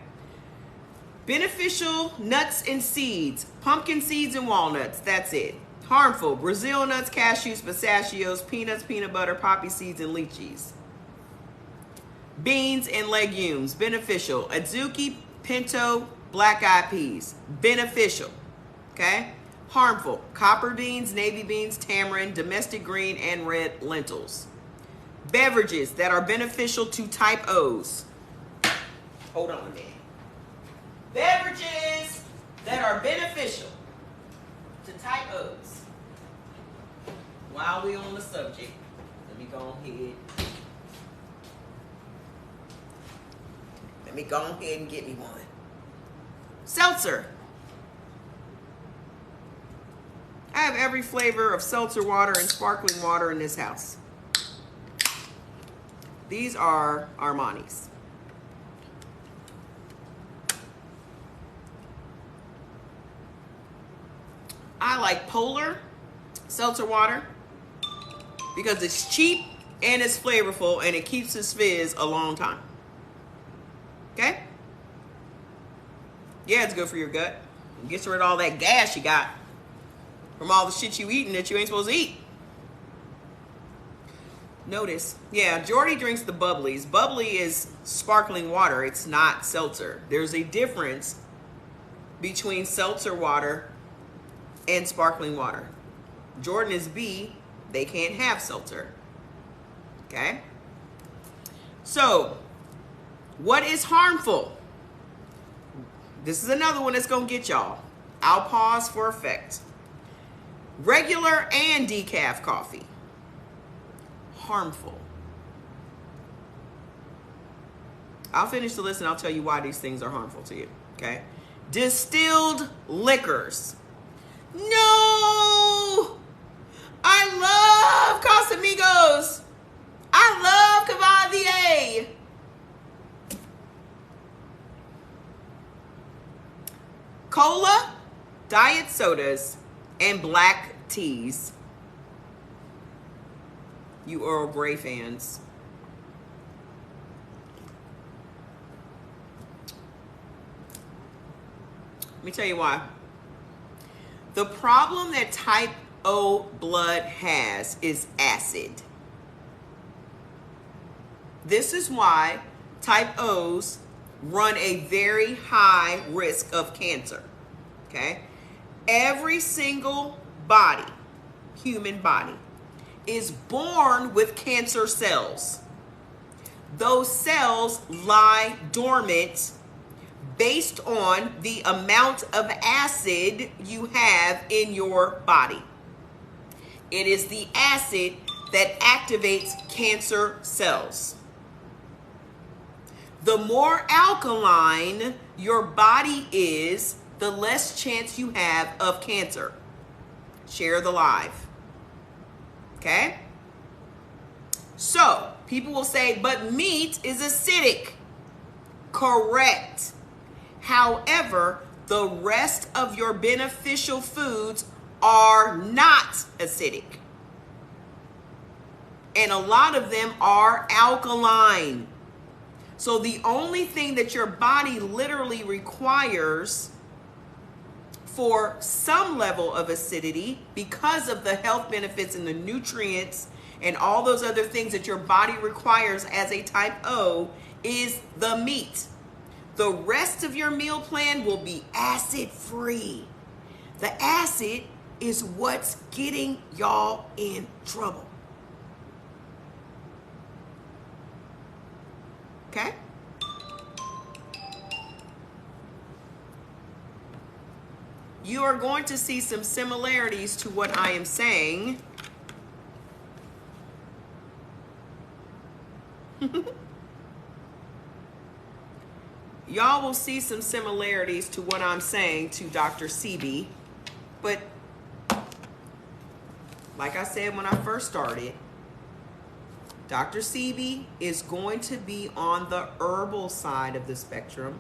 Beneficial nuts and seeds. Pumpkin seeds and walnuts. That's it. Harmful: Brazil nuts, cashews, pistachios, peanuts, peanut butter, poppy seeds, and lychees. Beans and legumes, beneficial. Adzuki, pinto, black-eyed peas, beneficial. Okay? Harmful. Copper beans, navy beans, tamarind, domestic green, and red lentils. Beverages that are beneficial to type O's. Hold on a minute. Beverages that are beneficial to type O's. While we're on the subject, let me go ahead. Let me go ahead and get me one. Seltzer. I have every flavor of seltzer water and sparkling water in this house. These are Armani's. I like Polar seltzer water because it's cheap and it's flavorful and it keeps its fizz a long time. Okay? Yeah, it's good for your gut. It gets rid of all that gas you got from all the shit you eating that you ain't supposed to eat. Notice, yeah, Jordy drinks the bubblies. Bubbly is sparkling water. It's not seltzer. There's a difference between seltzer water and sparkling water. Jordan is B. They can't have seltzer. Okay? So, what is harmful? This is another one that's going to get y'all. I'll pause for effect. Regular and decaf coffee. Harmful. I'll finish the list and I'll tell you why these things are harmful to you. Okay? Distilled liquors. No! I love Casamigos. I love Cavalier. Cola, diet sodas, and black teas. You Earl Grey fans. Let me tell you why. The problem that type O blood has is acid. This is why type O's run a very high risk of cancer. Okay? Every single body, human body, is born with cancer cells. Those cells lie dormant based on the amount of acid you have in your body. It is the acid that activates cancer cells. The more alkaline your body is, the less chance you have of cancer. Share the live. Okay? So, people will say, but meat is acidic. Correct. However, the rest of your beneficial foods are not acidic. And a lot of them are alkaline. So the only thing that your body literally requires for some level of acidity, because of the health benefits and the nutrients and all those other things that your body requires as a type O, is the meat. The rest of your meal plan will be acid-free. The acid is what's getting y'all in trouble. Okay? You are going to see some similarities to what I am saying. Y'all will see some similarities to what I'm saying to Dr. Sebi. But like I said when I first started, Dr. Sebi is going to be on the herbal side of the spectrum,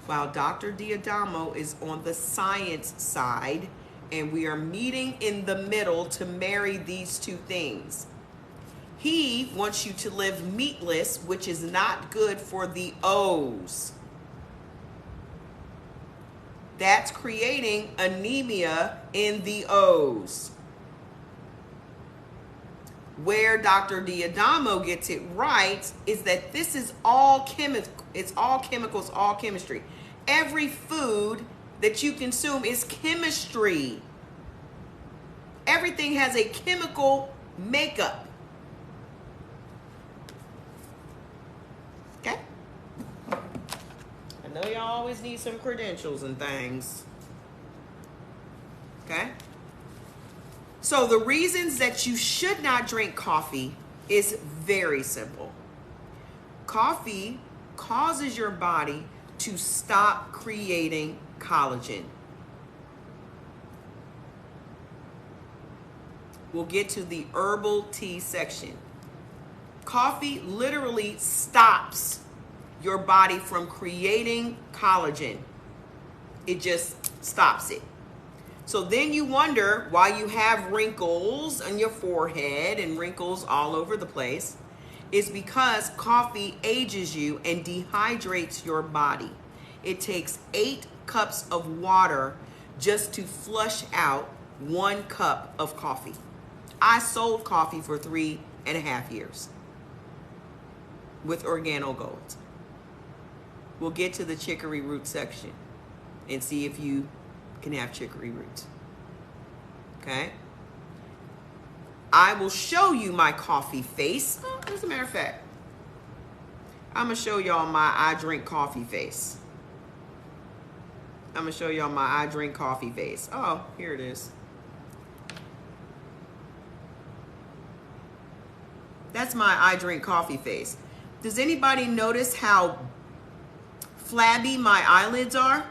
while Dr. D'Adamo is on the science side, and we are meeting in the middle to marry these two things. He wants you to live meatless, which is not good for the O's. That's creating anemia in the O's. Where Dr. D'Adamo gets it right is that this is all chemical. It's all chemicals, all chemistry. Every food that you consume is chemistry. Everything has a chemical makeup. Okay? I know y'all always need some credentials and things. Okay? So the reasons that you should not drink coffee is very simple. Coffee causes your body to stop creating collagen. We'll get to the herbal tea section. Coffee literally stops your body from creating collagen. It just stops it. So then you wonder why you have wrinkles on your forehead and wrinkles all over the place. It's because coffee ages you and dehydrates your body. It takes 8 cups of water just to flush out 1 cup of coffee. I sold coffee for 3.5 years with Organogold. We'll get to the chicory root section and see if you can have chicory roots. Okay? I will show you my coffee face. Oh, as a matter of fact, I'm going to show y'all my I drink coffee face. I'm going to show y'all my I drink coffee face. Oh, here it is. That's my I drink coffee face. Does anybody notice how flabby my eyelids are?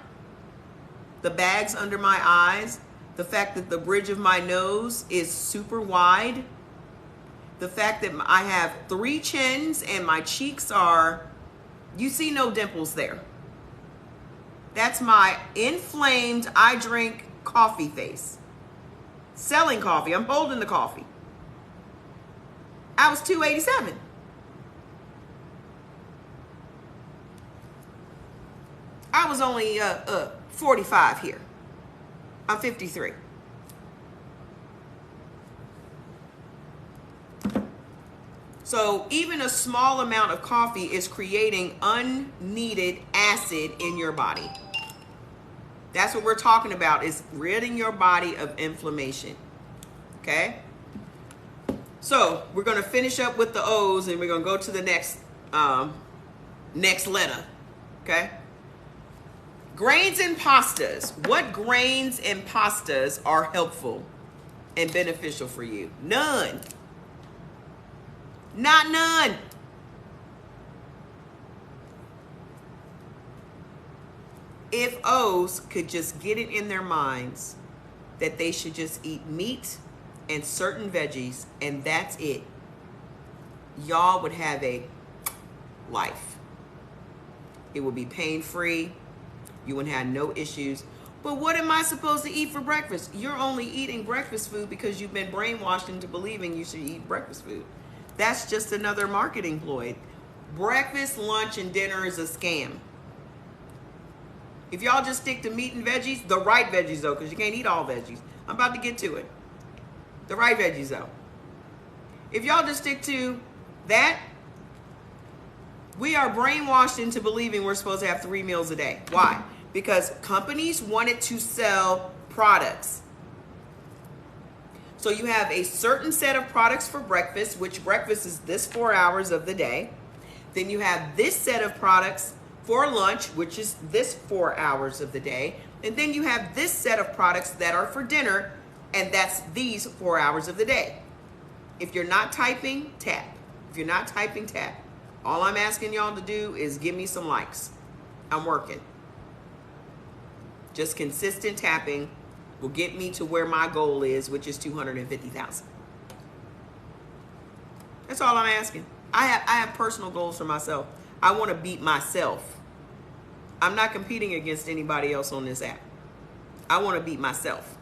The bags under my eyes, the fact that the bridge of my nose is super wide, the fact that I have 3 chins and my cheeks are, you see no dimples there. That's my inflamed I drink coffee face. Selling coffee, I'm holding the coffee. I was 287. I was only 45 here. I'm 53. So even a small amount of coffee is creating unneeded acid in your body. That's what we're talking about, is ridding your body of inflammation. Okay? So we're going to finish up with the O's and we're going to go to the next letter. Okay? Grains and pastas. What grains and pastas are helpful and beneficial for you? None. Not none. If O's could just get it in their minds that they should just eat meat and certain veggies and that's it, y'all would have a life. It would be pain-free. You wouldn't have no issues. But what am I supposed to eat for breakfast? You're only eating breakfast food because you've been brainwashed into believing you should eat breakfast food. That's just another marketing ploy. Breakfast, lunch, and dinner is a scam. If y'all just stick to meat and veggies, the right veggies though, because you can't eat all veggies. I'm about to get to it. The right veggies though. If y'all just stick to that, we are brainwashed into believing we're supposed to have 3 meals a day. Why? Because companies wanted to sell products. So you have a certain set of products for breakfast, which breakfast is this 4 hours of the day. Then you have this set of products for lunch, which is this 4 hours of the day. And then you have this set of products that are for dinner, and that's these 4 hours of the day. If you're not typing, tap. If you're not typing, tap. All I'm asking y'all to do is give me some likes. I'm working. Just consistent tapping will get me to where my goal is, which is 250,000. That's all I'm asking. I have personal goals for myself. I want to beat myself. I'm not competing against anybody else on this app. I want to beat myself.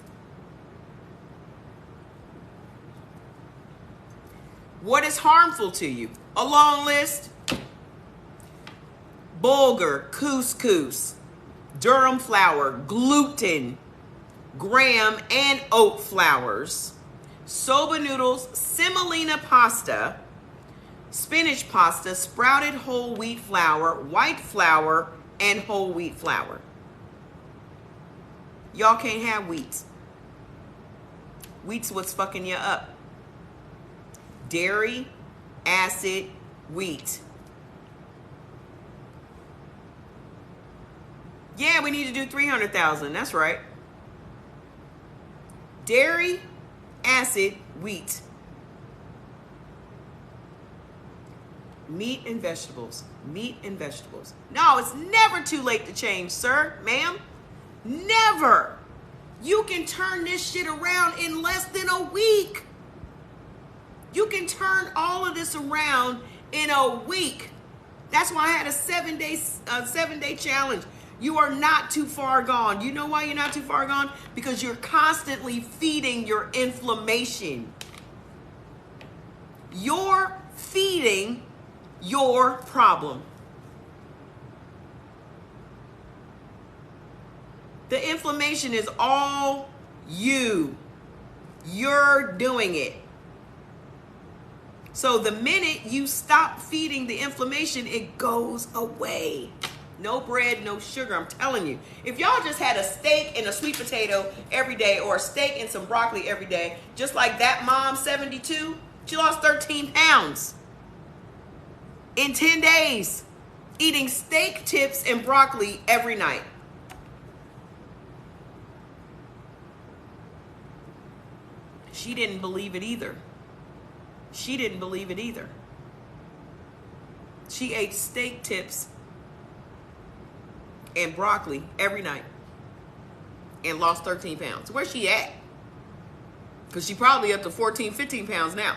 What is harmful to you? A long list. Bulgur, couscous, durum flour, gluten, graham and oat flours, soba noodles, semolina pasta, spinach pasta, sprouted whole wheat flour, white flour, and whole wheat flour. Y'all can't have wheats. Wheat's what's fucking you up. Dairy, acid, wheat. Yeah, we need to do 300,000. That's right. Dairy, acid, wheat. Meat and vegetables. Meat and vegetables. No, it's never too late to change, sir, ma'am. Never. You can turn this shit around in less than a week. You can turn all of this around in a week. That's why I had a 7-day challenge. You are not too far gone. You know why you're not too far gone? Because you're constantly feeding your inflammation. You're feeding your problem. The inflammation is all you. You're doing it. So the minute you stop feeding the inflammation, it goes away. No bread, no sugar, I'm telling you. If y'all just had a steak and a sweet potato every day, or a steak and some broccoli every day, just like that mom, 72, she lost 13 pounds in 10 days, eating steak tips and broccoli every night. She didn't believe it either. She didn't believe it either. She ate steak tips and broccoli every night and lost 13 pounds. Where's she at? Because she probably up to 14, 15 pounds now.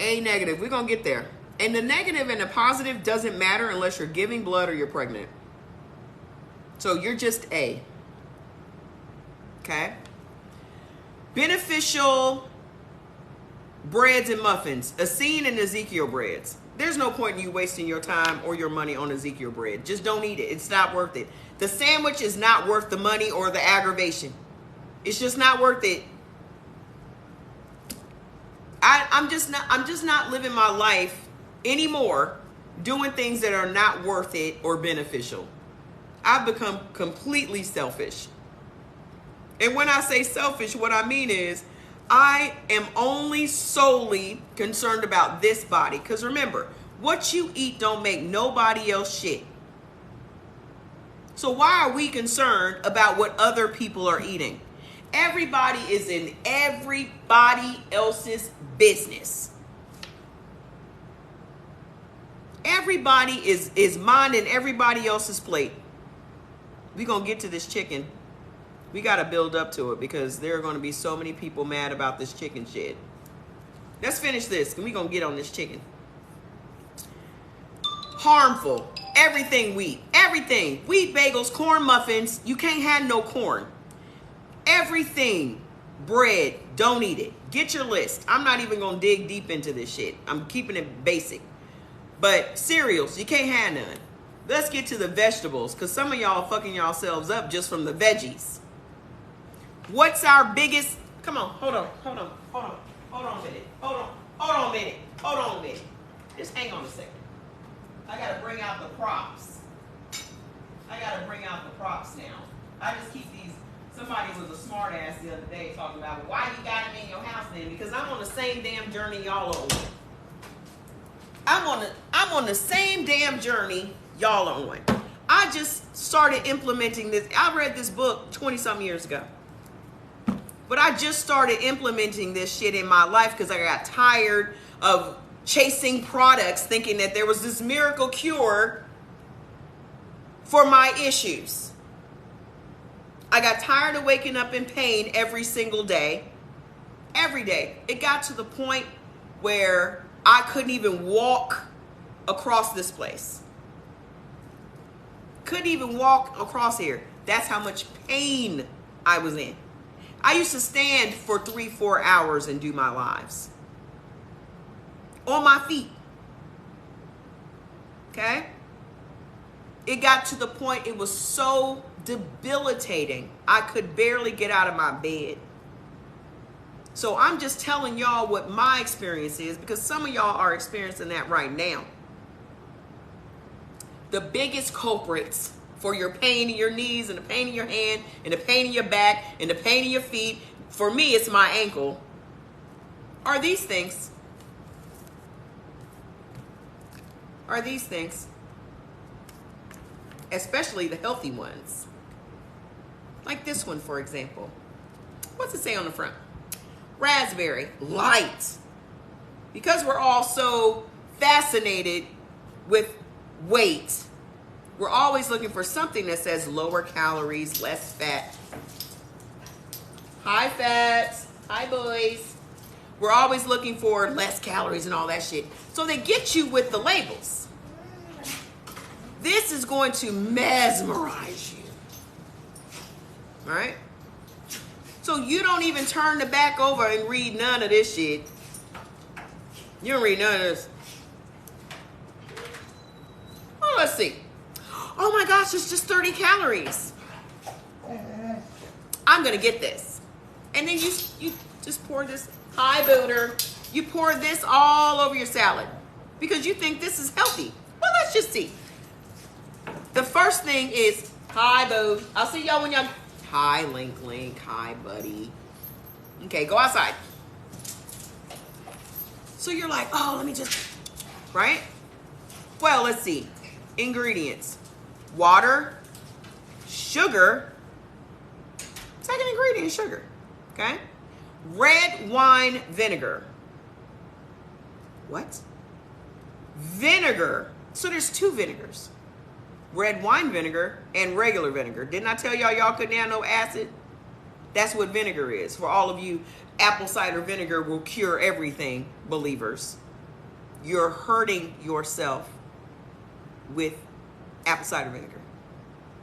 A negative. We're going to get there. And the negative and the positive doesn't matter unless you're giving blood or you're pregnant. So you're just A. Okay? Beneficial breads and muffins. Essene and Ezekiel breads. There's no point in you wasting your time or your money on Ezekiel bread. Just don't eat it. It's not worth it. The sandwich is not worth the money or the aggravation. It's just not worth it. I'm just not living my life anymore doing things that are not worth it or beneficial. I've become completely selfish. And when I say selfish, what I mean is I am only solely concerned about this body. Because remember, what you eat don't make nobody else shit. So why are we concerned about what other people are eating? Everybody is in everybody else's business. Everybody is minding everybody else's plate. We're going to get to this chicken. We got to build up to it because there are going to be so many people mad about this chicken shit. Let's finish this and we're going to get on this chicken. Harmful. Everything wheat. Everything. Wheat bagels, corn muffins. You can't have no corn. Everything. Bread. Don't eat it. Get your list. I'm not even going to dig deep into this shit. I'm keeping it basic. But cereals, you can't have none. Let's get to the vegetables because some of y'all fucking yourselves up just from the veggies. What's our biggest? Come on, hold on a minute. Hold on a minute. Just hang on a second. I gotta bring out the props. Now. I just keep these. Somebody was a smart ass the other day talking about why you got them in your house then? Because I'm on the same damn journey y'all are on. I'm on the same damn journey y'all are on. I just started implementing this. I read this book 20-something years ago. But I just started implementing this shit in my life because I got tired of chasing products thinking that there was this miracle cure for my issues. I got tired of waking up in pain every single day. Every day. It got to the point where I couldn't even walk across this place. Couldn't even walk across here. That's how much pain I was in. I used to stand for 3-4 hours and do my lives. On my feet. Okay? It got to the point it was so debilitating. I could barely get out of my bed. So I'm just telling y'all what my experience is, because some of y'all are experiencing that right now. The biggest culprits for your pain in your knees and the pain in your hand and the pain in your back and the pain in your feet, for me it's my ankle, are these things. Are these things. Especially the healthy ones. Like this one, for example. What's it say on the front? Raspberry, light. Because we're all so fascinated with weight, we're always looking for something that says lower calories, less fat. High fats, hi boys. We're always looking for less calories and all that shit. So they get you with the labels. This is going to mesmerize you. All right? So you don't even turn the back over and read none of this shit. You don't read none of this. Oh, let's see. Oh my gosh, it's just 30 calories. I'm going to get this. And then you just pour this, hi booter, you pour this all over your salad because you think this is healthy. Well, let's just see. The first thing is, hi boo. I'll see y'all when y'all, hi Link, hi buddy. Okay, go outside. So you're like, oh, let me just, right? Well, let's see. Ingredients. Water, sugar. Second ingredient is sugar. Okay? Red wine vinegar. What? Vinegar. So there's two vinegars. Red wine vinegar and regular vinegar. Didn't I tell y'all couldn't have no acid? That's what vinegar is. For all of you, apple cider vinegar will cure everything, believers. You're hurting yourself with apple cider vinegar.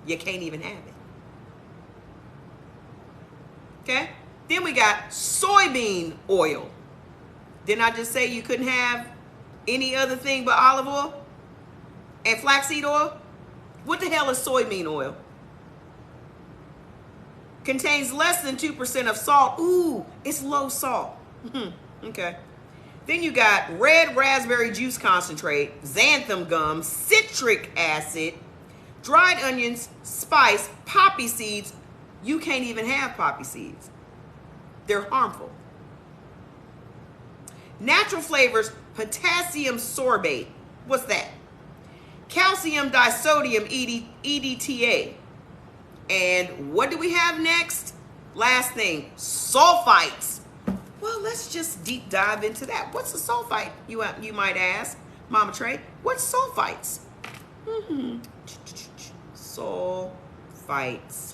You can't even have it. Okay? Then we got soybean oil. Didn't I just say you couldn't have any other thing but olive oil and flaxseed oil? What the hell is soybean oil? Contains less than 2% of salt. Ooh, it's low salt. Okay. Then you got red raspberry juice concentrate, xanthan gum, citric acid, dried onions, spice, poppy seeds. You can't even have poppy seeds. They're harmful. Natural flavors, potassium sorbate. What's that? Calcium disodium EDTA. And what do we have next? Last thing, sulfites. Well, let's just deep dive into that. What's a sulfite? You might ask, Mama Trey. What's sulfites? Sulfites.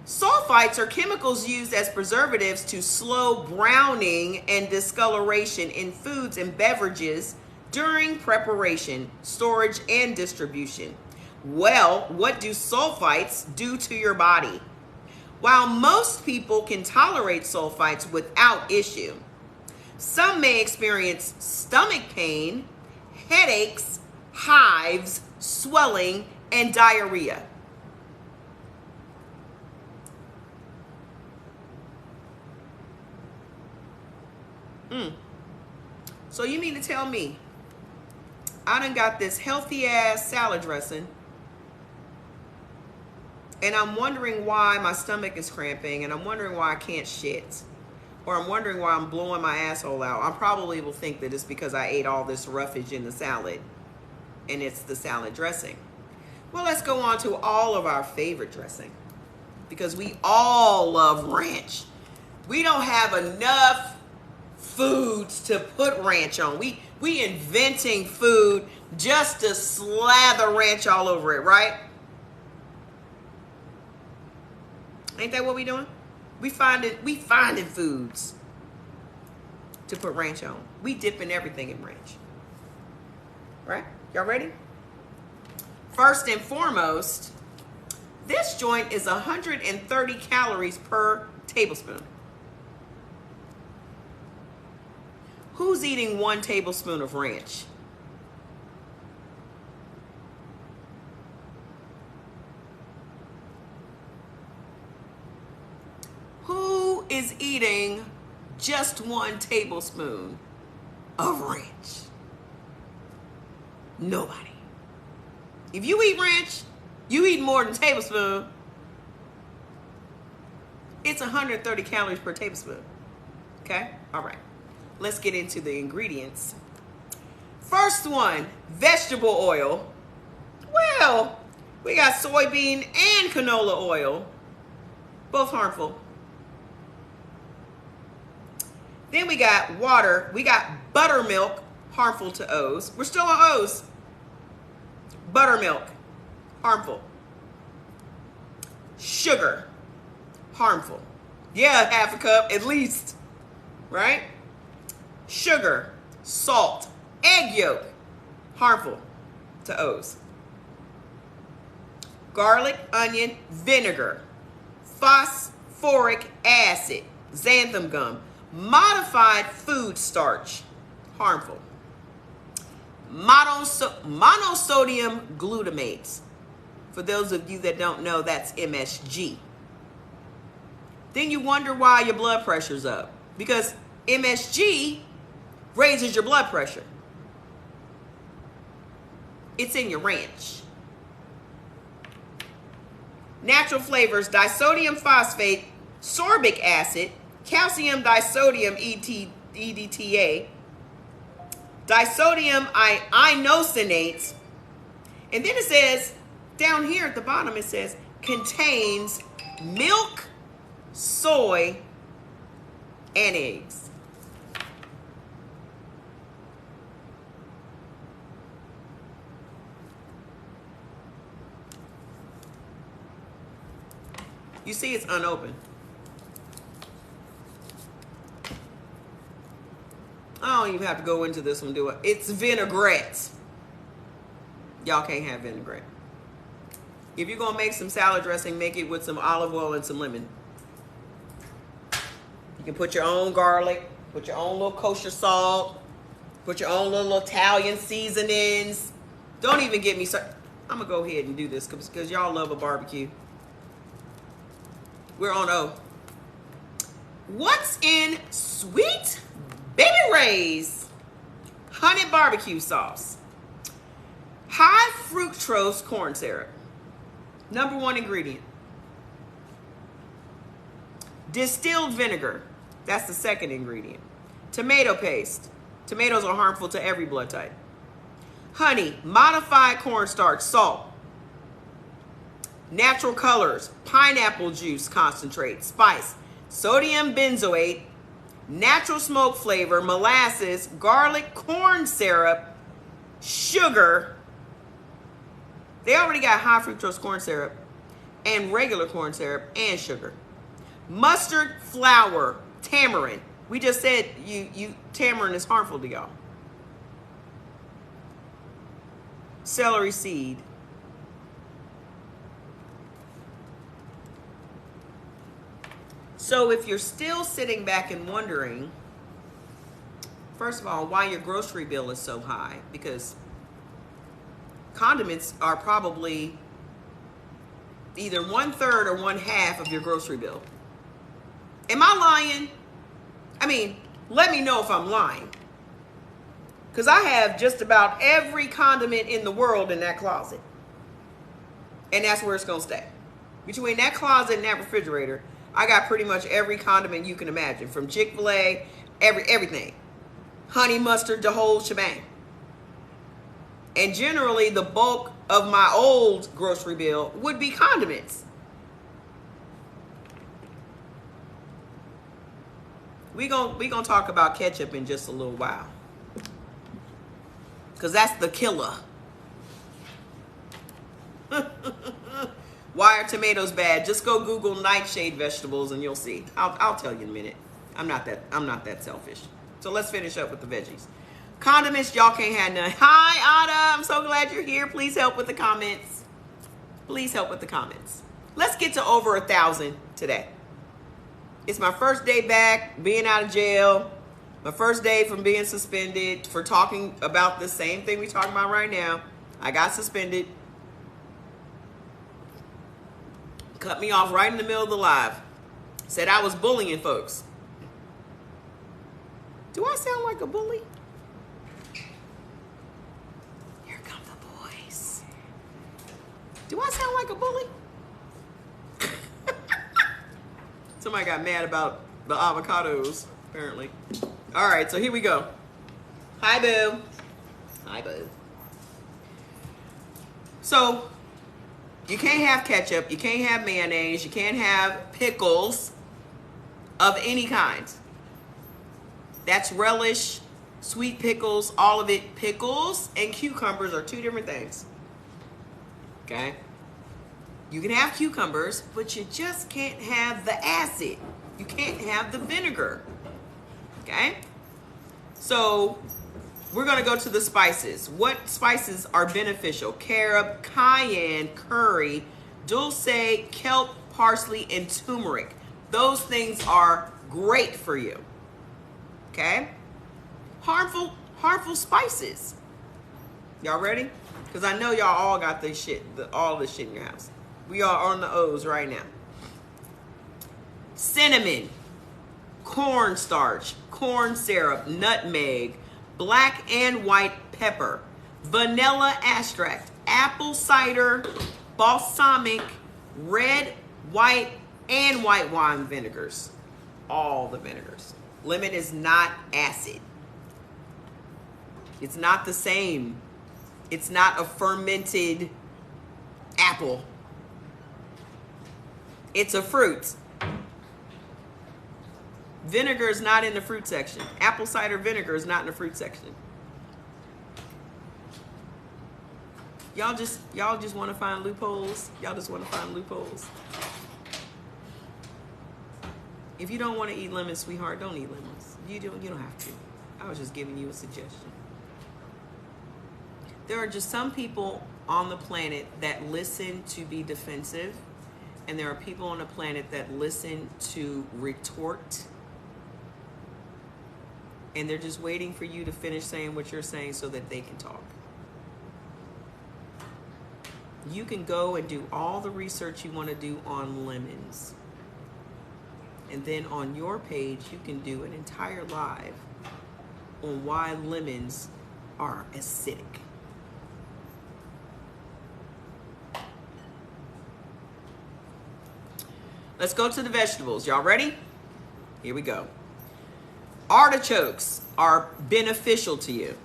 Sulfites are chemicals used as preservatives to slow browning and discoloration in foods and beverages during preparation, storage, and distribution. Well, what do sulfites do to your body? While most people can tolerate sulfites without issue, some may experience stomach pain, headaches, hives, swelling, and diarrhea. So you mean to tell me I done got this healthy ass salad dressing and I'm wondering why my stomach is cramping and I'm wondering why I can't shit, or I'm wondering why I'm blowing my asshole out. I probably will think that it's because I ate all this roughage in the salad and it's the salad dressing. Well, let's go on to all of our favorite dressing, because we all love ranch. We don't have enough foods to put ranch on. We inventing food just to slather ranch all over it, right? Ain't that what we doing? We finding foods to put ranch on. We dipping everything in ranch. Right? Y'all ready? First and foremost, this joint is 130 calories per tablespoon. Who's eating 1 tablespoon of ranch? just 1 tablespoon of ranch. Nobody. If you eat ranch, you eat more than a tablespoon. It's 130 calories per tablespoon. Okay? All right. Let's get into the ingredients. First one, vegetable oil. Well, we got soybean and canola oil. Both harmful. Then we got water. We got buttermilk, harmful to O's. We're still on O's. Buttermilk, harmful. Sugar, harmful. Yeah, half a cup at least, right? Sugar, salt, egg yolk, harmful to O's. Garlic, onion, vinegar, phosphoric acid, xanthan gum, modified food starch, harmful. Monosodium glutamate. For those of you that don't know, that's MSG. Then you wonder why your blood pressure's up. Because MSG raises your blood pressure. It's in your ranch. Natural flavors, disodium phosphate, sorbic acid, calcium disodium EDTA, disodium inosinate, and then it says, down here at the bottom it says, contains milk, soy, and eggs. You see it's unopened. I don't even have to go into this one, do it. It's vinaigrette. Y'all can't have vinaigrette. If you're going to make some salad dressing, make it with some olive oil and some lemon. You can put your own garlic, put your own little kosher salt, put your own little Italian seasonings. Don't even get me started. I'm going to go ahead and do this because y'all love a barbecue. We're on O. What's in Sweet Baby Ray's honey barbecue sauce? High fructose corn syrup. Number 1 ingredient. Distilled vinegar. That's the 2nd ingredient. Tomato paste. Tomatoes are harmful to every blood type. Honey, modified cornstarch, salt. Natural colors, pineapple juice concentrate, spice, sodium benzoate, natural smoke flavor, molasses, garlic, corn syrup, sugar. They already got high fructose corn syrup and regular corn syrup and sugar. Mustard, flour, tamarind. We just said tamarind is harmful to y'all. Celery seed. So if you're still sitting back and wondering, first of all, why your grocery bill is so high, because condiments are probably either 1/3 or 1/2 of your grocery bill. Am I lying? I mean, let me know if I'm lying. Because I have just about every condiment in the world in that closet. And that's where it's going to stay. Between that closet and that refrigerator, I got pretty much every condiment you can imagine. From Chick-fil-A, everything. Honey mustard, the whole shebang. And generally, the bulk of my old grocery bill would be condiments. We gonna talk about ketchup in just a little while. Because that's the killer. Why are tomatoes bad? Just go Google nightshade vegetables and you'll see. I'll tell you in a minute. I'm not that selfish. So let's finish up with the veggies. Condiments, y'all can't have none. Hi, Ada. I'm so glad you're here. Please help with the comments. Please help with the comments. Let's get to over 1,000 today. It's my first day back, being out of jail. My first day from being suspended for talking about the same thing we're talking about right now. I got suspended. Cut me off right in the middle of the live. Said I was bullying folks. Do I sound like a bully? Here come the boys. Do I sound like a bully? Somebody got mad about the avocados, apparently. All right, so here we go. Hi, boo. Hi, boo. So, you can't have ketchup, you can't have mayonnaise, you can't have pickles of any kind. That's relish, sweet pickles, all of it. Pickles and cucumbers are two different things. Okay? You can have cucumbers, but you just can't have the acid. You can't have the vinegar. Okay? So, we're going to go to the spices. What spices are beneficial? Carob, cayenne, curry, dulce, kelp, parsley, and turmeric. Those things are great for you. Okay? Harmful spices. Y'all ready? Because I know y'all all got this shit, all this shit in your house. We are on the O's right now. Cinnamon, cornstarch, corn syrup, nutmeg, black and white pepper, vanilla extract, apple cider, balsamic, red, white, and white wine vinegars. All the vinegars. Lemon is not acid. It's not the same. It's not a fermented apple. It's a fruit. Vinegar is not in the fruit section. Apple cider vinegar is not in the fruit section. Y'all just want to find loopholes. Y'all just want to find loopholes. If you don't want to eat lemons, sweetheart, don't eat lemons. You don't have to. I was just giving you a suggestion. There are just some people on the planet that listen to be defensive, and there are people on the planet that listen to retort, and they're just waiting for you to finish saying what you're saying so that they can talk. You can go and do all the research you want to do on lemons. And then on your page, you can do an entire live on why lemons are acidic. Let's go to the vegetables. Y'all ready? Here we go. Artichokes are beneficial to you.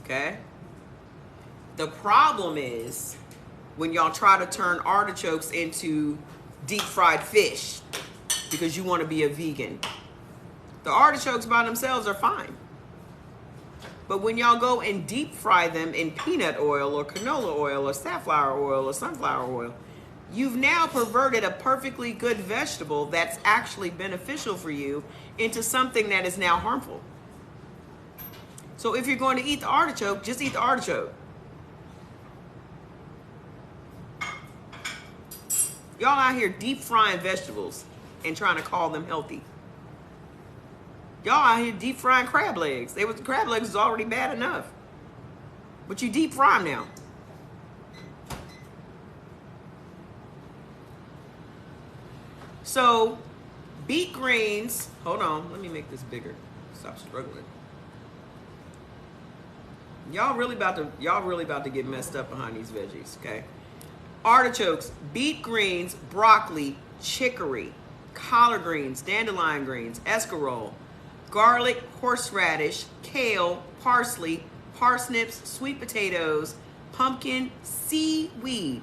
Okay? The problem is when y'all try to turn artichokes into deep fried fish because you want to be a vegan. The artichokes by themselves are fine. But when y'all go and deep fry them in peanut oil or canola oil or safflower oil or sunflower oil, you've now perverted a perfectly good vegetable that's actually beneficial for you into something that is now harmful. So if you're going to eat the artichoke, just eat the artichoke. Y'all out here deep frying vegetables and trying to call them healthy. Y'all out here deep frying crab legs. Crab legs is already bad enough. But you deep fry them now. So, beet greens, hold on, let me make this bigger. Stop struggling. Y'all really about to get messed up behind these veggies, okay? Artichokes, beet greens, broccoli, chicory, collard greens, dandelion greens, escarole, garlic, horseradish, kale, parsley, parsnips, sweet potatoes, pumpkin, seaweed.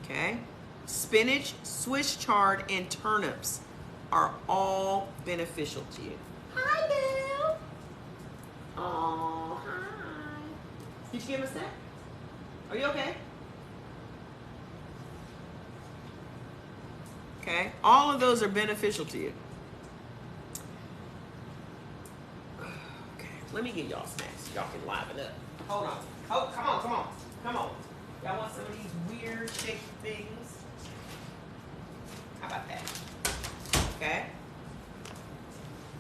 Okay? Spinach, Swiss chard, and turnips are all beneficial to you. Hi, Bill. Oh, hi. Did you give him a snack? Are you okay? Okay, all of those are beneficial to you. Okay, let me get y'all snacks. Y'all can liven up. Hold on. Oh, come on. Y'all want some of these weird shaped things? How about that? Okay.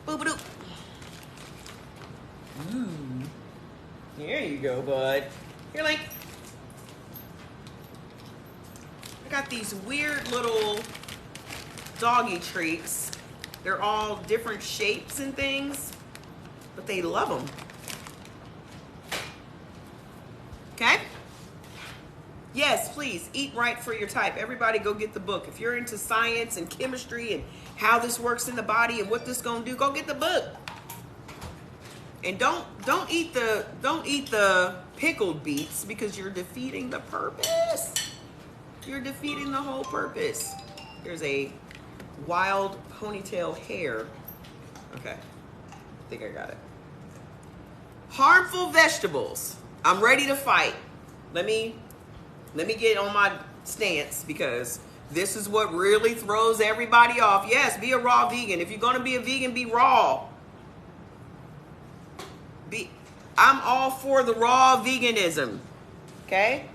Boop-a-doop. Ooh. There you go, bud. Here, Link. I got these weird little doggy treats They're all different shapes and things, but they love them. Okay? Yes, please, Eat Right for Your Type. Everybody go get the book. If you're into science and chemistry and how this works in the body and what this gonna do, go get the book. And don't eat the pickled beets, because you're defeating the purpose. You're defeating the whole purpose. There's a wild ponytail hair. Okay, I think I got it. Harmful vegetables. I'm ready to fight. Let me get on my stance, because this is what really throws everybody off. Yes, be a raw vegan. If you're gonna be a vegan, be raw. I'm all for the raw veganism. Okay?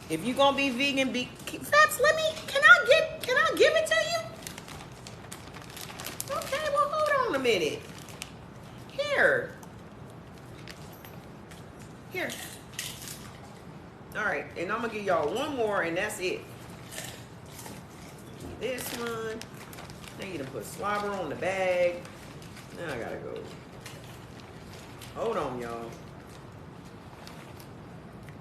If you're gonna be vegan, Fats, can I give it to you? Okay, well, hold on a minute. Here. All right, and I'm gonna give y'all one more, and that's it. This one. Now you done put slobber on the bag. Now I gotta go. Hold on, y'all.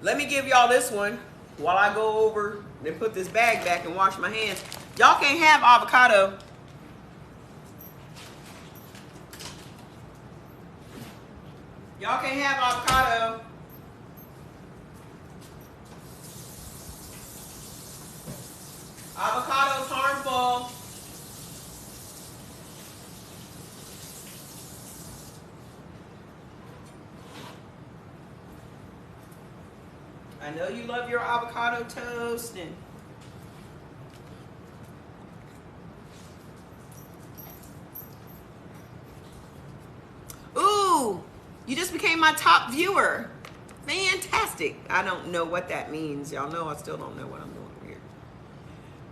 Let me give y'all this one while I go over and put this bag back and wash my hands. Y'all can't have avocado. Y'all can't have avocado. Avocado's harmful. I know you love your avocado toast and ooh, you just became my top viewer. Fantastic. I don't know what that means. Y'all know I still don't know what I'm doing here.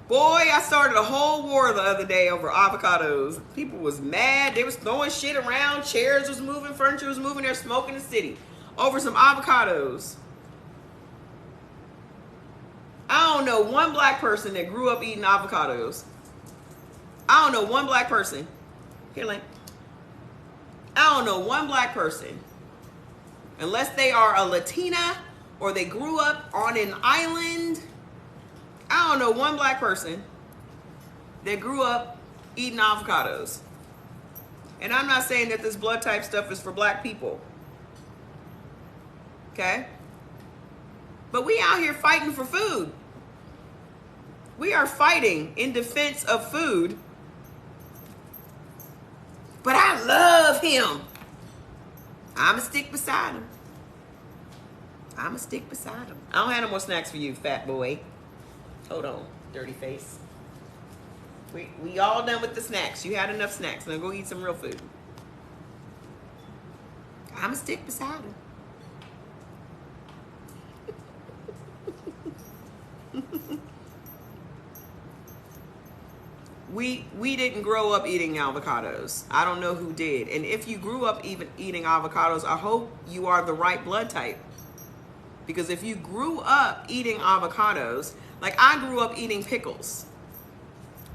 Boy, I started a whole war the other day over avocados. People was mad. They was throwing shit around. Chairs was moving. Furniture was moving. They're smoking the city over some avocados. I don't know one black person that grew up eating avocados. I don't know one black person. Here, Lane. I don't know one black person, unless they are a Latina or they grew up on an island. I don't know one black person that grew up eating avocados. And I'm not saying that this blood type stuff is for black people. Okay? But we out here fighting for food. We are fighting in defense of food. But I love him. I'ma stick beside him. I'ma stick beside him. I don't have no more snacks for you, fat boy. Hold on, dirty face. We all done with the snacks. You had enough snacks. Now go eat some real food. I'ma stick beside him. We didn't grow up eating avocados. I don't know who did. And if you grew up even eating avocados, I hope you are the right blood type. Because if you grew up eating avocados, like I grew up eating pickles.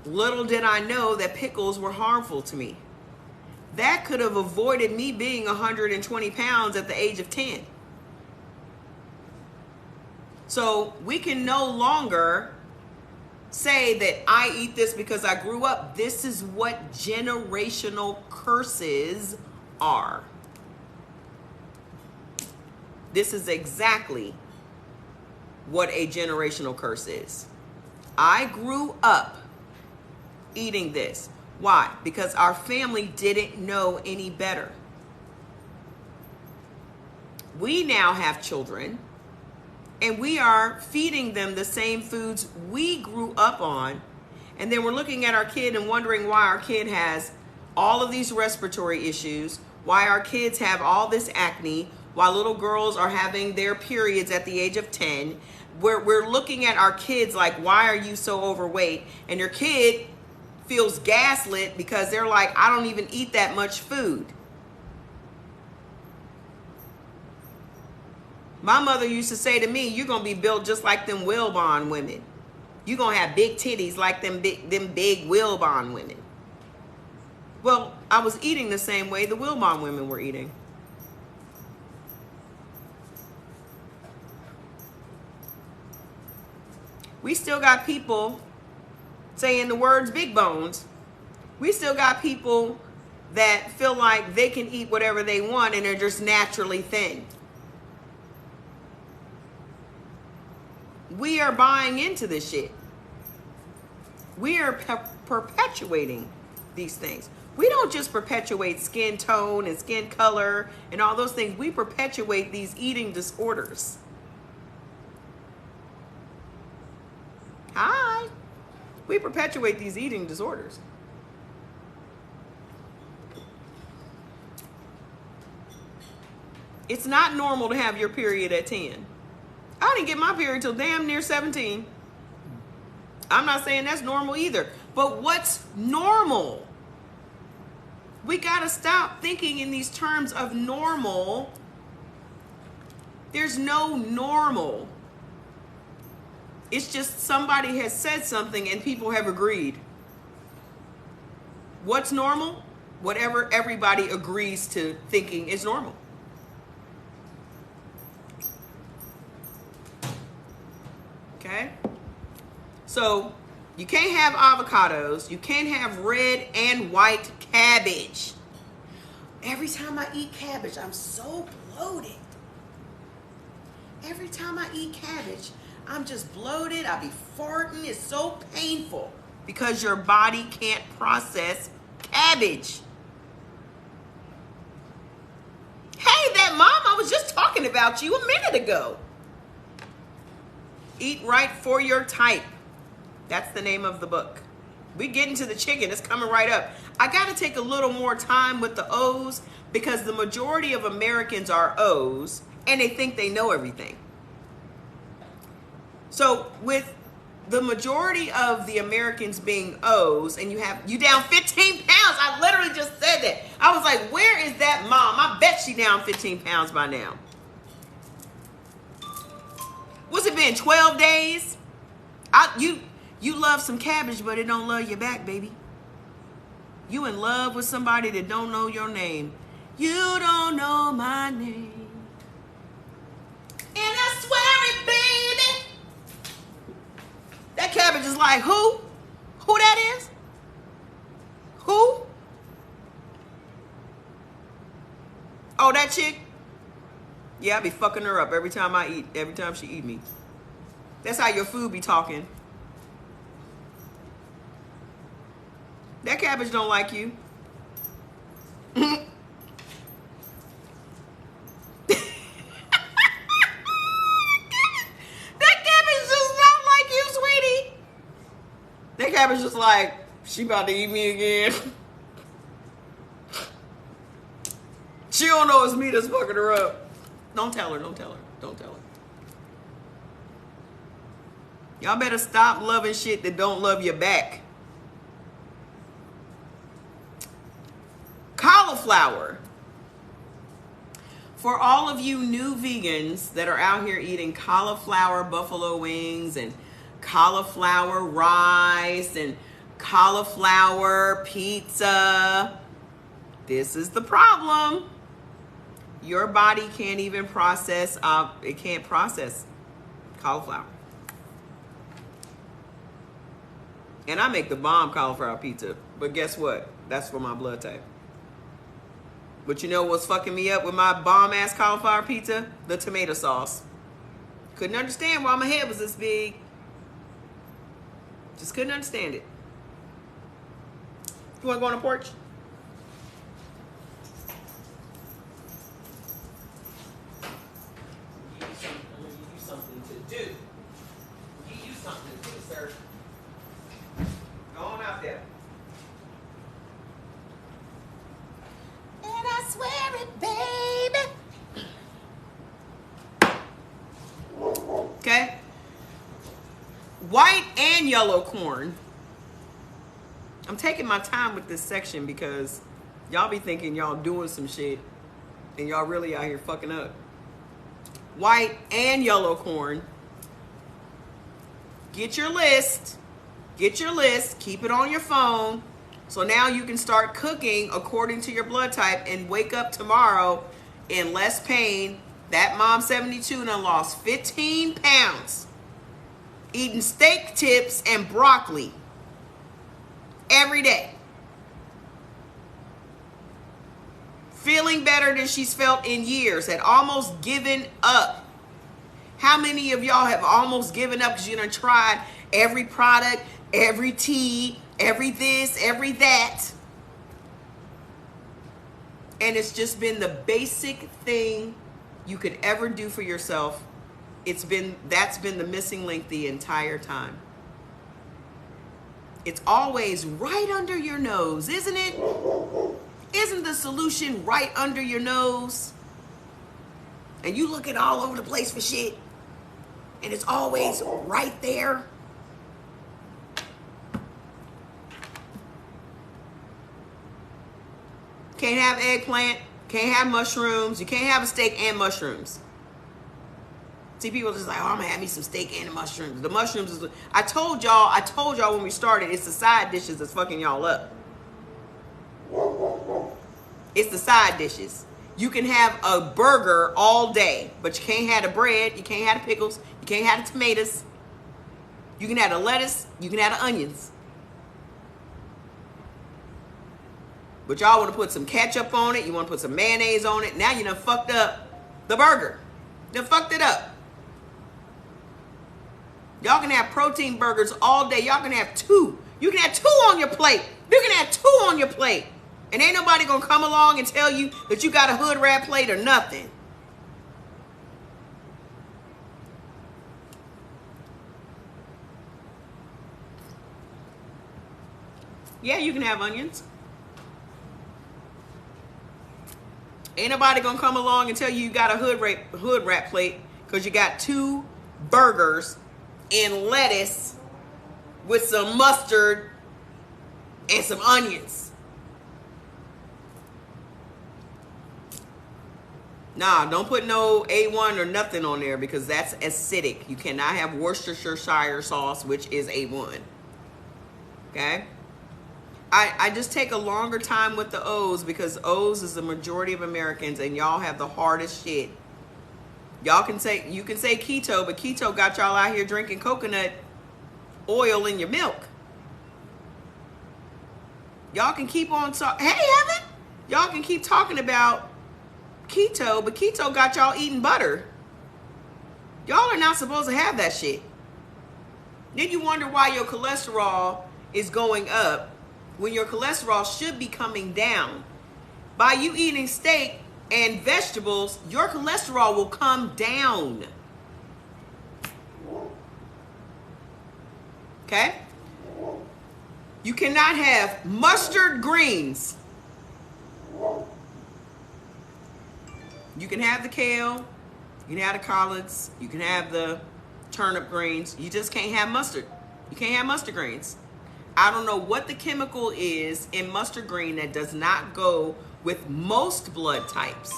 Little did I know that pickles were harmful to me. That could have avoided me being 120 pounds at the age of 10. So we can no longer say that I eat this because I grew up. This is what generational curses are. This is exactly what a generational curse is. I grew up eating this. Why? Because our family didn't know any better. We now have children, and we are feeding them the same foods we grew up on. And then we're looking at our kid and wondering why our kid has all of these respiratory issues, why our kids have all this acne, why little girls are having their periods at the age of 10. We're looking at our kids like, why are you so overweight? And your kid feels gaslit because they're like, I don't even eat that much food. My mother used to say to me, you're going to be built just like them Wilbon women. You're going to have big titties like them big Wilbon women. Well, I was eating the same way the Wilmot women were eating. We still got people saying the words big bones. We still got people that feel like they can eat whatever they want and they're just naturally thin. We are buying into this shit. We are perpetuating these things. We don't just perpetuate skin tone and skin color and all those things. We perpetuate these eating disorders. Hi. We perpetuate these eating disorders. It's not normal to have your period at 10. I didn't get my period till damn near 17. I'm not saying that's normal either. But what's normal? We gotta stop thinking in these terms of normal. There's no normal. It's just somebody has said something and people have agreed. What's normal? Whatever everybody agrees to thinking is normal. Okay? So you can't have avocados. You can't have red and white cabbage. Every time I eat cabbage, I'm so bloated. Every time I eat cabbage, I'm just bloated. I be farting. It's so painful because your body can't process cabbage. Hey, that mom, I was just talking about you a minute ago. Eat right for your type. That's the name of the book. We get into the chicken. It's coming right up. I got to take a little more time with the O's because the majority of Americans are O's and they think they know everything. So with the majority of the Americans being O's and you down 15 pounds. I literally just said that. I was like, where is that mom? I bet she down 15 pounds by now. What's it been, 12 days? You love some cabbage, but it don't love you back, baby. You in love with somebody that don't know your name. You don't know my name. And I swear it, baby. That cabbage is like, who? Who that is? Who? Oh, that chick? Yeah, I be fucking her up every time she eat me. That's how your food be talking. That cabbage don't like you. That cabbage does not like you, sweetie. That cabbage is like, she about to eat me again. She don't know it's me that's fucking her up. Don't tell her, don't tell her, don't tell her. Y'all better stop loving shit that don't love you back. Cauliflower. For all of you new vegans that are out here eating cauliflower buffalo wings and cauliflower rice and cauliflower pizza, this is the problem. Your body can't even process, it can't process cauliflower. And I make the bomb cauliflower pizza, but guess what? That's for my blood type. But you know what's fucking me up with my bomb-ass cauliflower pizza? The tomato sauce. Couldn't understand why my head was this big. Just couldn't understand it. You want to go on the porch? Okay? White and yellow corn. I'm taking my time with this section because y'all be thinking y'all doing some shit and y'all really out here fucking up. White and yellow corn. Get your list. Get your list. Keep it on your phone. So now you can start cooking according to your blood type and wake up tomorrow in less pain. That mom 72 done lost 15 pounds eating steak tips and broccoli every day. Feeling better than she's felt in years, had almost given up. How many of y'all have almost given up because you done tried every product, every tea, every this, every that? And it's just been the basic thing you could ever do for yourself. That's been the missing link the entire time. It's always right under your nose, isn't it? Isn't the solution right under your nose? And you looking all over the place for shit, and it's always right there. Can't have eggplant, can't have mushrooms, you can't have a steak and mushrooms. See, people just like, oh, I'm gonna have me some steak and the mushrooms. The mushrooms is, I told y'all when we started, it's the side dishes that's fucking y'all up. It's the side dishes. You can have a burger all day, but you can't have the bread, you can't have the pickles, you can't have the tomatoes. You can have the lettuce, you can have the onions. But y'all want to put some ketchup on it, you want to put some mayonnaise on it. Now you done fucked up the burger. You done fucked it up. Y'all can have protein burgers all day. Y'all can have two. You can have two on your plate. You can have two on your plate. And ain't nobody gonna come along and tell you that you got a hood rat plate or nothing. Yeah, you can have onions. Ain't nobody gonna come along and tell you got a hood rat plate because you got two burgers and lettuce with some mustard and some onions. Nah, don't put no A1 or nothing on there because that's acidic. You cannot have Worcestershire sauce, which is A1. Okay? I just take a longer time with the O's because O's is the majority of Americans and y'all have the hardest shit. Y'all can say, you can say keto, but keto got y'all out here drinking coconut oil in your milk. Y'all can keep on talking. Hey, Evan! Y'all can keep talking about keto, but keto got y'all eating butter. Y'all are not supposed to have that shit. Then you wonder why your cholesterol is going up when your cholesterol should be coming down. By you eating steak and vegetables, your cholesterol will come down. Okay? You cannot have mustard greens. You can have the kale, you can have the collards, you can have the turnip greens. You just can't have mustard. You can't have mustard greens. I don't know what the chemical is in mustard green that does not go with most blood types.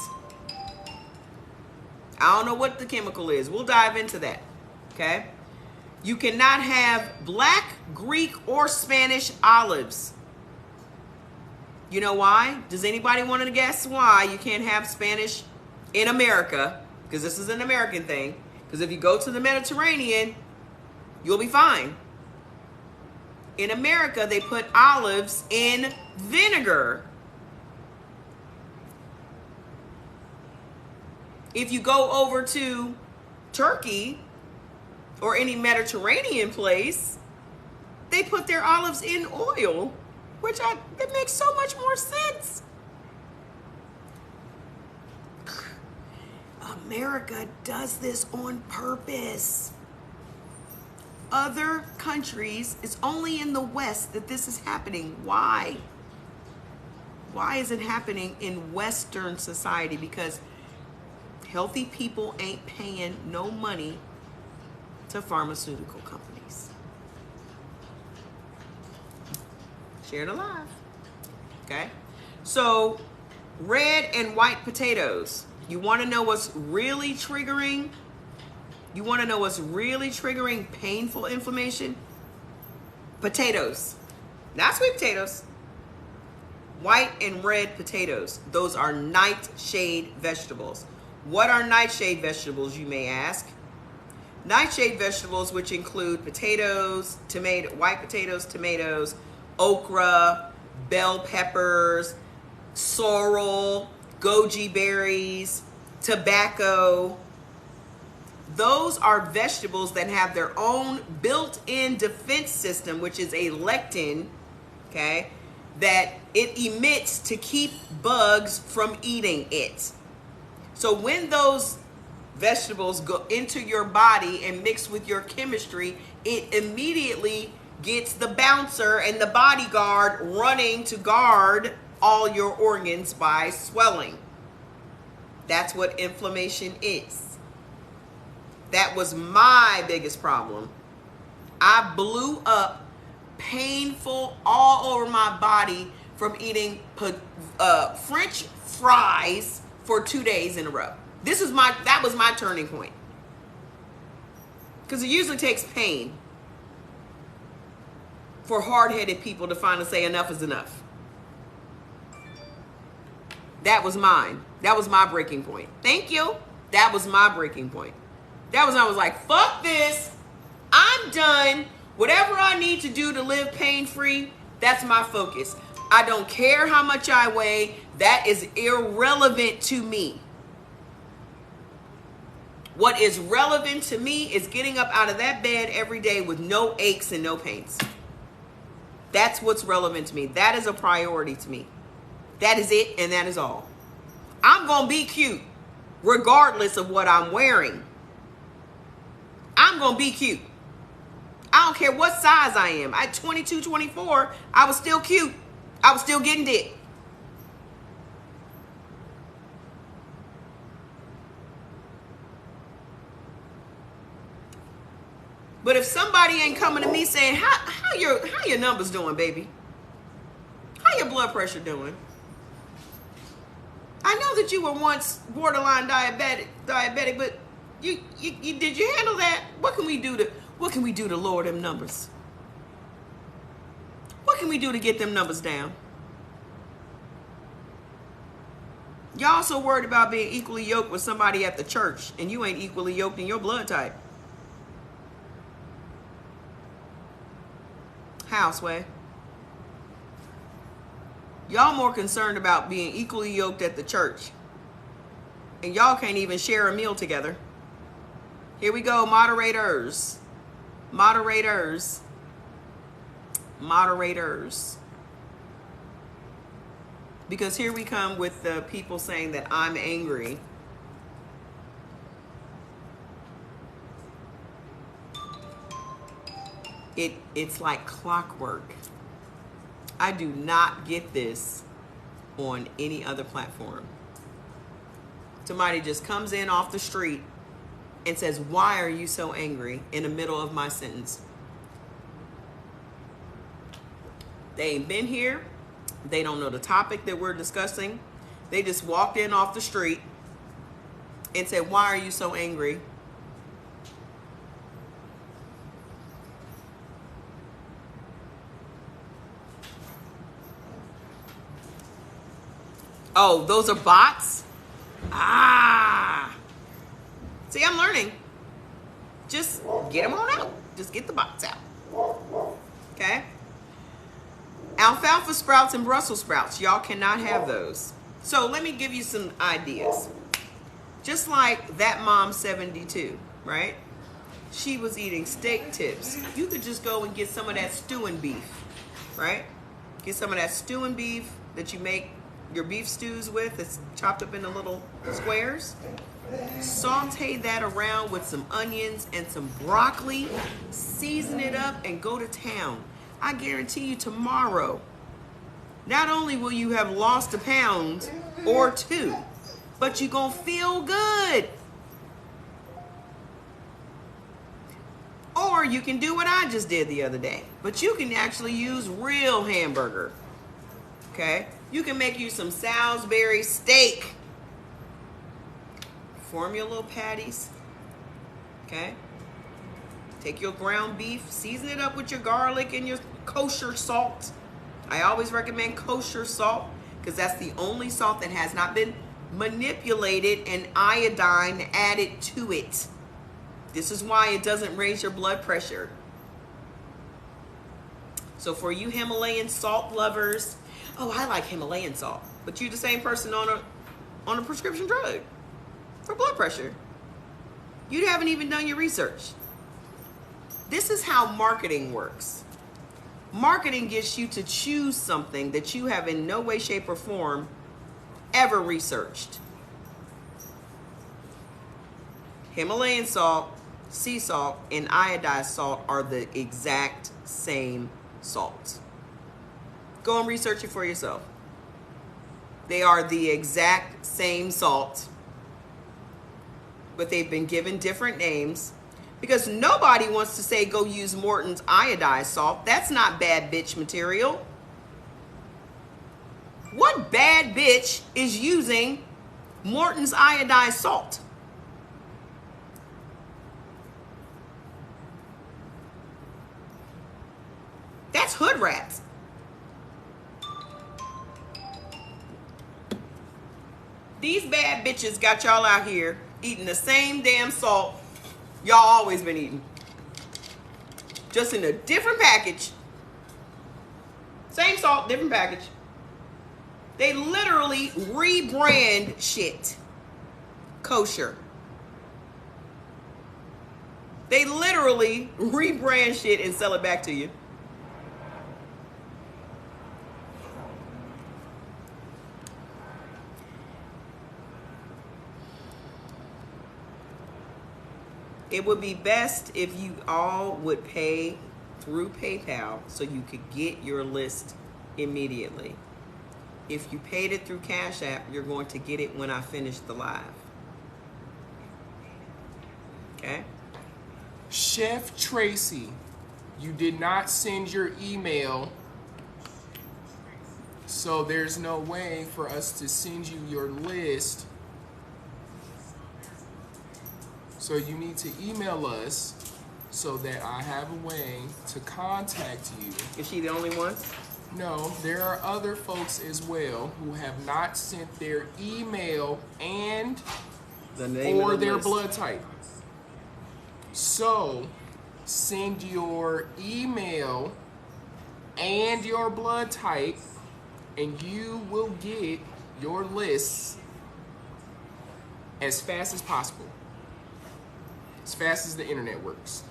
I don't know what the chemical is. We'll dive into that. Okay? You cannot have black, Greek, or Spanish olives. You know why? Does anybody want to guess why you can't have Spanish in America? Because this is an American thing. Because if you go to the Mediterranean, you'll be fine. In America, they put olives in vinegar. If you go over to Turkey or any Mediterranean place, they put their olives in oil, it makes so much more sense. America does this on purpose. Other countries, it's only in the West that this is happening. Why? Why is it happening in Western society? Because healthy people ain't paying no money to pharmaceutical companies. Share it alive. Okay? So, red and white potatoes. You want to know what's really triggering? You want to know what's really triggering painful inflammation? Potatoes. Not sweet potatoes. white and red potatoes. Those are nightshade vegetables. What are nightshade vegetables, you may ask? Nightshade vegetables, which include potatoes, white potatoes, tomatoes, okra, bell peppers, sorrel, goji berries, tobacco. Those are vegetables that have their own built-in defense system, which is a lectin, okay, that it emits to keep bugs from eating it. So when those vegetables go into your body and mix with your chemistry, it immediately gets the bouncer and the bodyguard running to guard all your organs by swelling. That's what inflammation is. That was my biggest problem. I blew up, painful all over my body from eating French fries for 2 days in a row. That was my turning point. Because it usually takes pain for hard-headed people to finally say enough is enough. That was mine. That was my breaking point. Thank you. That was my breaking point. That was when I was like, fuck this. I'm done. Whatever I need to do to live pain-free, that's my focus. I don't care how much I weigh. That is irrelevant to me. What is relevant to me is getting up out of that bed every day with no aches and no pains. That's what's relevant to me. That is a priority to me. That is it, and that is all. I'm going to be cute regardless of what I'm wearing. I'm going to be cute. I don't care what size I am. At 22, 24, I was still cute. I was still getting dick. But if somebody ain't coming to me saying, how your numbers doing, baby? How your blood pressure doing? I know that you were once borderline diabetic, but you did you handle that? What can we do to lower them numbers? What can we do to get them numbers down? Y'all so worried about being equally yoked with somebody at the church, and you ain't equally yoked in your blood type. How, Sway? Y'all more concerned about being equally yoked at the church, and y'all can't even share a meal together. Here we go, moderators. Moderators. Moderators. Because here we come with the people saying that I'm angry. It's like clockwork. I do not get this on any other platform. Somebody just comes in off the street and says, "Why are you so angry?" in the middle of my sentence. They ain't been here. They don't know the topic that we're discussing. They just walked in off the street and said, "Why are you so angry?" Oh, those are bots? Ah. See, I'm learning. Just get them on out. Just get the bots out. Okay? Alfalfa sprouts and Brussels sprouts. Y'all cannot have those. So let me give you some ideas. Just like that mom 72, right? She was eating steak tips. You could just go and get some of that stewing beef, right? Get some of that stewing beef that you make your beef stews with. It's chopped up into little squares. Saute that around with some onions and some broccoli. Season it up and go to town. I guarantee you tomorrow, not only will you have lost a pound or two, but you're going to feel good. Or you can do what I just did the other day. But you can actually use real hamburger. Okay? You can make you some Salisbury steak. Form your little patties. Okay? Take your ground beef, season it up with your garlic and your kosher salt. I always recommend kosher salt. because that's the only salt that has not been manipulated and iodine added to it. This is why it doesn't raise your blood pressure. So for you Himalayan salt lovers, oh, I like Himalayan salt, but you're the same person on a prescription drug for blood pressure. You haven't even done your research. This is how marketing works. Marketing gets you to choose something that you have in no way, shape, or form ever researched. Himalayan salt, sea salt, and iodized salt are the exact same salt. Go and research it for yourself. They are the exact same salt, but they've been given different names because nobody wants to say go use Morton's iodized salt. That's not bad bitch material. What bad bitch is using Morton's iodized salt? That's hood rats. These bad bitches got y'all out here eating the same damn salt y'all always been eating. Just in a different package. Same salt, different package. They literally rebrand shit kosher. They literally rebrand shit and sell it back to you. It would be best if you all would pay through PayPal so you could get your list immediately. If you paid it through Cash App, you're going to get it when I finish the live. Okay? Chef Tracy, you did not send your email, so there's no way for us to send you your list. So you need to email us so that I have a way to contact you. Is she the only one? No, there are other folks as well who have not sent their email and or their blood type. So send your email and your blood type and you will get your lists as fast as possible. As fast as the internet works.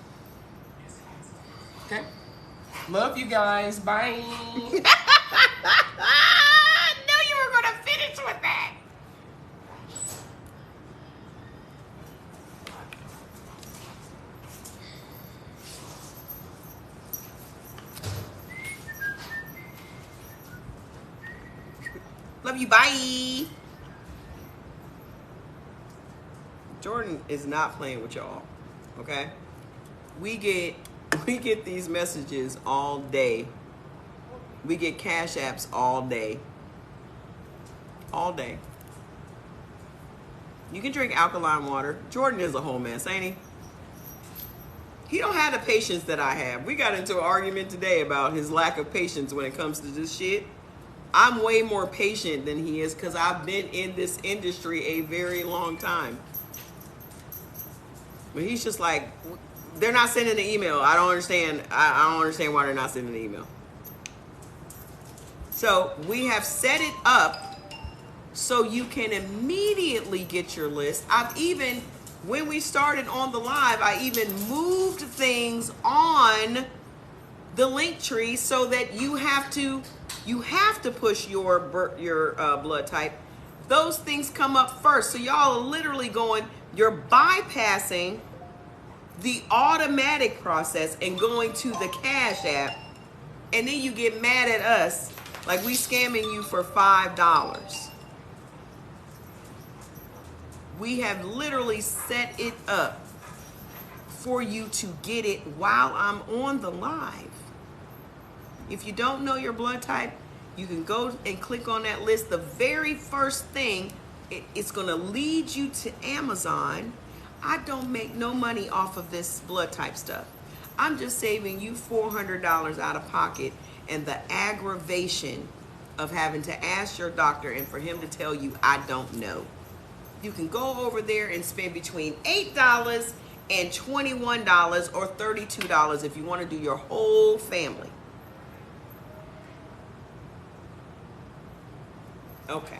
Okay? Love you guys. Bye. I knew you were going to finish with that. Love you. Bye. Jordan is not playing with y'all. Okay? We get these messages all day. We get Cash Apps all day. All day. You can drink alkaline water. Jordan is a whole mess, ain't he? He don't have the patience that I have. We got into an argument today about his lack of patience when it comes to this shit. I'm way more patient than he is because I've been in this industry a very long time. But he's just like, they're not sending the email. I don't understand. I don't understand why they're not sending the email. So we have set it up so you can immediately get your list. I've even, when we started on the live, I even moved things on the link tree so that you have to push your blood type. Those things come up first. So y'all are literally going, you're bypassing the automatic process and going to the Cash App, and then you get mad at us like we scamming you for $5. We have literally set it up for you to get it while I'm on the live. If you don't know your blood type, you can go and click on that list. The very first thing, it's going to lead you to Amazon. I don't make no money off of this blood type stuff. I'm just saving you $400 out of pocket and the aggravation of having to ask your doctor and for him to tell you, I don't know. You can go over there and spend between $8 and $21 or $32 if you want to do your whole family. Okay.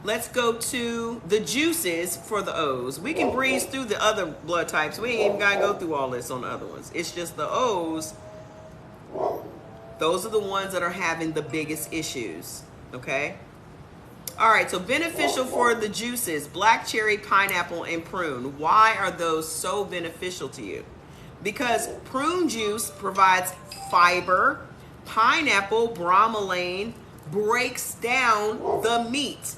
Let's go to the juices for the O's. We can breeze through the other blood types. We ain't even got to go through all this on the other ones. It's just the O's. Those are the ones that are having the biggest issues. Okay? All right, so beneficial for the juices, black cherry, pineapple, and prune. Why are those so beneficial to you? Because prune juice provides fiber. Pineapple, bromelain, breaks down the meat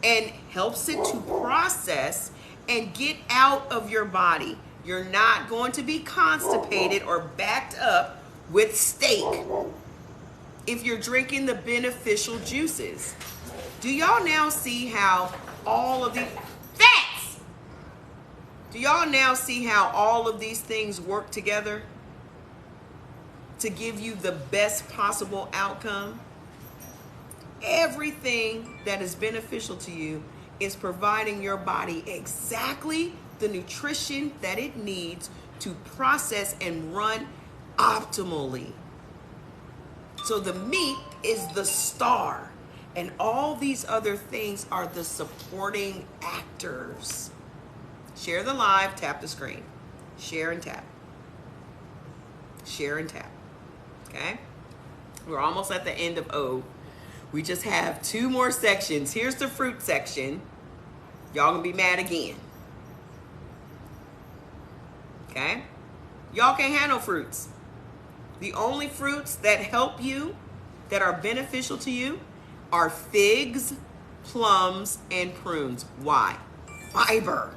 and helps it to process and get out of your body. You're not going to be constipated or backed up with steak if you're drinking the beneficial juices. Do y'all now see how all of these fats? Do y'all now see how all of these things work together to give you the best possible outcome? Everything that is beneficial to you is providing your body exactly the nutrition that it needs to process and run optimally. So the meat is the star, and all these other things are the supporting actors. Share the live, tap the screen. Share and tap. Share and tap. Okay? We're almost at the end of O. We just have 2 more sections. Here's the fruit section. Y'all gonna be mad again. Okay? Y'all can't handle fruits. The only fruits that help you, that are beneficial to you, are figs, plums, and prunes. Why? Fiber.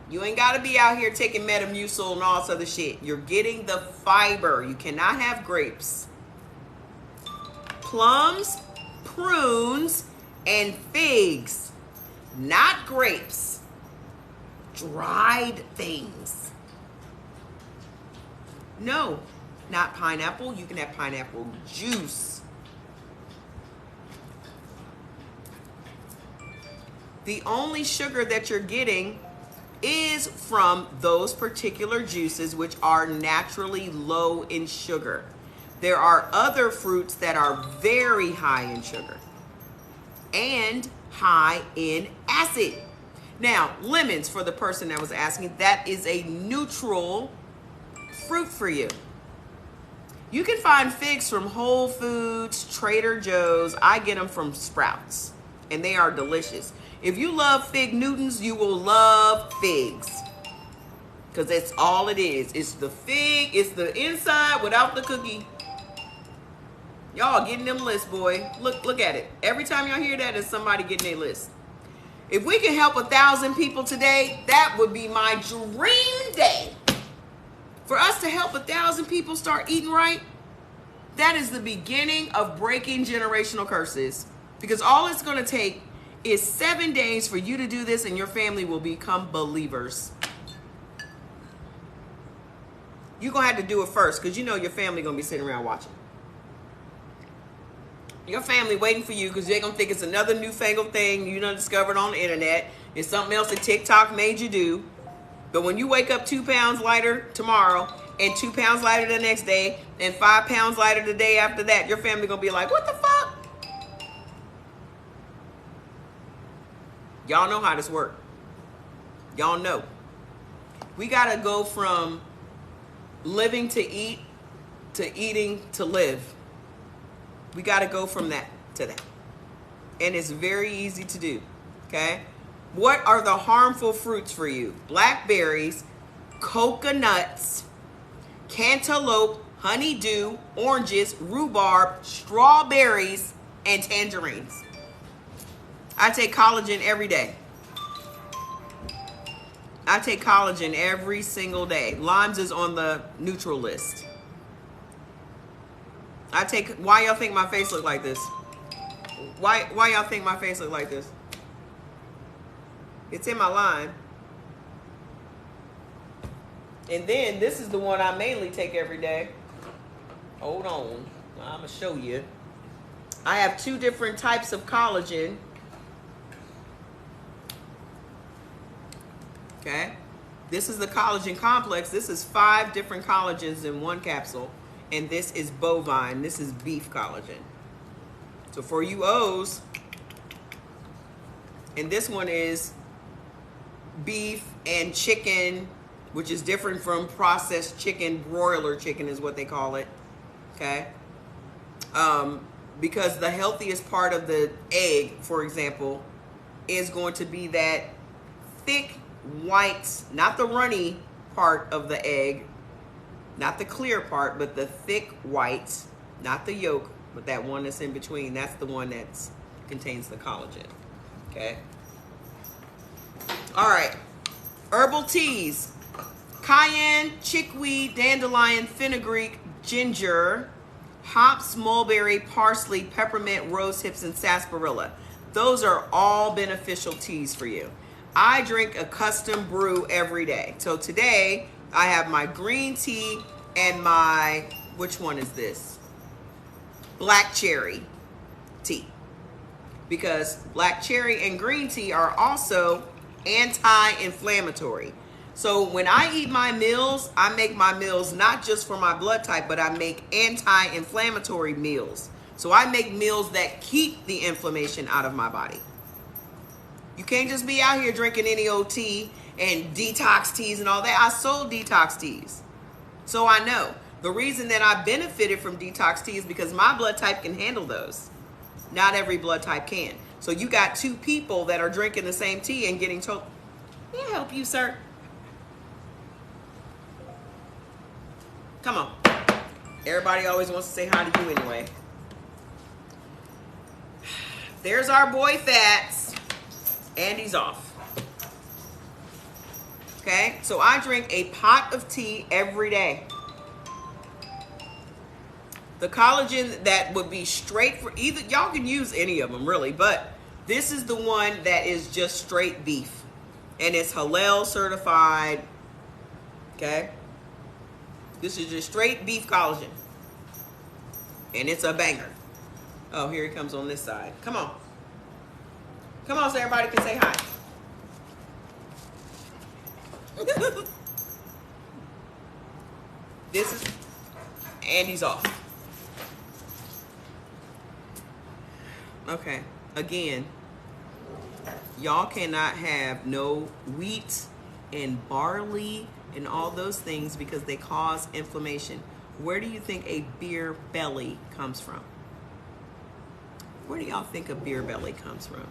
You ain't got to be out here taking Metamucil and all this other shit. You're getting the fiber. You cannot have grapes. Plums, prunes, and figs. Not grapes. Dried things. No, not pineapple. You can have pineapple juice. The only sugar that you're getting is from those particular juices, which are naturally low in sugar. There are other fruits that are very high in sugar and high in acid. Now, lemons, for the person that was asking, that is a neutral fruit for you. You can find figs from Whole Foods, Trader Joe's. I get them from Sprouts, and they are delicious. If you love fig Newtons, you will love figs, because that's all it is. It's the fig, it's the inside without the cookie. Y'all getting them lists, boy. Look at it. Every time y'all hear that, it's somebody getting a list. If we can help 1,000 people today, that would be my dream day. For us to help 1,000 people start eating right, that is the beginning of breaking generational curses. Because all it's going to take is 7 days for you to do this, and your family will become believers. You're going to have to do it first, because you know your family going to be sitting around watching. Your family waiting for you because they're going to think it's another newfangled thing you done discovered on the internet. It's something else that TikTok made you do. But when you wake up 2 pounds lighter tomorrow and 2 pounds lighter the next day and 5 pounds lighter the day after that, your family going to be like, what the fuck? Y'all know how this works. Y'all know. We got to go from living to eat to eating to live. We got to go from that to that. And it's very easy to do. Okay? What are the harmful fruits for you? Blackberries, coconuts, cantaloupe, honeydew, oranges, rhubarb, strawberries, and tangerines. I take collagen every day. I take collagen every single day. Limes is on the neutral list. Why y'all think my face look like this? Why y'all think my face look like this? It's in my line. And then this is the one I mainly take every day. Hold on. Well, I'm going to show you. I have 2 different types of collagen. Okay. This is the collagen complex. This is 5 different collagens in one capsule. And this is bovine. This is beef collagen. So for you O's, and this one is beef and chicken, which is different from processed chicken. Broiler chicken is what they call it. Okay. Because the healthiest part of the egg, for example, is going to be that thick white, not the runny part of the egg, not the clear part, but the thick white, not the yolk, but that one that's in between. That's the one that contains the collagen. Okay. All right. Herbal teas: cayenne, chickweed, dandelion, fenugreek, ginger, hops, mulberry, parsley, peppermint, rose hips, and sarsaparilla. Those are all beneficial teas for you. I drink a custom brew every day. So today I have my green tea and my, which one is this? Black cherry tea. Because black cherry and green tea are also anti-inflammatory. So when I eat my meals, I make my meals not just for my blood type, but I make anti-inflammatory meals. So I make meals that keep the inflammation out of my body. You can't just be out here drinking any old tea and detox teas and all that. I sold detox teas. So I know. The reason that I benefited from detox tea is because my blood type can handle those. Not every blood type can. So you got 2 people that are drinking the same tea and getting told, "May I help you, sir?" Come on. Everybody always wants to say hi to you anyway. There's our boy Fats. And he's off. Okay, so I drink a pot of tea every day. The collagen that would be straight for either, y'all can use any of them really, but this is the one that is just straight beef. And it's halal certified. Okay. This is just straight beef collagen. And it's a banger. Oh, here he comes on this side. Come on. Come on so everybody can say hi. This is, and he's off. Okay, again, y'all cannot have no wheat and barley and all those things because they cause inflammation. Where do you think a beer belly comes from? Where do y'all think a beer belly comes from?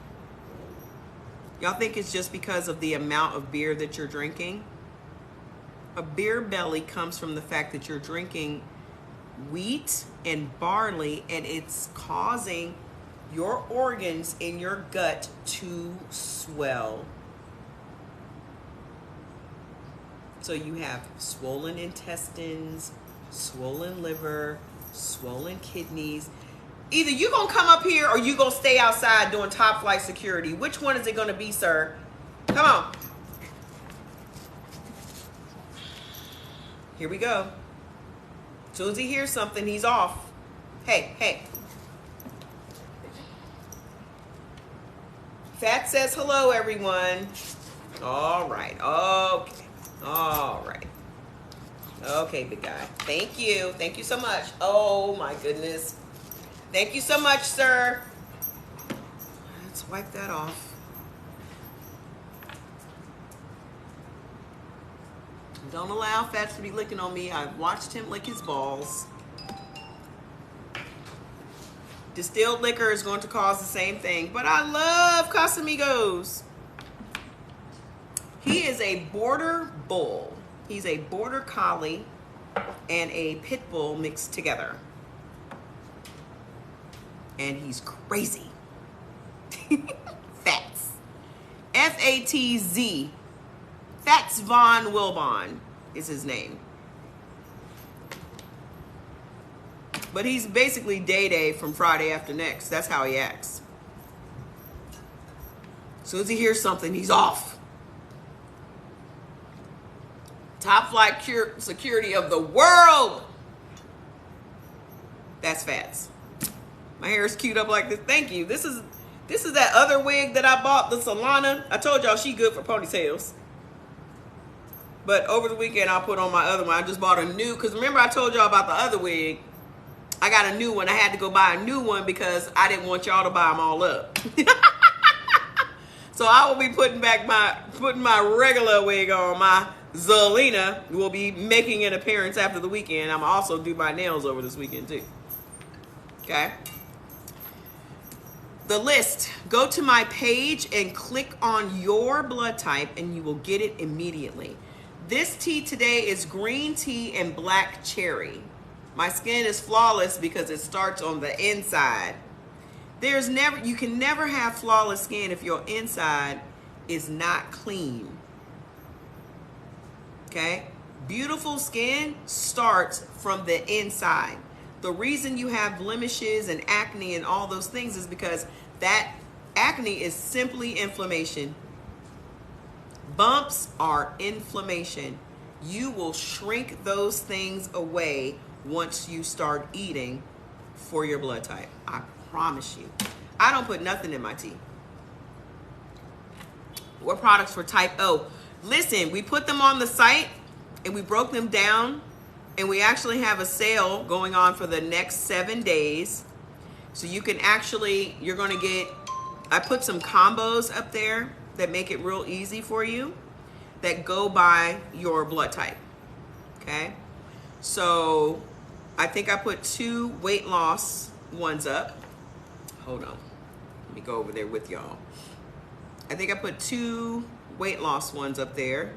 Y'all think it's just because of the amount of beer that you're drinking? A beer belly comes from the fact that you're drinking wheat and barley and it's causing your organs in your gut to swell. So you have swollen intestines, swollen liver, swollen kidneys. Either you're going to come up here or you're going to stay outside doing top flight security. Which one is it going to be, sir? Come on. Here we go. As soon as he hears something, he's off. Hey, hey. Fat says hello, everyone. All right. Okay. All right. Okay, big guy. Thank you. Thank you so much. Oh, my goodness. Thank you so much, sir. Let's wipe that off. Don't allow Fats to be licking on me. I've watched him lick his balls. Distilled liquor is going to cause the same thing, but I love Casamigos. He is a border bull. He's a border collie and a pit bull mixed together. And he's crazy. Fats. F-A-T-Z. Fats Von Wilbon is his name. But he's basically Day-Day from Friday After Next. That's how he acts. As soon as he hears something, he's off. Top flight security of the world. That's fats. My hair is queued up like this. Thank you. This is that other wig that I bought, the Solana. I told y'all she good for ponytails. But over the weekend, I'll put on my other one. I just bought a new, because remember I told y'all about the other wig. I got a new one. I had to go buy a new one because I didn't want y'all to buy them all up. So I will be putting my regular wig on. My Zelina will be making an appearance after the weekend. I'm also do my nails over this weekend too. Okay. The list. Go to my page and click on your blood type and you will get it immediately. This tea today is green tea and black cherry. My skin is flawless because it starts on the inside. You can never have flawless skin if your inside is not clean. Okay? Beautiful skin starts from the inside. The reason you have blemishes and acne and all those things is because that acne is simply inflammation. Bumps are inflammation. You will shrink those things away once you start eating for your blood type. I promise you. I don't put nothing in my tea. What products for type O? Listen, we put them on the site and we broke them down, and we actually have a sale going on for the next 7 days. So you can actually, you're going to get, I put some combos up there that make it real easy for you that go by your blood type. Okay? So I think I put 2 weight loss ones up. Hold on. Let me go over there with y'all. I think I put 2 weight loss ones up there.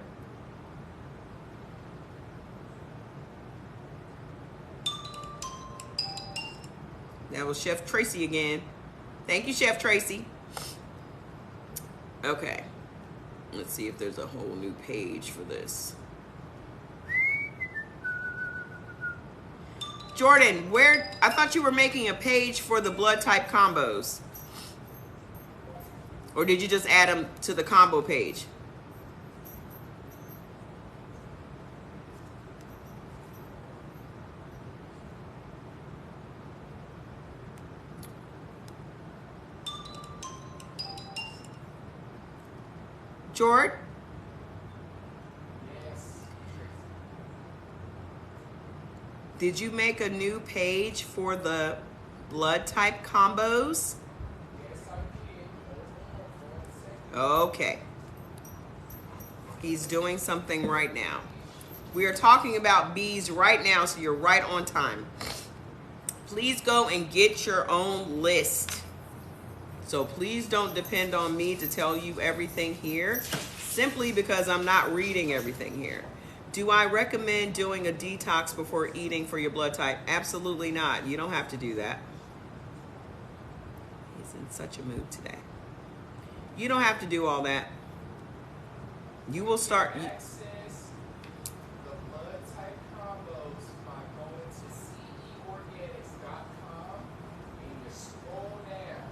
That was Chef Tracy again. Thank you, Chef Tracy. Okay. Let's see if there's a whole new page for this. Jordan, I thought you were making a page for the blood type combos. Or did you just add them to the combo page? George? Yes. Did you make a new page for the blood type combos? Yes, I did. Okay. He's doing something right now. We are talking about bees right now, so you're right on time. Please go and get your own list. So please don't depend on me to tell you everything here, simply because I'm not reading everything here. Do I recommend doing a detox before eating for your blood type? Absolutely not. You don't have to do that. He's in such a mood today. You don't have to do all that. You will start. Access the blood type combos by going to ceorganics.com and you scroll down.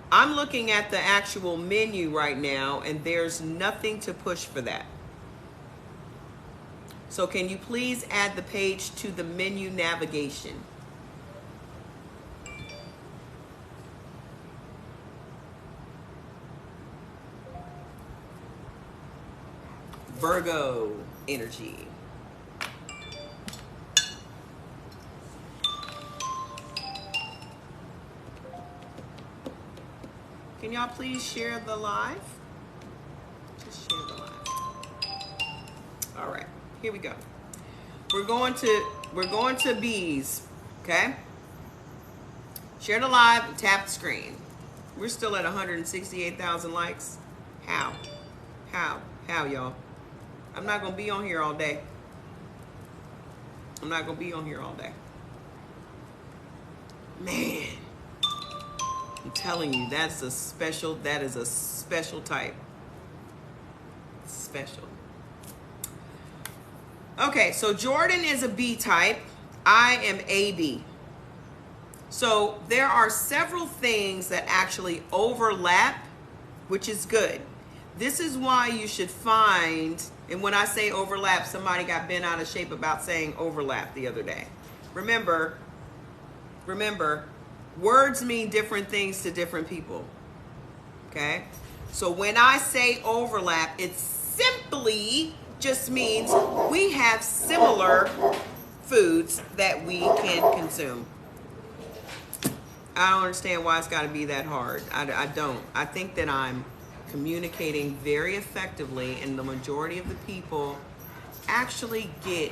I'm looking at the actual menu right now, and there's nothing to push for that. So can you please add the page to the menu navigation? Virgo energy. Can y'all please share the live? Just share the live. All right, here we go. We're going to bees, okay? Share the live and tap the screen. We're still at 168,000 likes. How, y'all? I'm not gonna be on here all day. I'm not gonna be on here all day. Man. I'm telling you, that is a special type. Special. Okay, so Jordan is a B type. I am AB. So there are several things that actually overlap, which is good. This is why you should find, and when I say overlap, somebody got bent out of shape about saying overlap the other day. remember, words mean different things to different people. Okay? So when I say overlap, it simply just means we have similar foods that we can consume. I don't understand why it's got to be that hard. I don't. I think that I'm communicating very effectively, and the majority of the people actually get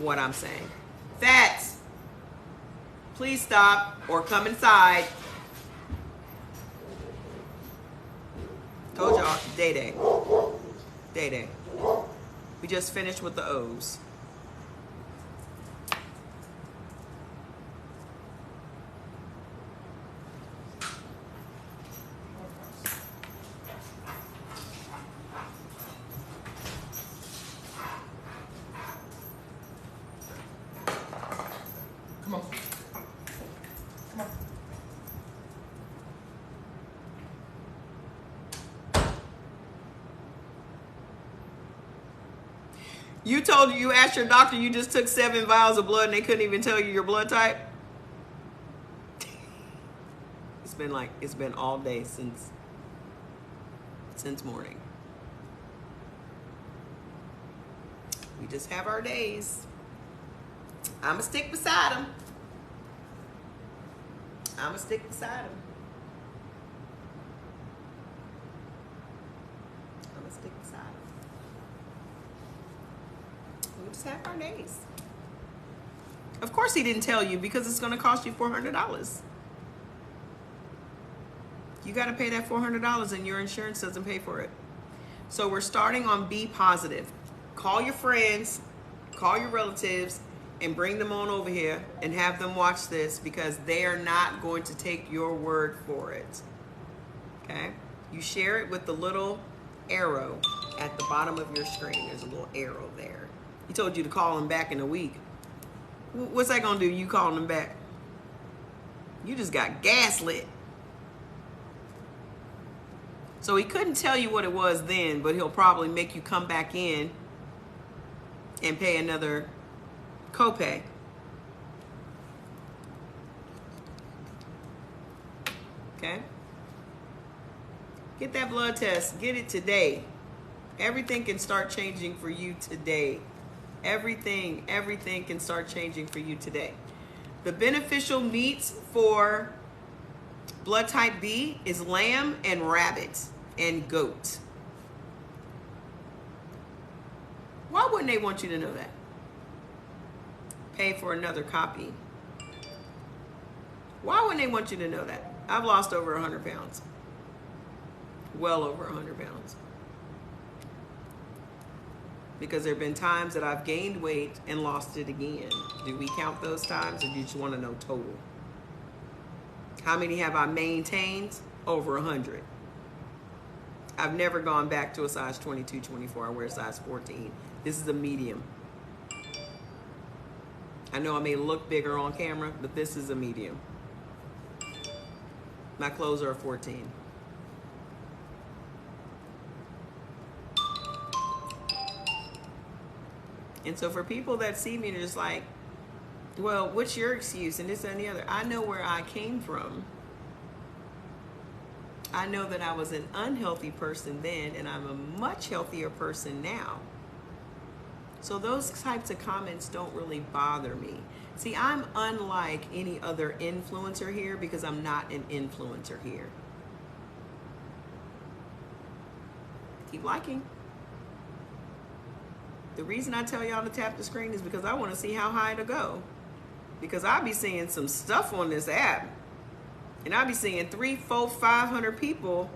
what I'm saying. Fats, please stop or come inside. Told y'all, Day. We just finished with the O's. Come on. Come on. You asked your doctor you just took 7 vials of blood and they couldn't even tell you your blood type? It's been all day since morning. We just have our days. I'ma stick beside him. I'ma stick beside him. I'ma stick beside him. We just have our days. Of course he didn't tell you because it's gonna cost you $400. You gotta pay that $400 and your insurance doesn't pay for it. So we're starting on Be Positive. Call your friends, call your relatives, and bring them on over here and have them watch this because they are not going to take your word for it. Okay? You share it with the little arrow at the bottom of your screen. There's a little arrow there. He told you to call him back in a week. What's that gonna do, you calling him back? You just got gaslit. So he couldn't tell you what it was then, but he'll probably make you come back in and pay another copay. Okay? Get that blood test. Get it today. Everything can start changing for you today. Everything can start changing for you today. The beneficial meats for blood type B is lamb and rabbit and goat. Why wouldn't they want you to know that? Pay for another copy. Why wouldn't they want you to know that? I've lost over 100 pounds. Well over 100 pounds. Because there have been times that I've gained weight and lost it again. Do we count those times, or do you just want to know total? How many have I maintained? Over 100. I've never gone back to a size 22, 24. I wear a size 14. This is a medium. I know I may look bigger on camera, but this is a medium. My clothes are a 14. And so for people that see me, they're just like, well, what's your excuse? And this and the other. I know where I came from. I know that I was an unhealthy person then, and I'm a much healthier person now. So those types of comments don't really bother me. See, I'm unlike any other influencer here because I'm not an influencer here. Keep liking. The reason I tell y'all to tap the screen is because I want to see how high it'll go. Because I'll be seeing some stuff on this app. And I'll be seeing 3, 4, 500 people,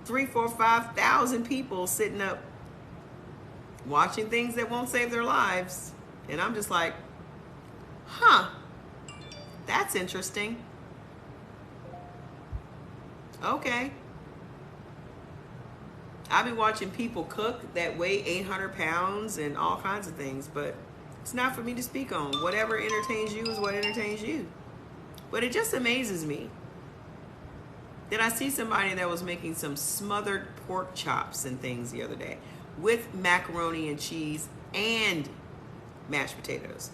3, 4, 5,000 people sitting up watching things that won't save their lives. And I'm just like, huh, that's interesting. Okay. I've been watching people cook that weigh 800 pounds and all kinds of things, but it's not for me to speak on. Whatever entertains you is what entertains you. But it just amazes me that I see somebody that was making some smothered pork chops and things the other day with macaroni and cheese and mashed potatoes.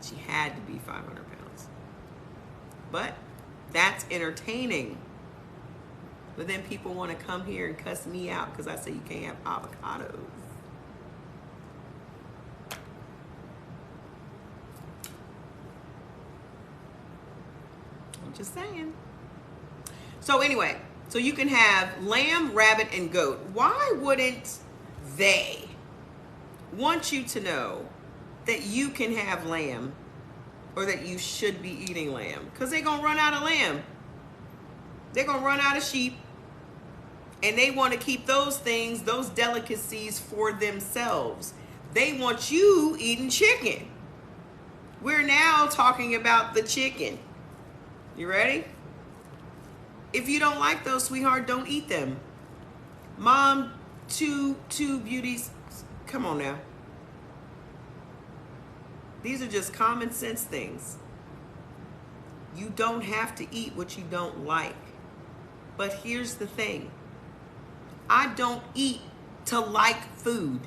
She had to be 500 pounds. But that's entertaining. But then people want to come here and cuss me out because I say you can't have avocados. I'm just saying. So anyway, so you can have lamb, rabbit, and goat. Why wouldn't they want you to know that you can have lamb or that you should be eating lamb? Because they're going to run out of lamb. They're going to run out of sheep. And they want to keep those things, those delicacies for themselves. They want you eating chicken. We're now talking about the chicken. You ready? If you don't like those, sweetheart, don't eat them. Mom, two beauties, come on now. These are just common sense things. You don't have to eat what you don't like. But here's the thing. I don't eat to like food.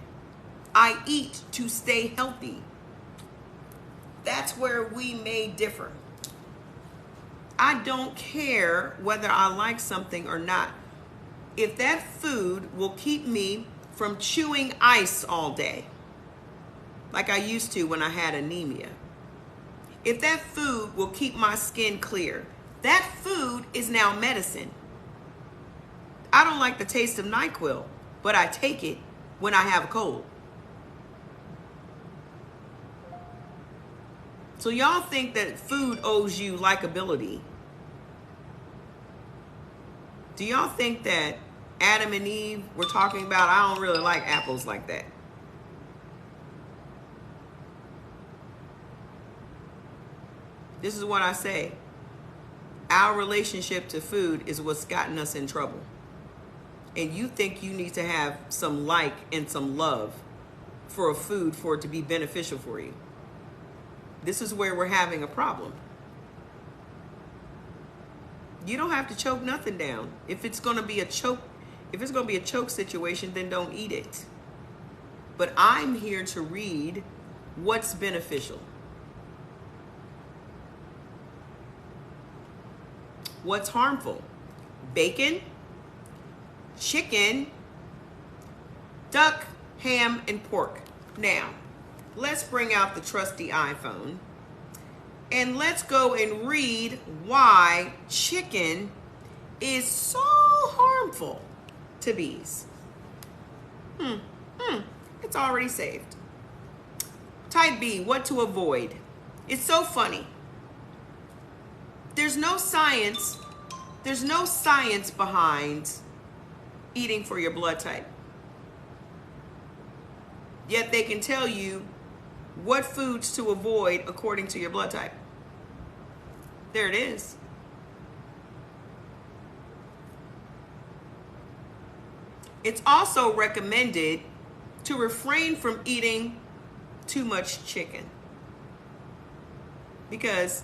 I eat to stay healthy. That's where we may differ. I don't care whether I like something or not. If that food will keep me from chewing ice all day, like I used to when I had anemia, if that food will keep my skin clear, that food is now medicine. I don't like the taste of NyQuil, but I take it when I have a cold. So y'all think that food owes you likability. Do y'all think that Adam and Eve were talking about, I don't really like apples like that? This is what I say. Our relationship to food is what's gotten us in trouble. And you think you need to have some like and some love for a food for it to be beneficial for you. This is where we're having a problem. You don't have to choke nothing down. If it's going to be a choke situation, then don't eat it. But I'm here to read what's beneficial. What's harmful? Bacon, chicken, duck, ham, and pork. Now, let's bring out the trusty iPhone and let's go and read why chicken is so harmful to bees. It's already saved. Type B, what to avoid. It's so funny. There's no science behind eating for your blood type. Yet they can tell you what foods to avoid according to your blood type. There it is. It's also recommended to refrain from eating too much chicken because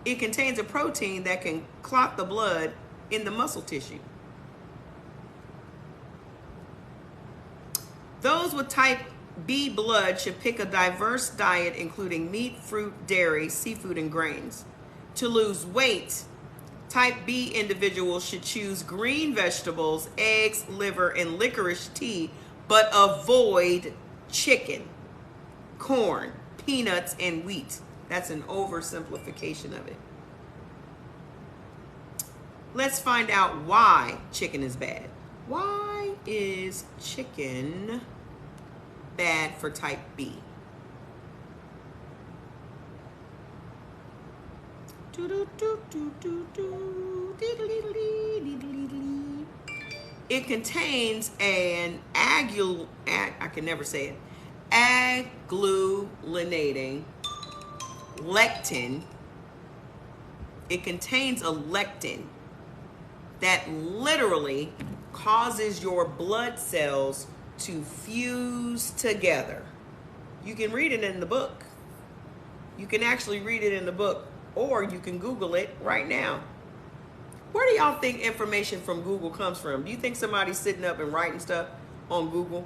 it contains a protein that can clot the blood in the muscle tissue. Those with type B blood should pick a diverse diet including meat, fruit, dairy, seafood, and grains. To lose weight, type B individuals should choose green vegetables, eggs, liver, and licorice tea, but avoid chicken, corn, peanuts, and wheat. That's an oversimplification of it. Let's find out why chicken is bad. Why is chicken bad for type B? It contains an agglutinating lectin. It contains a lectin that literally causes your blood cells to fuse together. You can read it in the book. You can actually read it in the book, or you can Google it right now. Where do y'all think information from Google comes from? Do you think somebody's sitting up and writing stuff on Google?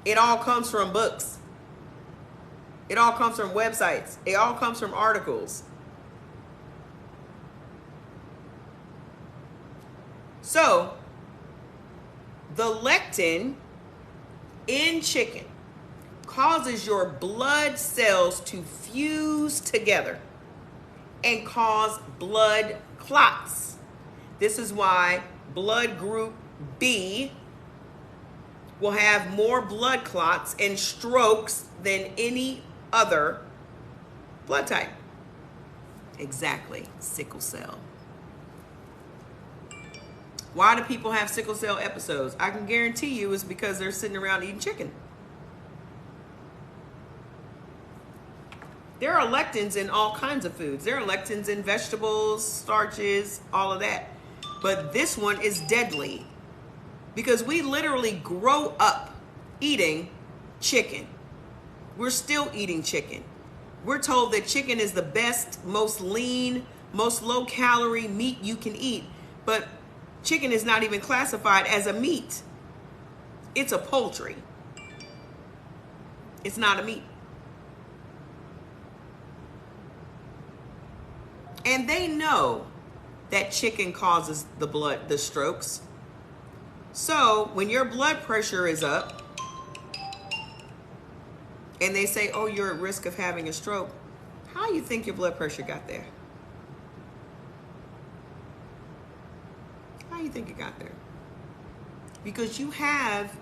It all comes from books. It all comes from websites. It all comes from articles. So, the lectin in chicken causes your blood cells to fuse together and cause blood clots. This is why blood group B will have more blood clots and strokes than any other blood type. Exactly, sickle cell. Why do people have sickle cell episodes? I can guarantee you it's because they're sitting around eating chicken. There are lectins in all kinds of foods. There are lectins in vegetables, starches, all of that. But this one is deadly because we literally grow up eating chicken. We're still eating chicken. We're told that chicken is the best, most lean, most low calorie meat you can eat. But chicken is not even classified as a meat. It's a poultry. It's not a meat. And they know that chicken causes the strokes. So when your blood pressure is up and they say, oh, you're at risk of having a stroke, how do you think your blood pressure got there? How do you think it got there? Because you have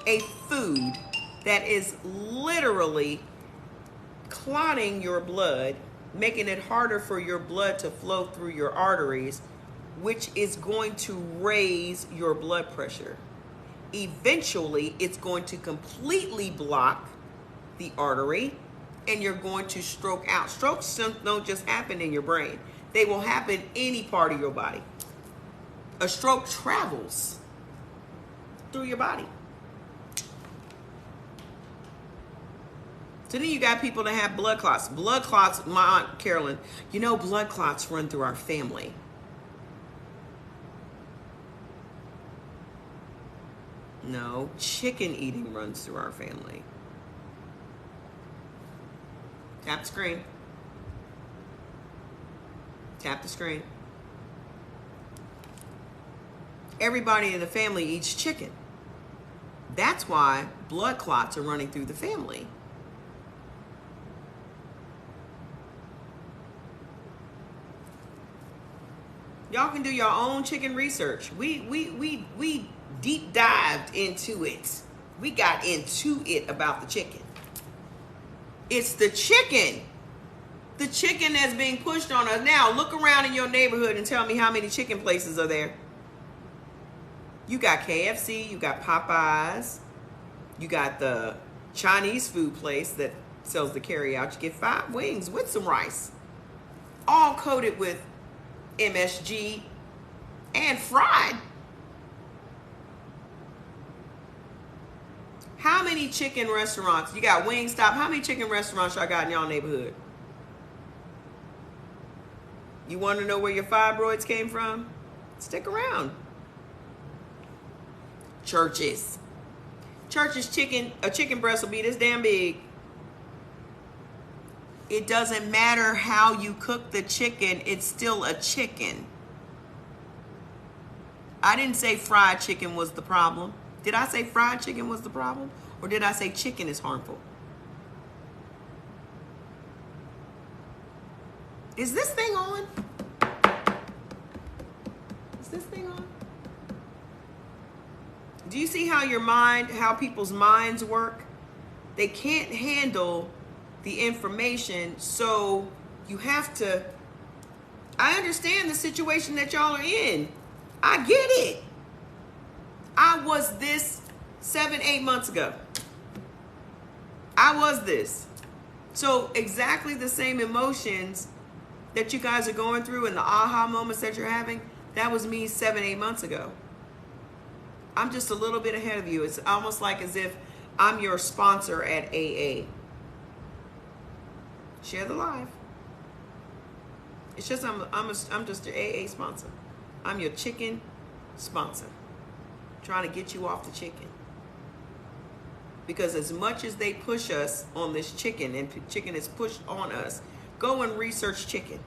a food that is literally clotting your blood, making it harder for your blood to flow through your arteries, which is going to raise your blood pressure. Eventually, it's going to completely block the artery and you're going to stroke out. Strokes don't just happen in your brain. They will happen any part of your body. A stroke travels through your body. So then you got people that have blood clots. Blood clots, my Aunt Carolyn, you know blood clots run through our family. No, chicken eating runs through our family. Tap the screen. Tap the screen. Everybody in the family eats chicken. That's why blood clots are running through the family. Y'all can do your own chicken research. We deep dived into it. We got into it about the chicken. It's the chicken. The chicken that's being pushed on us. Now, look around in your neighborhood and tell me how many chicken places are there. You got KFC, you got Popeyes, you got the Chinese food place that sells the carry out. You get 5 wings with some rice, all coated with MSG and fried. How many chicken restaurants? You got Wingstop. How many chicken restaurants y'all got in y'all neighborhood? You want to know where your fibroids came from? Stick around. Church's chicken, a chicken breast will be this damn big. It doesn't matter how you cook the chicken, it's still a chicken. I didn't say fried chicken was the problem. Did I say fried chicken was the problem? Or did I say chicken is harmful? Is this thing on? Is this thing on? Do you see how how people's minds work? They can't handle the information, so you have to. I understand the situation that y'all are in. I get it. I was this 7-8 months ago. I was this. So exactly the same emotions that you guys are going through and the aha moments that you're having, that was me 7-8 months ago. I'm just a little bit ahead of you. It's almost like as if I'm your sponsor at AA. Share the live. It's just I'm just your AA sponsor. I'm your chicken sponsor. Trying to get you off the chicken. Because as much as they push us on this chicken, and chicken is pushed on us, go and research chicken.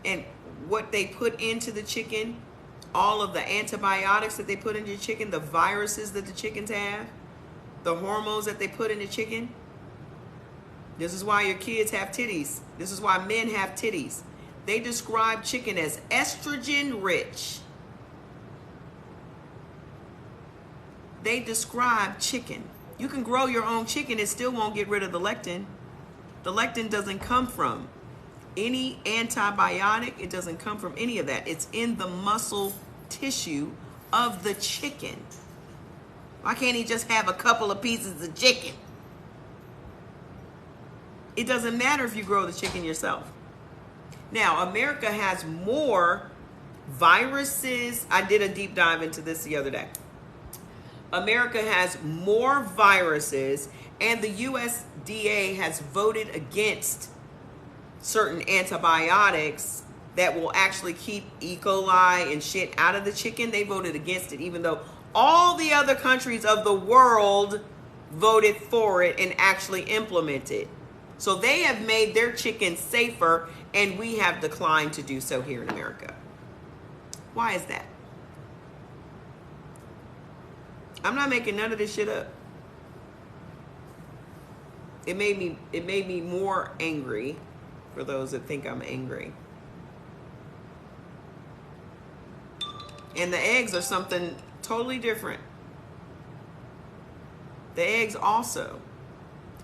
And what they put into the chicken, all of the antibiotics that they put into the chicken, the viruses that the chickens have, the hormones that they put in the chicken. This is why your kids have titties. This is why men have titties. They describe chicken as estrogen rich. They describe chicken. You can grow your own chicken, it still won't get rid of the lectin. The lectin doesn't come from any antibiotic. It doesn't come from any of that. It's in the muscle tissue of the chicken. Why can't he just have a couple of pieces of chicken? It doesn't matter if you grow the chicken yourself. Now, America has more viruses. I did a deep dive into this the other day. America has more viruses, and the USDA has voted against certain antibiotics that will actually keep E. coli and shit out of the chicken. They voted against it, even though all the other countries of the world voted for it and actually implemented. So they have made their chicken safer, and we have declined to do so here in America. Why is that? I'm not making none of this shit up. It made me more angry, for those that think I'm angry. And the eggs are something totally different. The eggs also.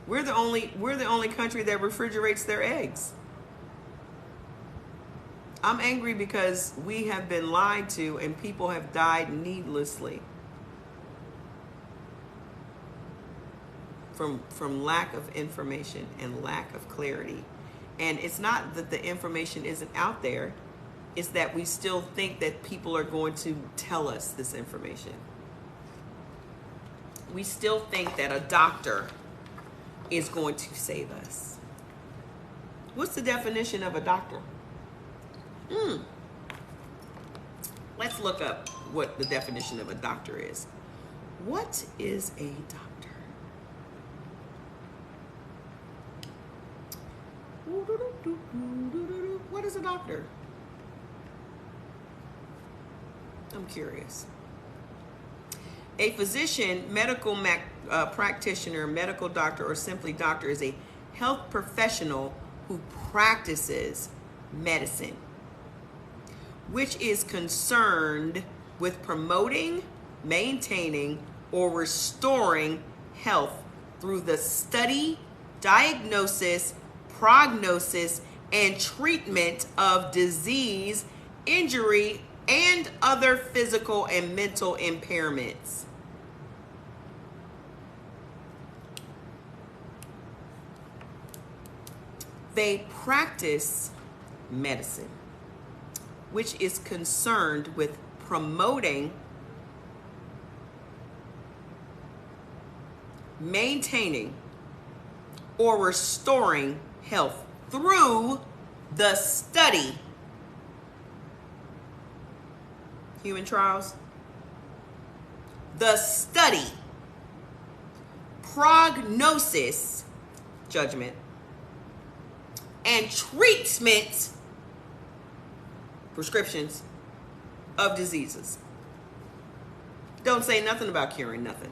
We're the only country that refrigerates their eggs. I'm angry because we have been lied to and people have died needlessly. From lack of information and lack of clarity. And it's not that the information isn't out there, it's that we still think that people are going to tell us this information. We still think that a doctor is going to save us. What's the definition of a doctor? Let's look up what the definition of a doctor is. What is a doctor? What is a doctor? I'm curious. A physician, medical practitioner, medical doctor, or simply doctor is a health professional who practices medicine, which is concerned with promoting, maintaining, or restoring health through the study, diagnosis, prognosis, and treatment of disease, injury, and other physical and mental impairments. They practice medicine, which is concerned with promoting, maintaining, or restoring health through the study, human trials, the study, prognosis, judgment, and treatment, prescriptions of diseases. Don't say nothing about curing nothing.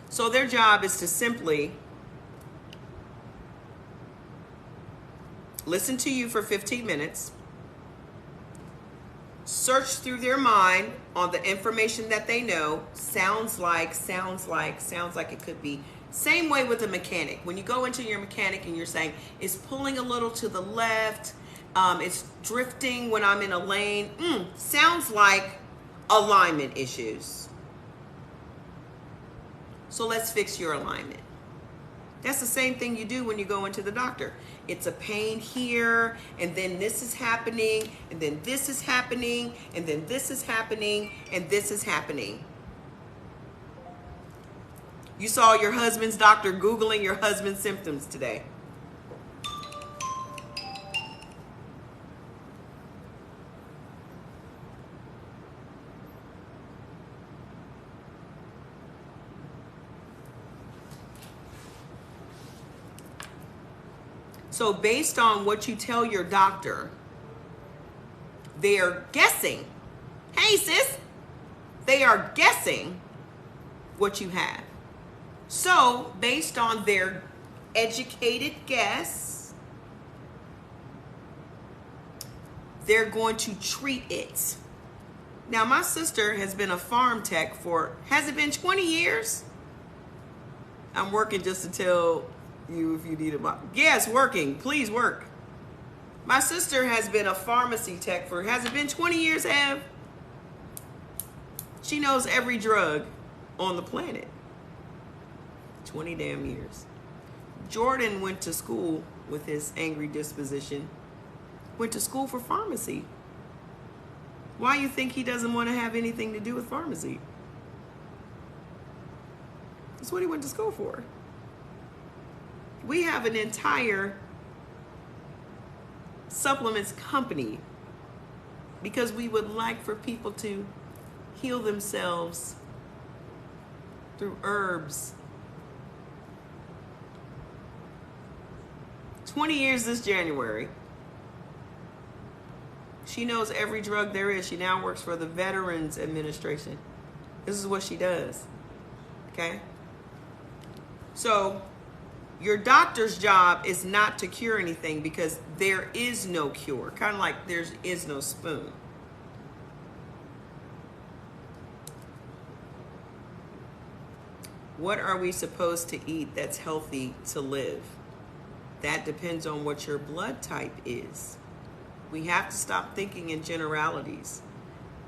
So their job is to simply listen to you for 15 minutes, search through their mind on the information that they know, sounds like it could be. Same way with a mechanic. When you go into your mechanic and you're saying, it's pulling a little to the left, it's drifting when I'm in a lane, sounds like alignment issues. So let's fix your alignment. That's the same thing you do when you go into the doctor. It's a pain here, and then this is happening, and then this is happening, and then this is happening, and this is happening. You saw your husband's doctor Googling your husband's symptoms today. So based on what you tell your doctor, they're guessing. Hey, sis, they are guessing what you have. So based on their educated guess, they're going to treat it. Now, my sister has been a farm tech for, has it been 20 years? I'm working just to tell you if you need a, yes, working, please work. My sister has been a pharmacy tech for, has it been 20 years, Ev? She knows every drug on the planet. 20 damn years. Jordan went to school with his angry disposition, went to school for pharmacy. Why you think he doesn't want to have anything to do with pharmacy? That's what he went to school for. We have an entire supplements company because we would like for people to heal themselves through herbs. 20 years this January. She knows every drug there is. She now works for the Veterans Administration. This is what she does. Okay? So, your doctor's job is not to cure anything because there is no cure. Kind of like there is no spoon. What are we supposed to eat that's healthy to live? That depends on what your blood type is. We have to stop thinking in generalities.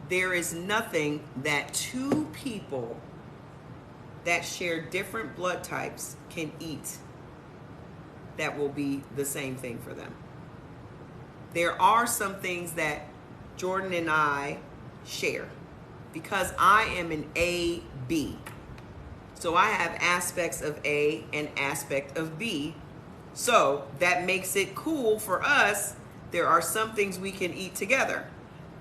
There is nothing that two people that share different blood types can eat that will be the same thing for them. There are some things that Jordan and I share because I am an AB. So I have aspects of A and aspect of B. So that makes it cool for us. There are some things we can eat together.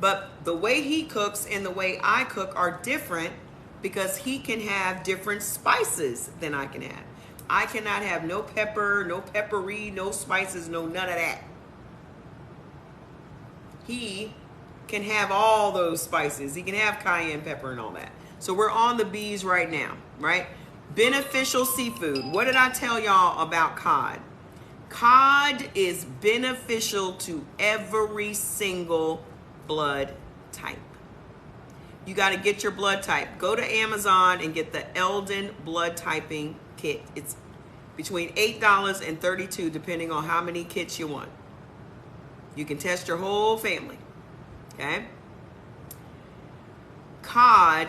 But the way he cooks and the way I cook are different because he can have different spices than I can have. I cannot have no pepper, no peppery, no spices, no none of that. He can have all those spices. He can have cayenne pepper and all that. So we're on the B's right now, right? Beneficial seafood. What did I tell y'all about cod? Cod is beneficial to every single blood type. You got to get your blood type. Go to Amazon and get the Eldon blood typing kit. It's between $8 and $32 depending on how many kits you want. You can test your whole family. Okay? Cod,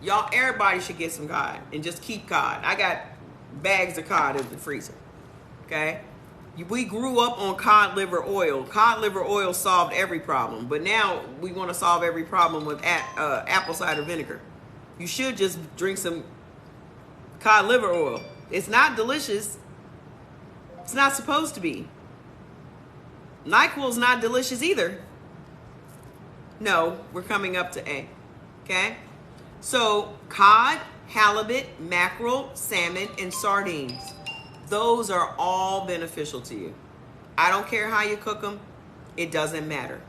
y'all, everybody should get some cod and just keep cod. I got bags of cod in the freezer. Okay? We grew up on cod liver oil. Cod liver oil solved every problem, but now we want to solve every problem with apple cider vinegar. You should just drink some cod liver oil. It's not delicious. It's not supposed to be. NyQuil's not delicious either. No, we're coming up to A. Okay? So, cod, halibut, mackerel, salmon, and sardines. Those are all beneficial to you. I don't care how you cook them. It doesn't matter.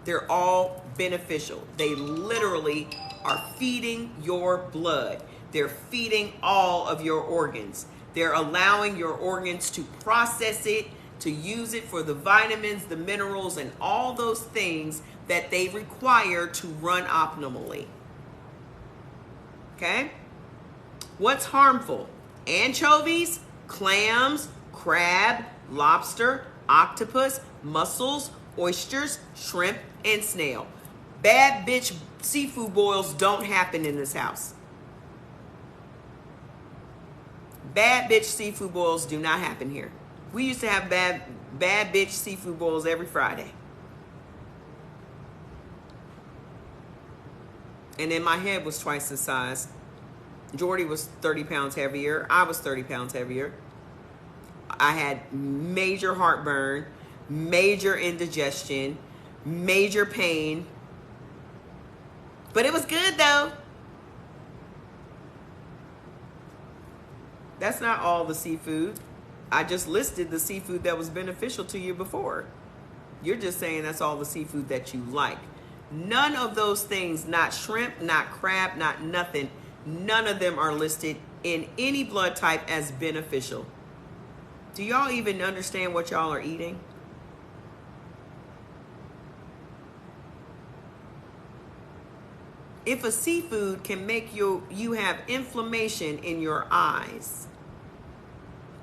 They're all beneficial. They literally are feeding your blood. They're feeding all of your organs. They're allowing your organs to process it, to use it for the vitamins, the minerals, and all those things that they require to run optimally. Okay? What's harmful? Anchovies, clams, crab, lobster, octopus, mussels, oysters, shrimp, and snail. Bad bitch seafood boils don't happen in this house. Bad bitch seafood boils do not happen here. We used to have bad bitch seafood boils every Friday. And then my head was twice the size. Jordy was 30 pounds heavier. I was 30 pounds heavier. I had major heartburn, major indigestion, major pain. But it was good though. That's not all the seafood. I just listed the seafood that was beneficial to you before. You're just saying that's all the seafood that you like. None of those things, not shrimp, not crab, not nothing, none of them are listed in any blood type as beneficial. Do y'all even understand what y'all are eating? If a seafood can make you have inflammation in your eyes,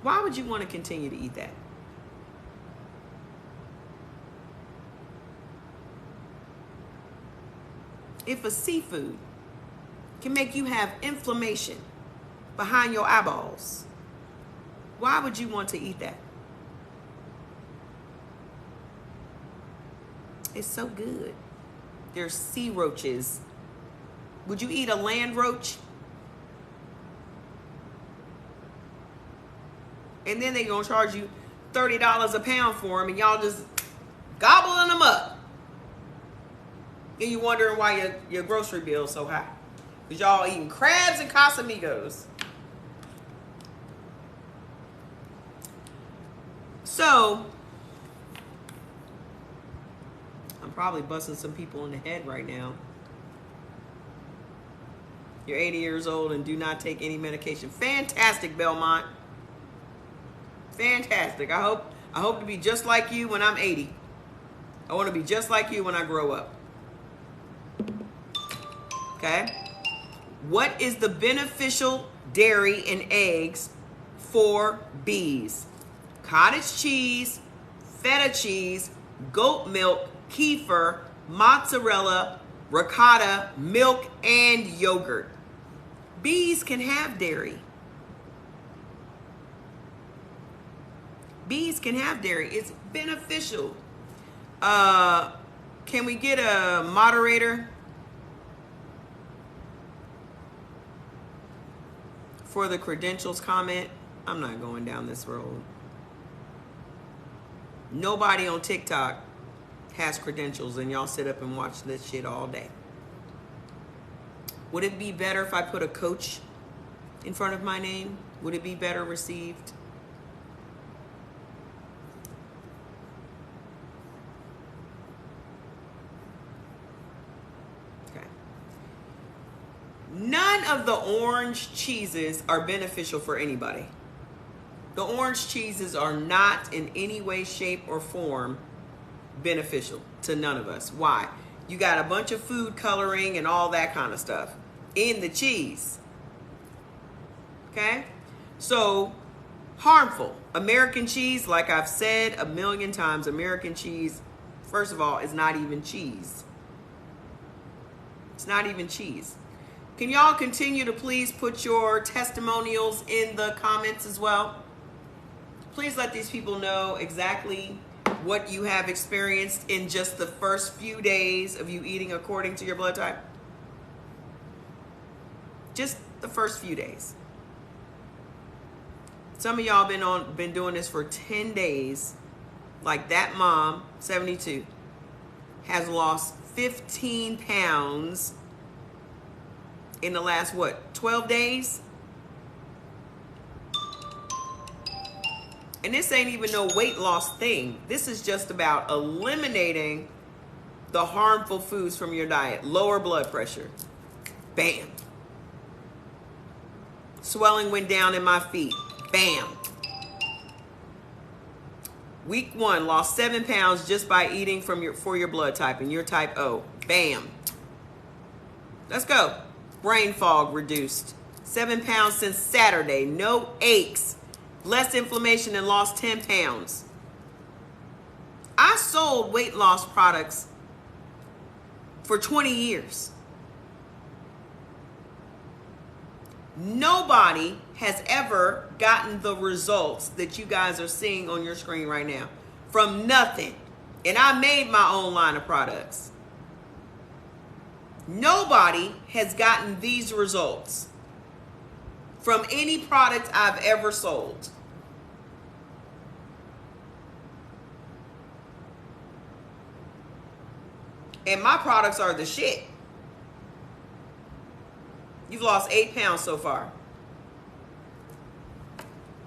why would you want to continue to eat that? If a seafood can make you have inflammation behind your eyeballs, why would you want to eat that? It's so good. There's sea roaches. Would you eat a land roach? And then they're going to charge you $30 a pound for them, and y'all just gobbling them up. And you wondering why your grocery bill is so high. Because y'all eating crabs and Casamigos. So, I'm probably busting some people in the head right now. You're 80 years old and do not take any medication. Fantastic, Belmont. Fantastic. I hope to be just like you when I'm 80. I want to be just like you when I grow up. Okay? What is the beneficial dairy and eggs for bees? Cottage cheese, feta cheese, goat milk, kefir, mozzarella, ricotta, milk, and yogurt. Bees can have dairy. Bees can have dairy. It's beneficial. Can we get a moderator for the credentials comment? I'm not going down this road. Nobody on TikTok has credentials, and y'all sit up and watch this shit all day. Would it be better if I put a coach in front of my name? Would it be better received? Okay. None of the orange cheeses are beneficial for anybody. The orange cheeses are not in any way, shape, or form beneficial to none of us. Why? You got a bunch of food coloring and all that kind of stuff in the cheese. Okay? So, harmful. American cheese, like I've said a million times, American cheese, first of all, is not even cheese. It's not even cheese. Can y'all continue to please put your testimonials in the comments as well? Please let these people know exactly what you have experienced in just the first few days of you eating according to your blood type. Just the first few days. Some of y'all been doing this for 10 days. Like that mom, 72, has lost 15 pounds in the last, 12 days? And this ain't even no weight loss thing. This is just about eliminating the harmful foods from your diet. Lower blood pressure. Bam. Swelling went down in my feet. Bam. Week 1, lost 7 pounds just by eating for your blood type, and you're type O. Bam. Let's go. Brain fog reduced. 7 pounds since Saturday. No aches. Less inflammation, and lost 10 pounds. I sold weight loss products for 20 years. Nobody has ever gotten the results that you guys are seeing on your screen right now from nothing. And I made my own line of products. Nobody has gotten these results from any product I've ever sold. And my products are the shit. You've lost 8 pounds so far.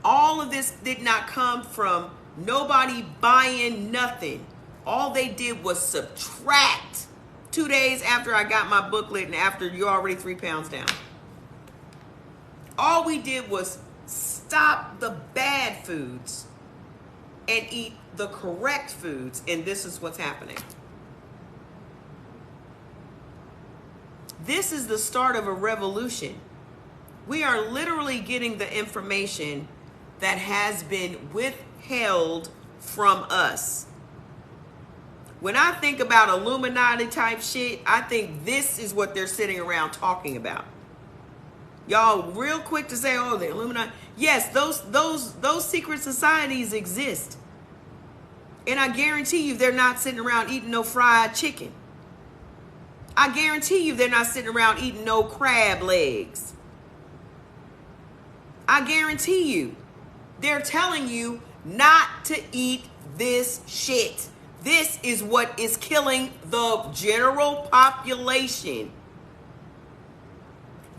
All All of this did not come from nobody buying nothing. All they did was subtract 2 days after I got my booklet and after you're already 3 pounds down. All we did was stop the bad foods and eat the correct foods, and this is what's happening. This is the start of a revolution. We are literally getting the information that has been withheld from us. When I think about Illuminati type shit, I think this is what they're sitting around talking about. Y'all real quick to say, oh, the Illuminati. Yes, those secret societies exist. And I guarantee you they're not sitting around eating no fried chicken. I guarantee you they're not sitting around eating no crab legs. I guarantee you they're telling you not to eat this shit. This is what is killing the general population.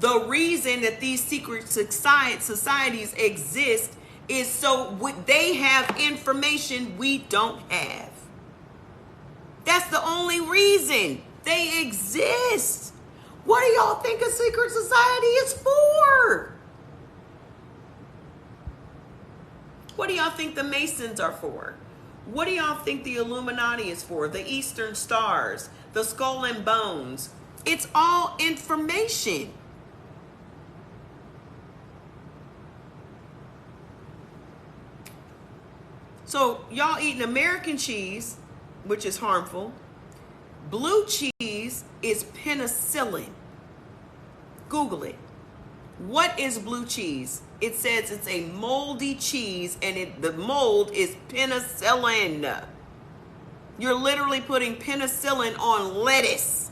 The reason that these secret societies exist is so they have information we don't have. That's the only reason they exist. What do y'all think a secret society is for? What do y'all think the Masons are for? What do y'all think the Illuminati is for? The Eastern Stars, the Skull and Bones. It's all information. So y'all eating American cheese, which is harmful. Blue cheese is penicillin. Google it. What is blue cheese? It says it's a moldy cheese, and the mold is penicillin. You're literally putting penicillin on lettuce.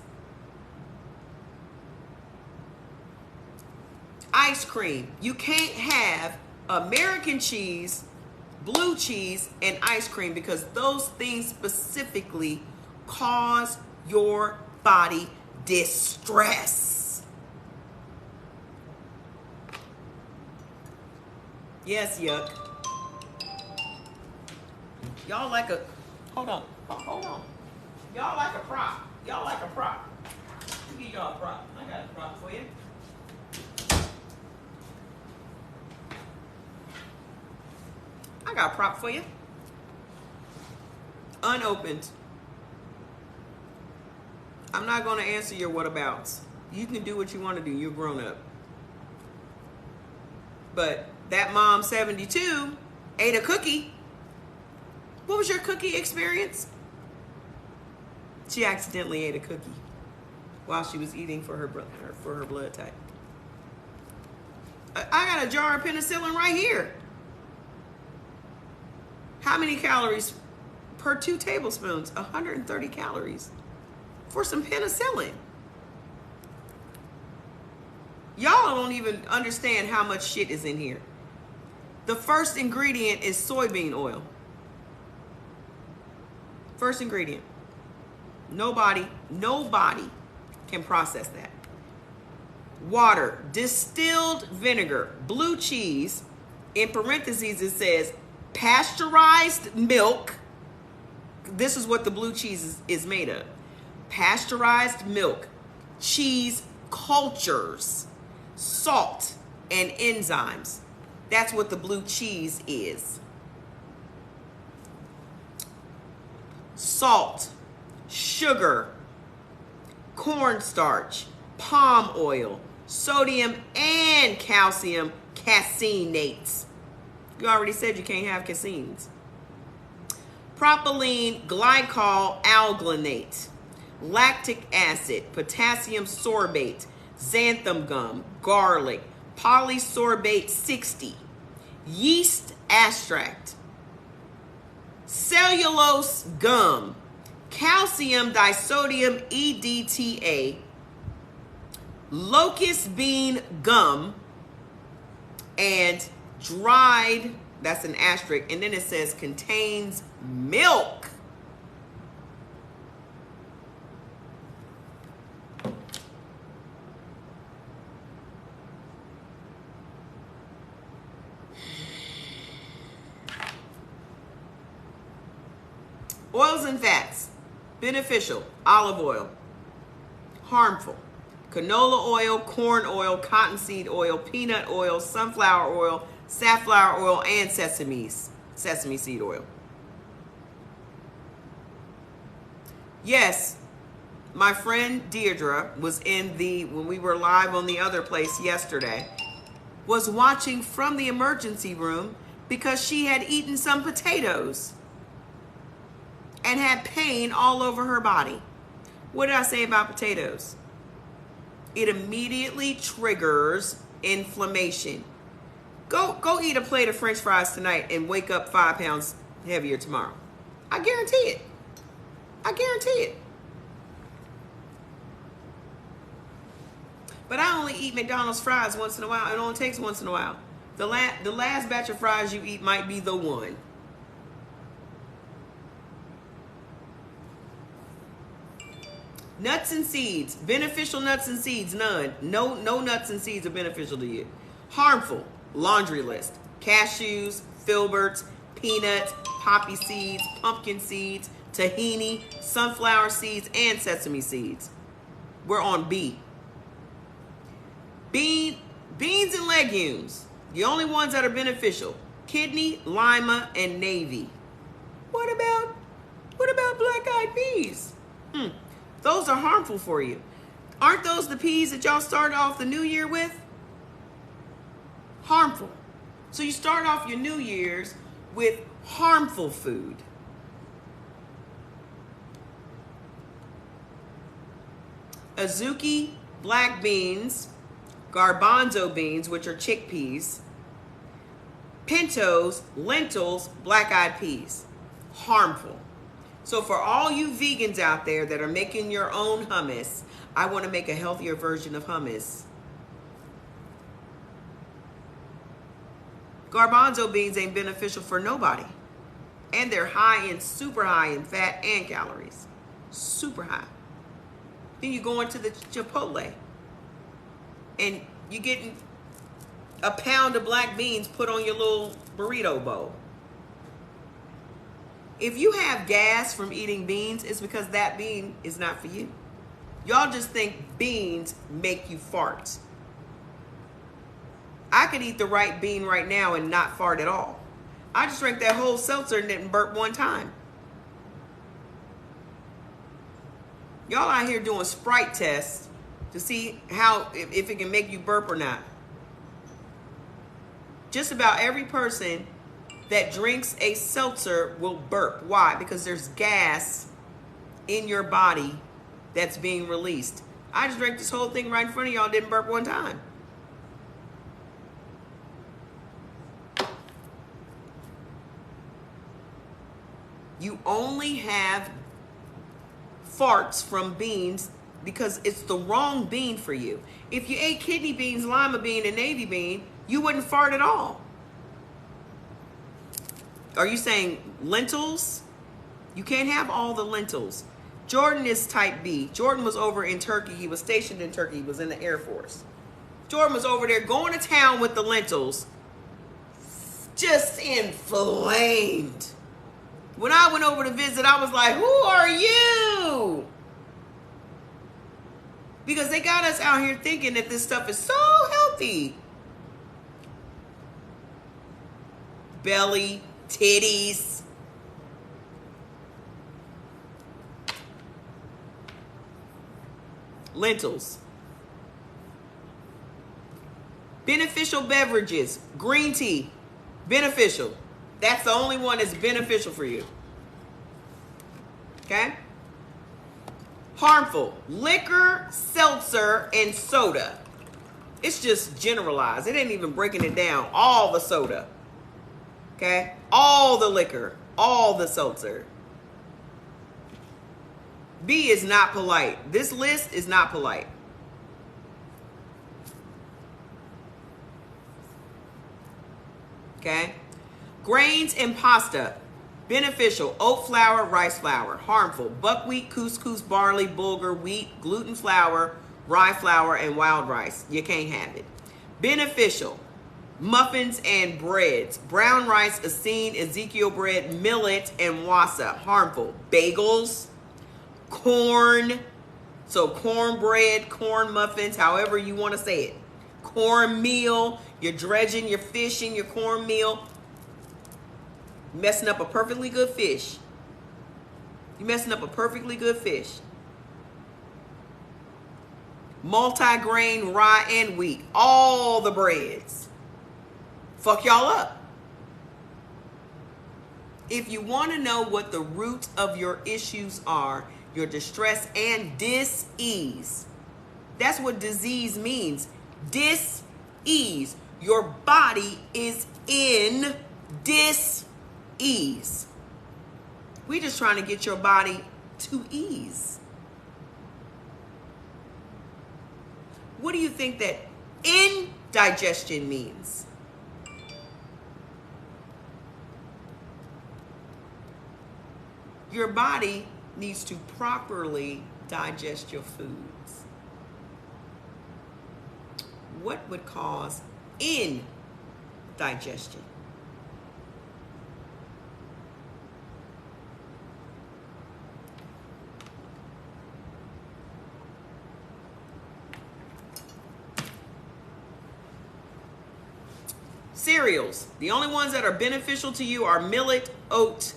Ice cream. You can't have American cheese, blue cheese, and ice cream because those things specifically cause your body distress. Yes, yuck. Y'all like a, hold on. Y'all like a prop. Y'all like a prop. Let me give y'all a prop. I got a prop for you. I got a prop for you. Unopened. I'm not going to answer your whatabouts. You can do what you want to do. You're grown up. But that mom 72 ate a cookie. What was your cookie experience? She accidentally ate a cookie while she was eating for her blood type. I got a jar of penicillin right here. How many calories per 2 tablespoons? 130 calories for some penicillin. Y'all don't even understand how much shit is in here. The first ingredient is soybean oil. First ingredient. Nobody can process that. Water, distilled vinegar, blue cheese. In parentheses, it says pasteurized milk. This is what the blue cheese is made of. Pasteurized milk, cheese cultures, salt, and enzymes. That's what the blue cheese is. Salt, sugar, cornstarch, palm oil, sodium and calcium caseinates. You already said you can't have caseins. Propylene glycol alginate, lactic acid, potassium sorbate, xanthan gum, garlic, polysorbate 60, yeast extract, cellulose gum, calcium disodium EDTA, locust bean gum, and dried, that's an asterisk, and then it says contains milk. Oils and fats. Beneficial. Olive oil. Harmful. Canola oil, corn oil, cottonseed oil, peanut oil, sunflower oil, safflower oil, and sesame seed oil. Yes, my friend Deirdre was when we were live on the other place yesterday, was watching from the emergency room because she had eaten some potatoes and had pain all over her body. What did I say about potatoes? It immediately triggers inflammation. Go eat a plate of French fries tonight and wake up 5 pounds heavier tomorrow. I guarantee it. I guarantee it. But I only eat McDonald's fries once in a while. It only takes once in a while. The last batch of fries you eat might be the one. Nuts and seeds. Beneficial nuts and seeds, none. No nuts and seeds are beneficial to you. Harmful, laundry list. Cashews, filberts, peanuts, poppy seeds, pumpkin seeds, tahini, sunflower seeds, and sesame seeds. We're on B. Beans and legumes. The only ones that are beneficial. Kidney, lima, and navy. What about black-eyed peas? Those are harmful for you. Aren't those the peas that y'all started off the new year with? Harmful. So you start off your New Year's with harmful food. Azuki, black beans, garbanzo beans, which are chickpeas, pintos, lentils, black-eyed peas. Harmful. So for all you vegans out there that are making your own hummus, I want to make a healthier version of hummus. Garbanzo beans ain't beneficial for nobody. And they're super high in fat and calories. Super high. Then you go into the Chipotle and you're getting a pound of black beans put on your little burrito bowl. If you have gas from eating beans, it's because that bean is not for you. Y'all just think beans make you fart. I could eat the right bean right now and not fart at all. I just drank that whole seltzer and didn't burp one time. Y'all out here doing Sprite tests to see if it can make you burp or not. Just about every person that drinks a seltzer will burp. Why? Because there's gas in your body that's being released. I just drank this whole thing right in front of y'all, didn't burp one time. You only have farts from beans because it's the wrong bean for you. If you ate kidney beans, lima bean, and navy bean, you wouldn't fart at all. Are you saying lentils? You can't have all the lentils. Jordan is type B. Jordan was over in Turkey. He was stationed in Turkey. He was in the Air Force. Jordan was over there going to town with the lentils. Just inflamed. When I went over to visit, I was like, who are you? Because they got us out here thinking that this stuff is so healthy. Belly, titties. Lentils. Beneficial beverages. Green tea. Beneficial. That's the only one that's beneficial for you. Okay? Harmful. Liquor, seltzer, and soda. It's just generalized. It ain't even breaking it down. All the soda. Okay? All the liquor. All the seltzer. B is not polite. This list is not polite. Okay? Grains and pasta. Beneficial. Oat flour, rice flour. Harmful. Buckwheat, couscous, barley, bulgur, wheat, gluten flour, rye flour, and wild rice. You can't have it. Beneficial. Muffins and breads. Brown rice, Essene, Ezekiel bread, millet, and wasa. Harmful. Bagels, corn. So cornbread, corn muffins, however you want to say it. Cornmeal. You're dredging your fish in your cornmeal. Messing up a perfectly good fish. You're messing up a perfectly good fish. Multi-grain, rye, and wheat. All the breads. Fuck y'all up. If you want to know what the root of your issues are, your distress and dis-ease. That's what disease means. Dis-ease. Your body is in dis-ease. We're just trying to get your body to ease. What do you think that indigestion means? Your body needs to properly digest your foods. What would cause indigestion? Cereals. The only ones that are beneficial to you are millet, oat,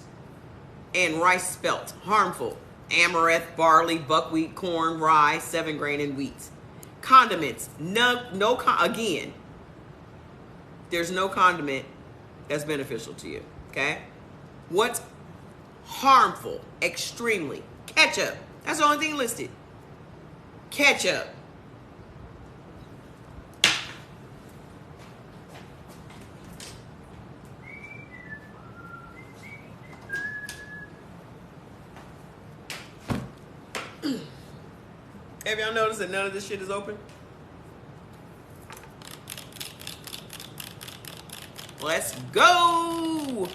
and rice spelt. Harmful. Amaranth, barley, buckwheat, corn, rye, 7-grain, and wheat. Condiments. Again, there's no condiment that's beneficial to you. Okay? What's harmful? Extremely. Ketchup. That's the only thing listed. Ketchup. Have y'all noticed that none of this shit is open? Let's go!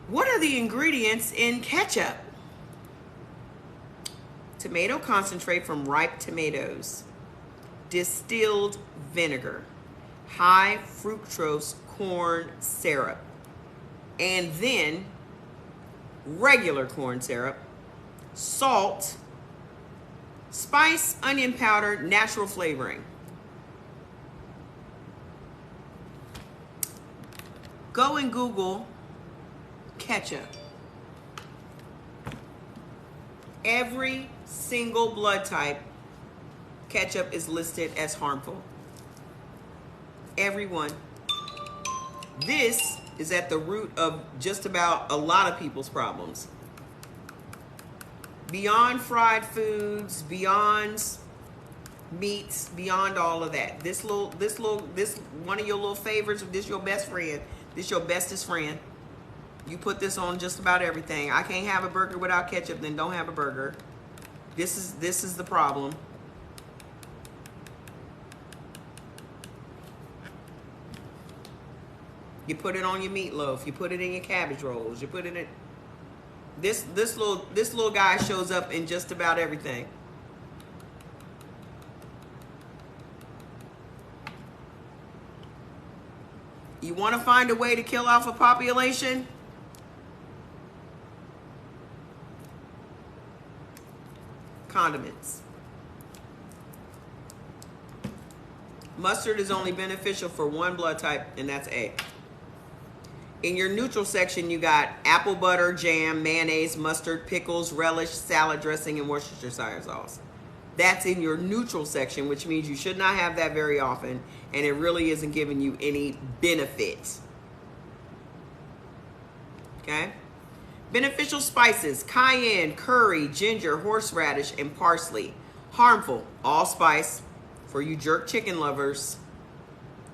What are the ingredients in ketchup? Tomato concentrate from ripe tomatoes, distilled vinegar, high fructose corn syrup, and then regular corn syrup, salt, spice, onion powder, natural flavoring. Go and Google ketchup. Every single blood type, ketchup is listed as harmful. Everyone. This is at the root of just about a lot of people's problems. Beyond fried foods, beyond meats, beyond all of that. This one of your little favorites, this your best friend, this your bestest friend. You put this on just about everything. I can't have a burger without ketchup, then don't have a burger. This is the problem. You put it on your meatloaf. You put it in your cabbage rolls. You put it in. This little guy shows up in just about everything. You want to find a way to kill off a population? Condiments. Mustard is only beneficial for one blood type, and that's A. In your neutral section, you got apple butter, jam, mayonnaise, mustard, pickles, relish, salad dressing, and Worcestershire sauce. That's in your neutral section, which means you should not have that very often, and it really isn't giving you any benefit. Okay? Beneficial spices: cayenne, curry, ginger, horseradish, and parsley. Harmful: allspice. For you jerk chicken lovers,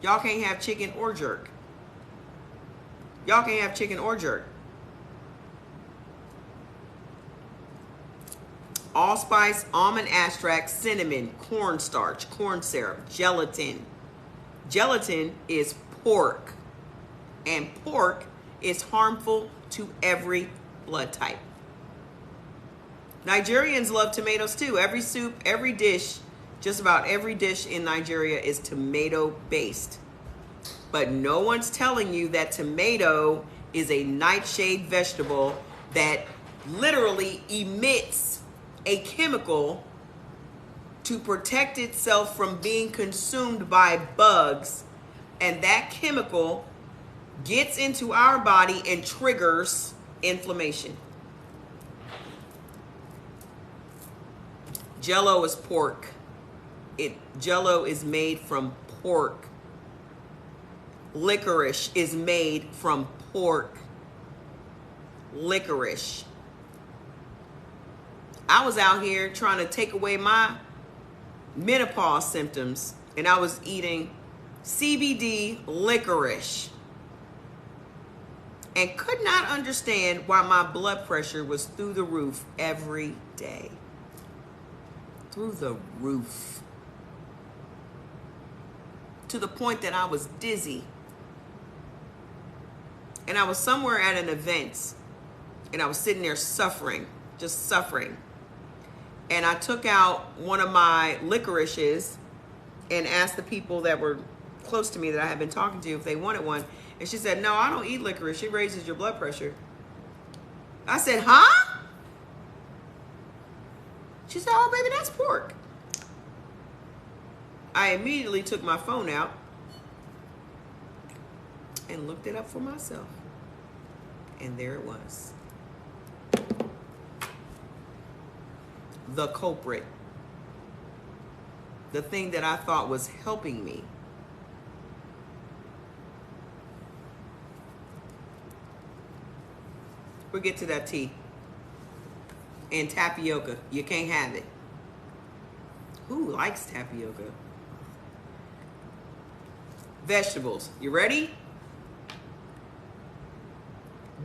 y'all can't have chicken or jerk. Y'all can't have chicken or jerk. Allspice, almond extract, cinnamon, cornstarch, corn syrup, gelatin. Gelatin is pork, and pork is harmful to every blood type. Nigerians love tomatoes too. Every soup, every dish Just about every dish in Nigeria is tomato based. But no one's telling you that tomato is a nightshade vegetable that literally emits a chemical to protect itself from being consumed by bugs. And that chemical gets into our body and triggers inflammation. Jello is pork. Jello is made from pork. Licorice is made from pork. Licorice. I was out here trying to take away my menopause symptoms, and I was eating CBD licorice and could not understand why my blood pressure was through the roof every day. Through the roof. To the point that I was dizzy. And I was somewhere at an event, and I was sitting there suffering, just suffering. And I took out one of my licorices and asked the people that were close to me that I had been talking to if they wanted one. And she said, no, I don't eat licorice. It raises your blood pressure. I said, huh? She said, oh, baby, that's pork. I immediately took my phone out and looked it up for myself. And there it was. The culprit. The thing that I thought was helping me. We'll get to that tea. And tapioca. You can't have it. Who likes tapioca? Vegetables. You ready?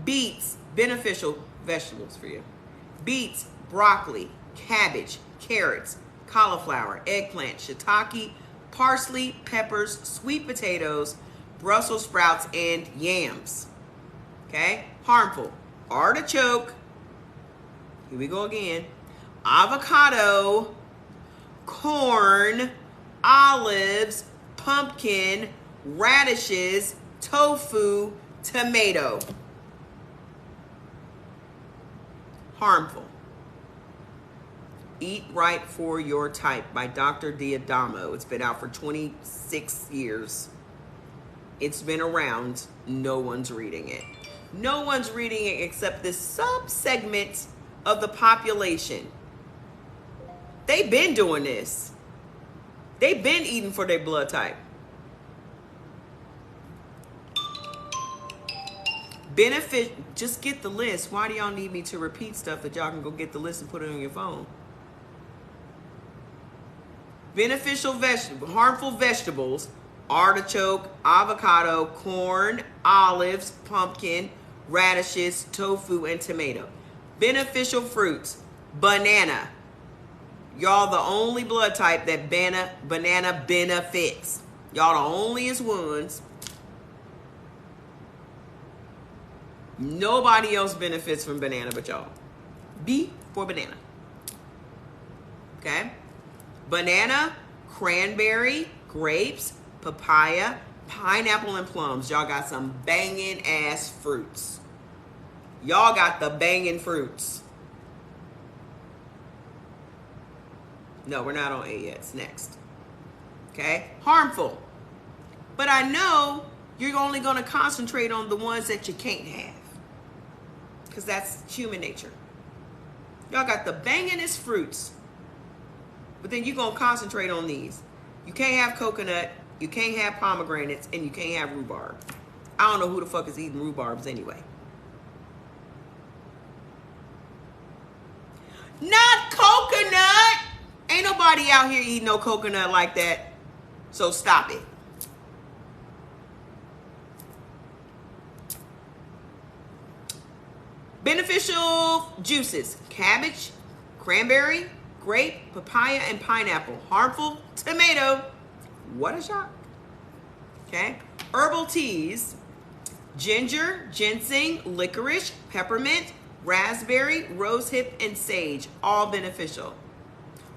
Beets. Beneficial vegetables for you. Beets, broccoli, cabbage, carrots, cauliflower, eggplant, shiitake, parsley, peppers, sweet potatoes, Brussels sprouts, and yams. Okay? Harmful. Artichoke. Here we go again. Avocado, corn, olives, pumpkin, radishes, tofu, tomato. Harmful. Eat Right for Your Type by Dr. D'Adamo. It's been out for 26 years. It's been around. No one's reading it. No one's reading it except this sub-segment of the population. They've been doing this. They've been eating for their blood type. Benefit, just get the list. Why do y'all need me to repeat stuff that y'all can go get the list and put it on your phone? Beneficial vegetables, harmful vegetables, artichoke, avocado, corn, olives, pumpkin, radishes, tofu, and tomato. Beneficial fruits, banana. Y'all the only blood type that banana benefits. Y'all the onlyest ones. Nobody else benefits from banana but y'all. B for banana. Okay? Banana, cranberry, grapes, papaya, pineapple, and plums. Y'all got some banging ass fruits. Y'all got the banging fruits. No, we're not on A yet. It's next. Okay? Harmful. But I know you're only going to concentrate on the ones that you can't have. Because that's human nature. Y'all got the bangingest fruits. But then you're going to concentrate on these. You can't have coconut. You can't have pomegranates. And you can't have rhubarb. I don't know who the fuck is eating rhubarbs anyway. Not coconut. Ain't nobody out here eating no coconut like that. So stop it. Beneficial juices. Cabbage, cranberry, grape, papaya, and pineapple. Harmful, tomato. What a shock. Okay. Herbal teas. Ginger, ginseng, licorice, peppermint, raspberry, rosehip, and sage. All beneficial.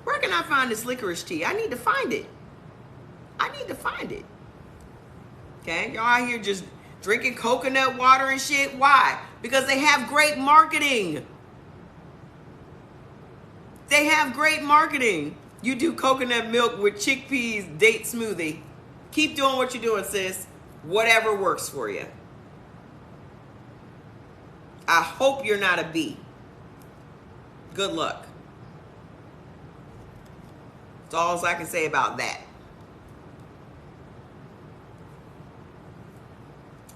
Where can I find this licorice tea? I need to find it. Okay, y'all out here just drinking coconut water and shit. Why? Because they have great marketing. They have great marketing. You do coconut milk with chickpeas date smoothie. Keep doing what you're doing, sis. Whatever works for you. I hope you're not a bee. Good luck. That's all I can say about that.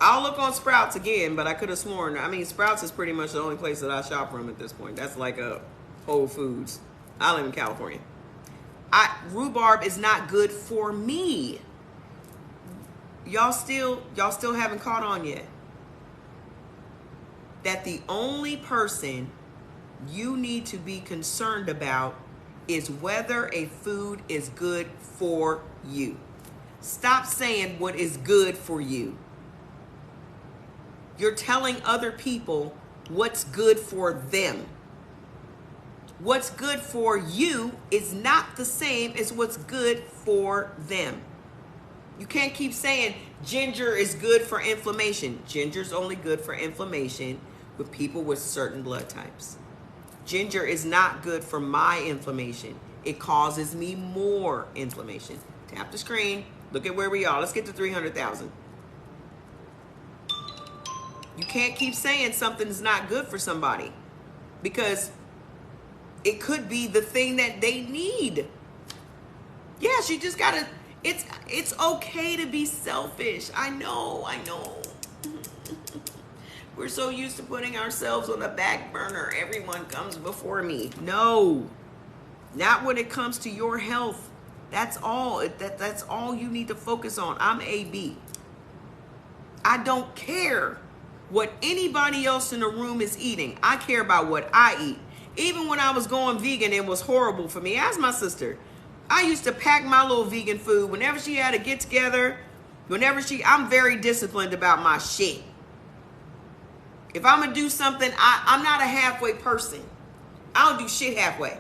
I'll look on Sprouts again, but I could have sworn. I mean, Sprouts is pretty much the only place that I shop from at this point. That's like a Whole Foods. I live in California. Rhubarb is not good for me. Y'all still haven't caught on yet that the only person you need to be concerned about is whether a food is good for you. Stop saying what is good for you. You're telling other people what's good for them. What's good for you is not the same as what's good for them. You can't keep saying ginger is good for inflammation. Ginger's only good for inflammation with people with certain blood types. Ginger is not good for my inflammation. It causes me more inflammation. Tap the screen. Look at where we are. Let's get to 300,000. You can't keep saying something's not good for somebody because it could be the thing that they need. Yes, you just gotta, it's okay to be selfish. I know. We're so used to putting ourselves on the back burner. Everyone comes before me. No, not when it comes to your health. That's all. That's all you need to focus on. I'm AB. I don't care what anybody else in the room is eating. I care about what I eat. Even when I was going vegan, it was horrible for me. Ask my sister. I used to pack my little vegan food whenever she had a get together. I'm very disciplined about my shit. If I'm gonna do something, I'm not a halfway person. I don't do shit halfway.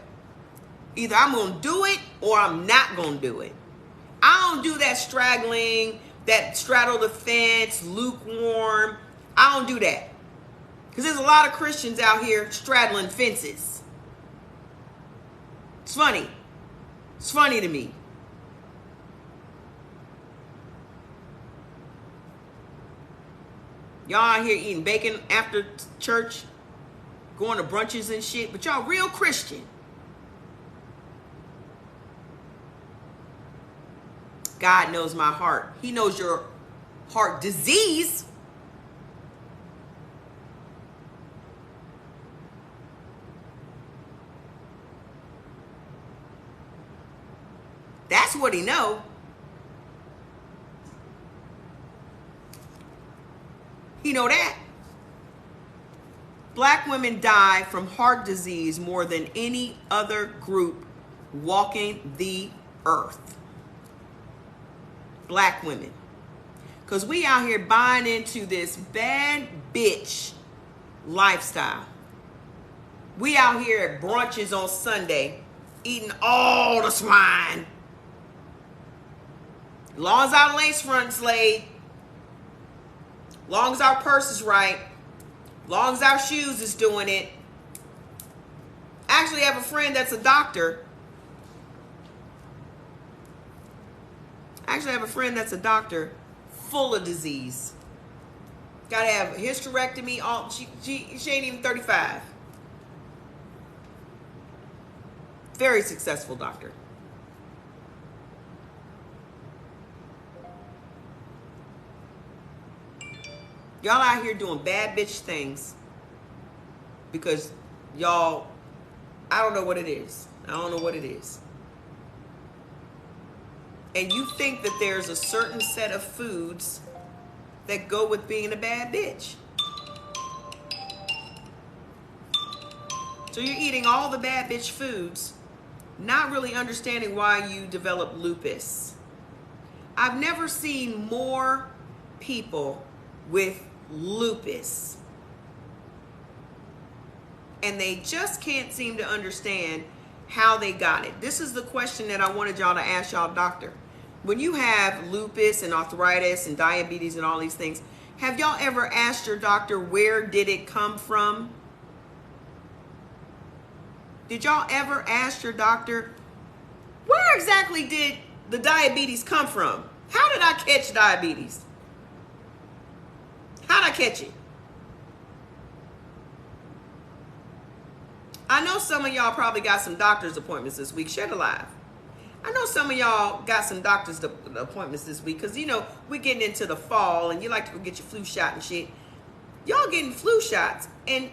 Either I'm gonna do it or I'm not gonna do it. I don't do that straggling, that straddle the fence, lukewarm. I don't do that. Because there's a lot of Christians out here straddling fences. It's funny. It's funny to me. Y'all out here eating bacon after church, going to brunches and shit, but y'all real Christian. God knows my heart. He knows your heart disease. That's what he know. He know that. Black women die from heart disease more than any other group walking the earth. Black women. Because we out here buying into this bad bitch lifestyle. We out here at brunches on Sunday eating all the swine. As long as our lace front's laid, long as our purse is right, long as our shoes is doing it. I actually have a friend that's a doctor. Full of disease. Gotta have a hysterectomy. She ain't even 35. Very successful doctor. Y'all out here doing bad bitch things because y'all, I don't know what it is. And you think that there's a certain set of foods that go with being a bad bitch. So you're eating all the bad bitch foods, not really understanding why you develop lupus. I've never seen more people with lupus, and they just can't seem to understand how they got it. This is the question that I wanted y'all to ask y'all doctor. When you have lupus and arthritis and diabetes and all these things, have y'all ever asked your doctor, where did it come from? Did y'all ever ask your doctor, where exactly did the diabetes come from? How did I catch diabetes? How did I catch it? I know some of y'all probably got some doctor's appointments this week. Share the live. I know some of y'all got some doctor's appointments this week because, you know, we're getting into the fall and you like to go get your flu shot and shit. Y'all getting flu shots and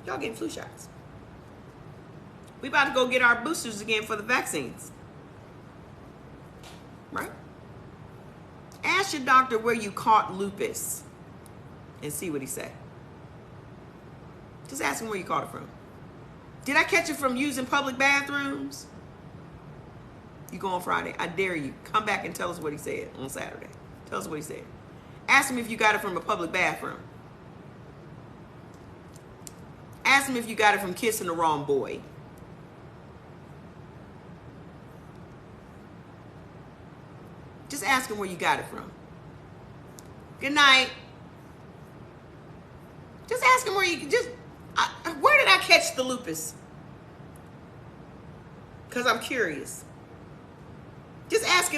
y'all getting flu shots. We about to go get our boosters again for the vaccines. Right? Ask your doctor where you caught lupus and see what he say. Just ask him where you caught it from. Did I catch it from using public bathrooms? You go on Friday. I dare you. Come back and tell us what he said on Saturday. Tell us what he said. Ask him if you got it from a public bathroom. Ask him if you got it from kissing the wrong boy. Just ask him where you got it from. Good night. Just ask him where where did I catch the lupus? Because I'm curious. Just ask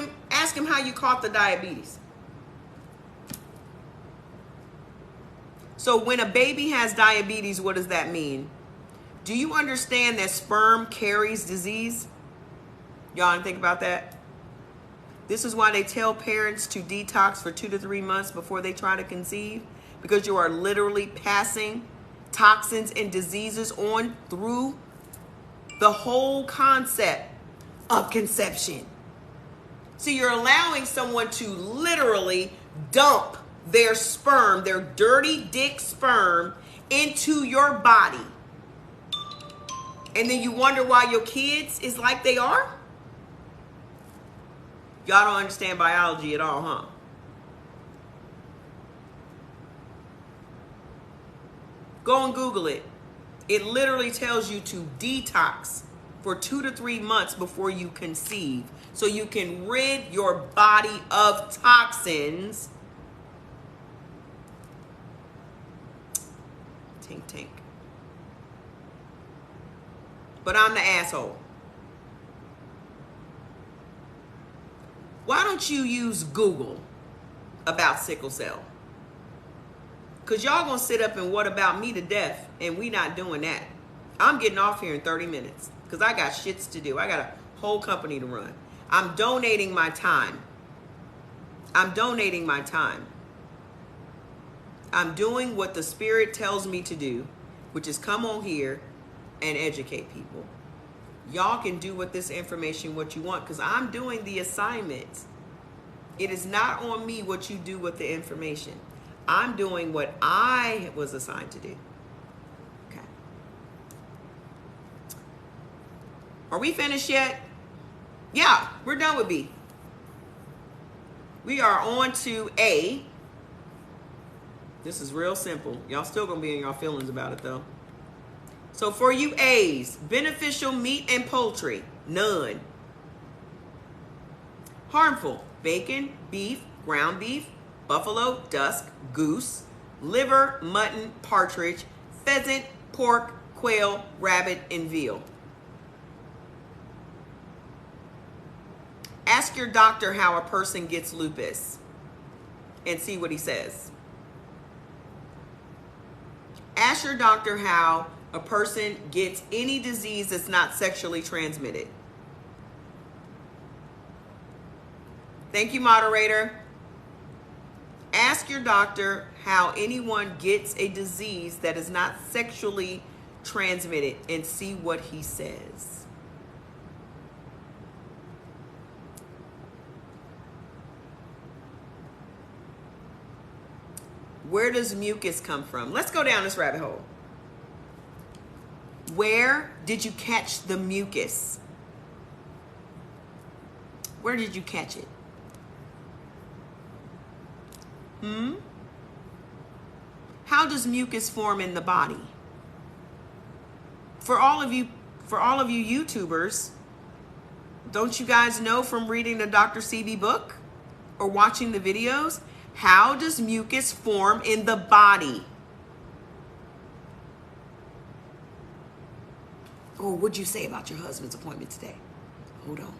him how you caught the diabetes. So when a baby has diabetes, what does that mean? Do you understand that sperm carries disease? Y'all didn't think about that? This is why they tell parents to detox for 2 to 3 months before they try to conceive, because you are literally passing toxins and diseases on through the whole concept of conception. So you're allowing someone to literally dump their sperm, their dirty dick sperm, into your body. And then you wonder why your kids is like they are? Y'all don't understand biology at all, huh? Go and Google it. It literally tells you to detox for 2 to 3 months before you conceive, so you can rid your body of toxins. Tink, tink. But I'm the asshole. Why don't you use Google about sickle cell? Because y'all gonna sit up and what about me to death, and we not doing that. I'm getting off here in 30 minutes because I got shits to do. I got a whole company to run. I'm donating my time. I'm donating my time. I'm doing what the Spirit tells me to do, which is come on here and educate people. Y'all can do with this information what you want, because I'm doing the assignment. It is not on me what you do with the information. I'm doing what I was assigned to do. Okay. Are we finished yet? Yeah, we're done with B. We are on to A. This is real simple. Y'all still gonna be in your feelings about it though. So for you A's, beneficial meat and poultry, none. Harmful, bacon, beef, ground beef, buffalo, dusk, goose, liver, mutton, partridge, pheasant, pork, quail, rabbit, and veal. Ask your doctor how a person gets lupus and see what he says. Ask your doctor how a person gets any disease that's not sexually transmitted. Thank you, moderator. Ask your doctor how anyone gets a disease that is not sexually transmitted and see what he says. Where does mucus come from? Let's go down this rabbit hole. Where did you catch the mucus? Where did you catch it? how does mucus form in the body? For all of you YouTubers, don't you guys know from reading the Dr. Sebi book or watching the videos? How does mucus form in the body? Oh, what'd you say about your husband's appointment today? Hold on.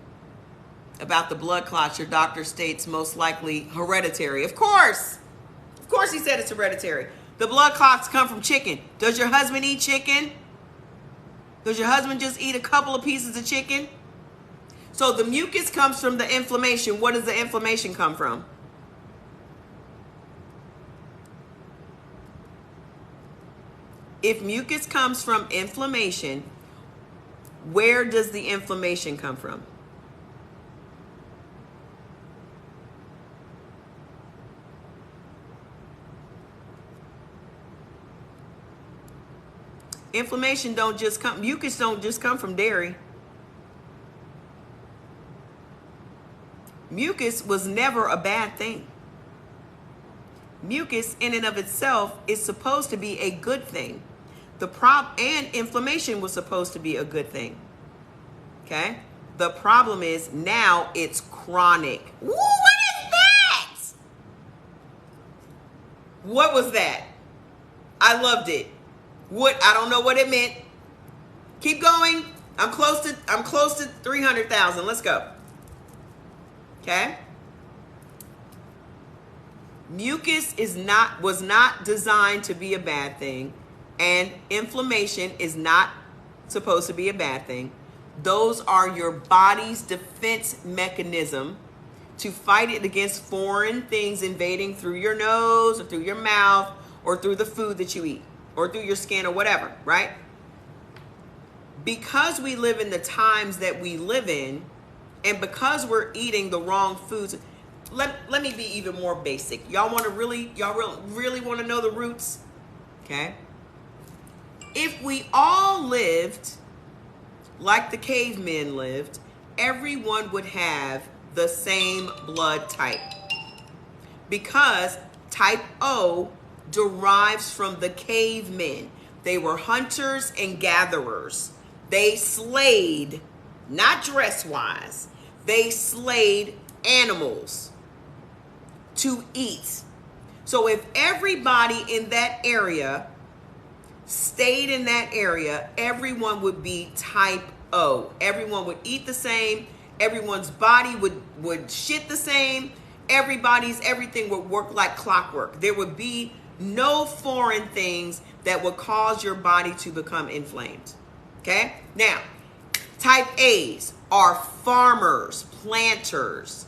About the blood clots, your doctor states most likely hereditary. Of course he said it's hereditary. The blood clots come from chicken. Does your husband eat chicken? Does your husband just eat a couple of pieces of chicken? So the mucus comes from the inflammation. What does the inflammation come from? If mucus comes from inflammation, where does the inflammation come from? Inflammation don't just come, mucus don't just come from dairy. Mucus was never a bad thing. Mucus in and of itself is supposed to be a good thing. And inflammation was supposed to be a good thing. Okay? The problem is now it's chronic. Ooh, what is that? What was that? I loved it. I don't know what it meant. Keep going. I'm close to 300,000. Let's go. Okay? Mucus was not designed to be a bad thing, and inflammation is not supposed to be a bad thing. Those are your body's defense mechanism to fight it against foreign things invading through your nose or through your mouth or through the food that you eat or through your skin or whatever, right? Because we live in the times that we live in, and because we're eating the wrong foods, let me be even more basic. Y'all really want to know the roots? Okay. If we all lived like the cavemen lived, everyone would have the same blood type. Because type O derives from the cavemen. They were hunters and gatherers. They slayed, not dress-wise, they slayed animals to eat. So if everybody in that area stayed in that area, everyone would be type O. Everyone would eat the same. Everyone's body would shit the same. Everything would work like clockwork. There would be no foreign things that would cause your body to become inflamed. Okay? Now, type A's are farmers, planters.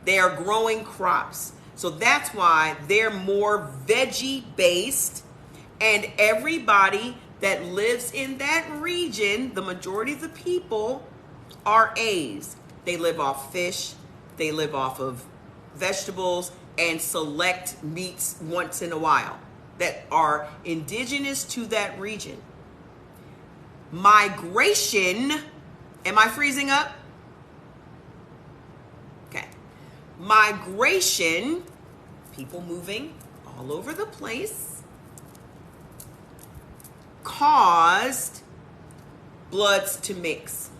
They are growing crops. So that's why they're more veggie based, and everybody that lives in that region, the majority of the people are A's. They live off fish, they live off of vegetables, and select meats once in a while that are indigenous to that region. Migration, am I freezing up? Okay. Migration, people moving all over the place, caused bloods to mix.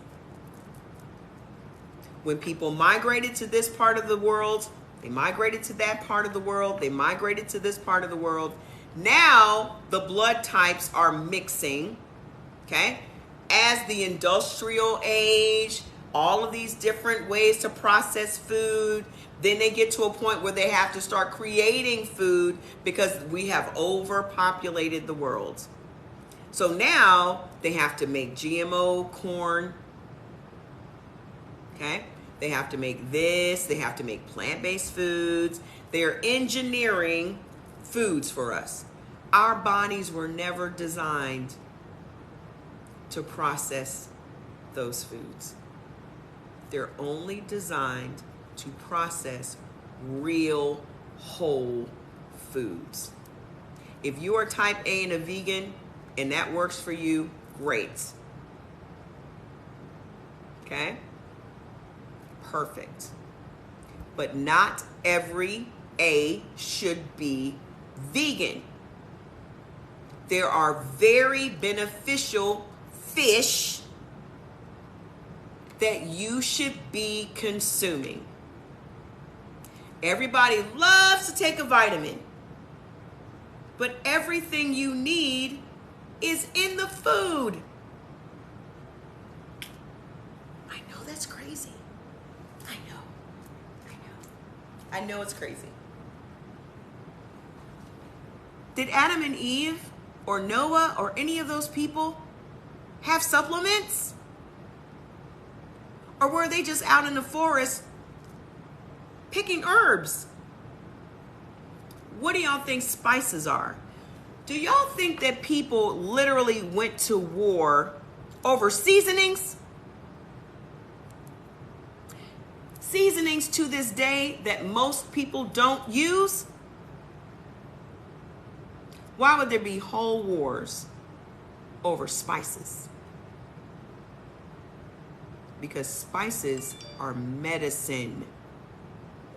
When people migrated to this part of the world, they migrated to that part of the world, they migrated to this part of the world. Now the blood types are mixing, okay? As the industrial age, all of these different ways to process food, then they get to a point where they have to start creating food because we have overpopulated the world. So now they have to make GMO corn, okay? They have to make this, they have to make plant-based foods. They're engineering foods for us. Our bodies were never designed to process those foods. They're only designed to process real whole foods. If you are type A and a vegan and that works for you, great. Okay? Perfect. But not every A should be vegan. there are very beneficial fish that you should be consuming. Everybody loves to take a vitamin, but everything you need is in the food. I know that's crazy. I know it's crazy. Did Adam and Eve or Noah or any of those people have supplements? Or were they just out in the forest picking herbs? What do y'all think spices are? Do y'all think that people literally went to war over seasonings? Seasonings to this day that most people don't use? Why would there be whole wars over spices? Because spices are medicine.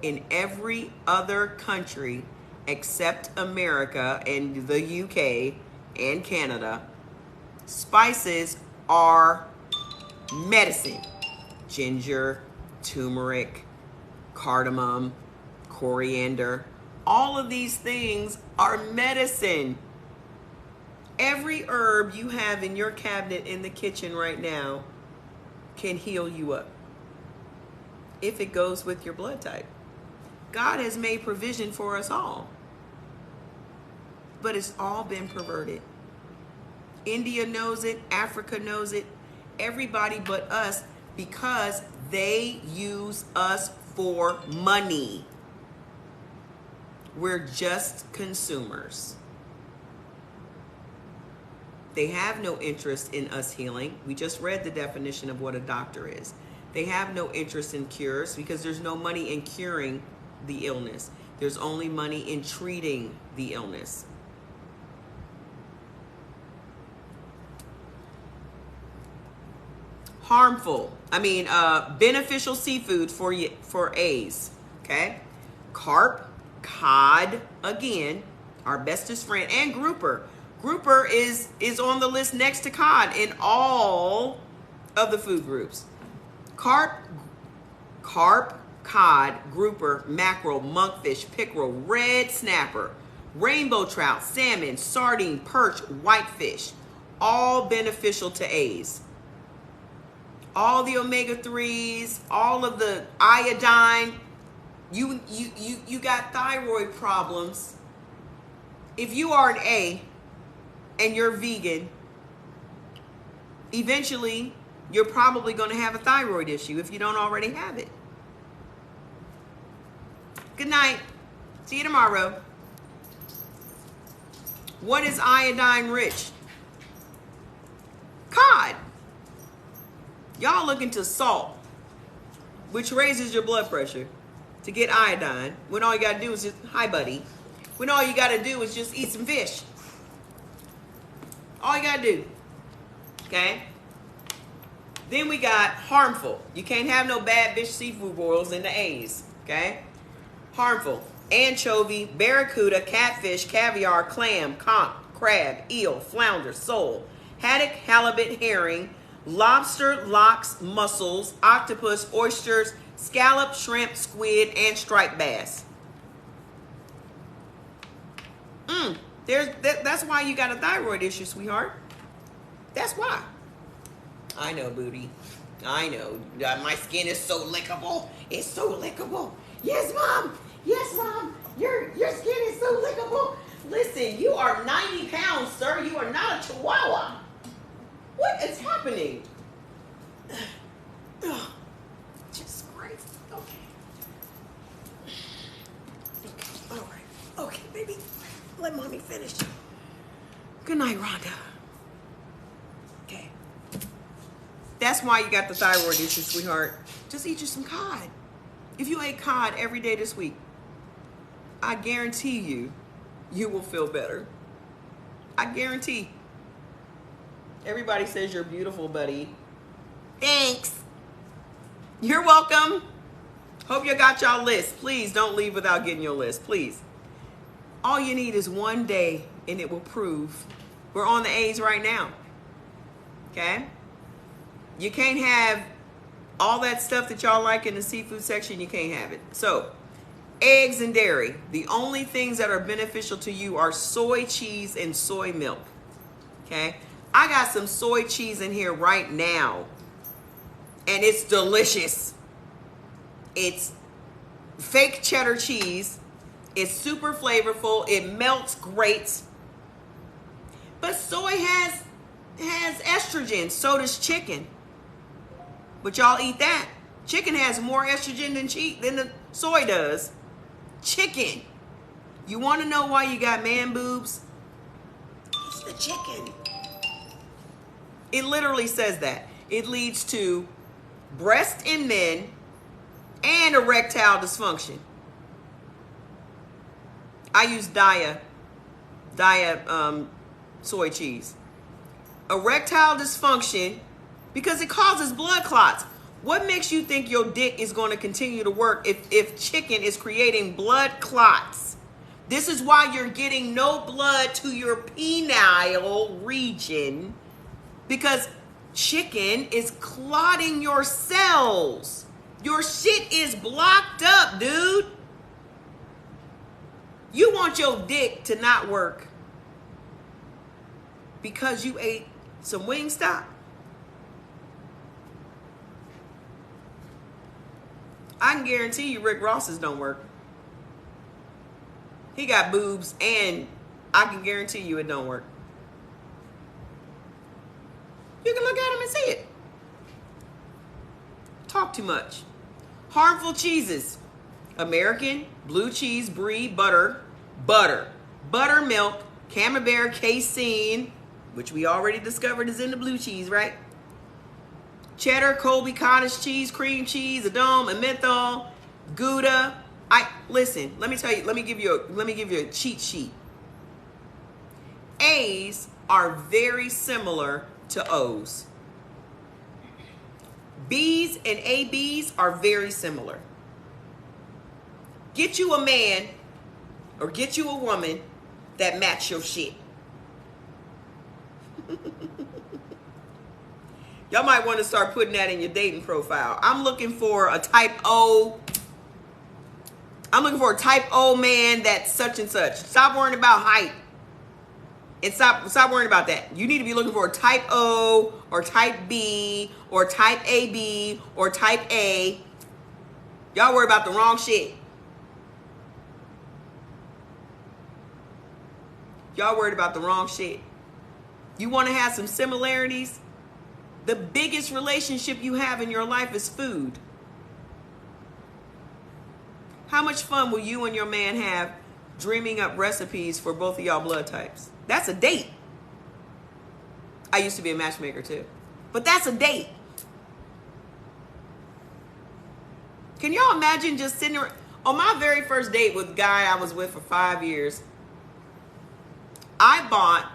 In every other country except America and the UK and Canada, spices are medicine. Ginger, turmeric, cardamom, coriander, all of these things are medicine. Every herb you have in your cabinet in the kitchen right now can heal you up if it goes with your blood type. God has made provision for us all, but it's all been perverted. India knows it, Africa knows it, everybody but us, because they use us for money. We're just consumers. They have no interest in us healing. We just read the definition of what a doctor is. They have no interest in cures because there's no money in curing the illness. There's only money in treating the illness. Beneficial seafood for A's, okay? Carp, cod, again, our bestest friend, and grouper. Grouper is on the list next to cod in all of the food groups. Carp, cod, grouper, mackerel, monkfish, pickerel, red snapper, rainbow trout, salmon, sardine, perch, whitefish, all beneficial to A's. All the omega-3s, all of the iodine. You got thyroid problems. If you are an A and you're vegan, eventually you're probably going to have a thyroid issue if you don't already have it. Good night. See you tomorrow. What is iodine rich? Cod. Y'all look into salt, which raises your blood pressure, to get iodine, when all you got to do is just, hi buddy, when all you got to do is just eat some fish. All you got to do, okay? Then we got harmful. You can't have no bad bitch seafood boils in the A's, okay? Harmful. Anchovy, barracuda, catfish, caviar, clam, conch, crab, eel, flounder, sole, haddock, halibut, herring, lobster, lox, mussels, octopus, oysters, scallop, shrimp, squid, and striped bass. That's why you got a thyroid issue, sweetheart. That's why. I know, booty. I know. My skin is so lickable. It's so lickable. Yes, Mom. Yes, Mom. Your skin is so lickable. Listen, you are 90 pounds, sir. You are not a chihuahua. What is happening? Jesus Christ. Okay. All right. Okay, baby. Let Mommy finish. Good night, Rhonda. Okay. That's why you got the thyroid issue, sweetheart. Just eat you some cod. If you ate cod every day this week, I guarantee you will feel better. I guarantee. Everybody says you're beautiful, buddy. Thanks. You're welcome. Hope you got y'all list. Please don't leave without getting your list, please. All you need is one day, and it will prove We're on the A's right now. Okay? You can't have all that stuff that y'all like in the seafood section. You can't have it. So, eggs and dairy. The only things that are beneficial to you are soy cheese and soy milk. Okay? I got some soy cheese in here right now. And it's delicious. It's fake cheddar cheese. It's super flavorful. It melts great. But soy has estrogen. So does chicken. But y'all eat that. Chicken has more estrogen than the soy does. Chicken. You want to know why you got man boobs? It's the chicken. It literally says that. It leads to breast in men and erectile dysfunction. I use Daiya soy cheese. Erectile dysfunction because it causes blood clots. What makes you think your dick is going to continue to work if chicken is creating blood clots? This is why you're getting no blood to your penile region, because chicken is clotting your cells. Your shit is blocked up, dude. You want your dick to not work because you ate some Wingstop? I can guarantee you Rick Ross's don't work. He got boobs, and I can guarantee you it don't work. You can look at him and see it. Talk too much. Harmful cheeses. American, blue cheese, brie, butter, buttermilk, camembert, casein, which we already discovered is in the blue cheese, right? Cheddar, Colby, cottage cheese, cream cheese, Edam, Emmenthal, Gouda. Listen, let me tell you, let me give you a cheat sheet. A's are very similar to O's. B's and AB's are very similar. Get you a man or get you a woman that match your shit. Y'all might want to start putting that in your dating profile. I'm looking for a type O. I'm looking for a type O man that's such and such. Stop worrying about height. And stop worrying about that. You need to be looking for a type O or type B or type AB or type A. Y'all worry about the wrong shit. Y'all worried about the wrong shit. You want to have some similarities? The biggest relationship you have in your life is food. How much fun will you and your man have dreaming up recipes for both of y'all blood types? That's a date. I used to be a matchmaker too. But that's a date. Can y'all imagine just sitting there? On my very first date with the guy I was with for 5 years, I bought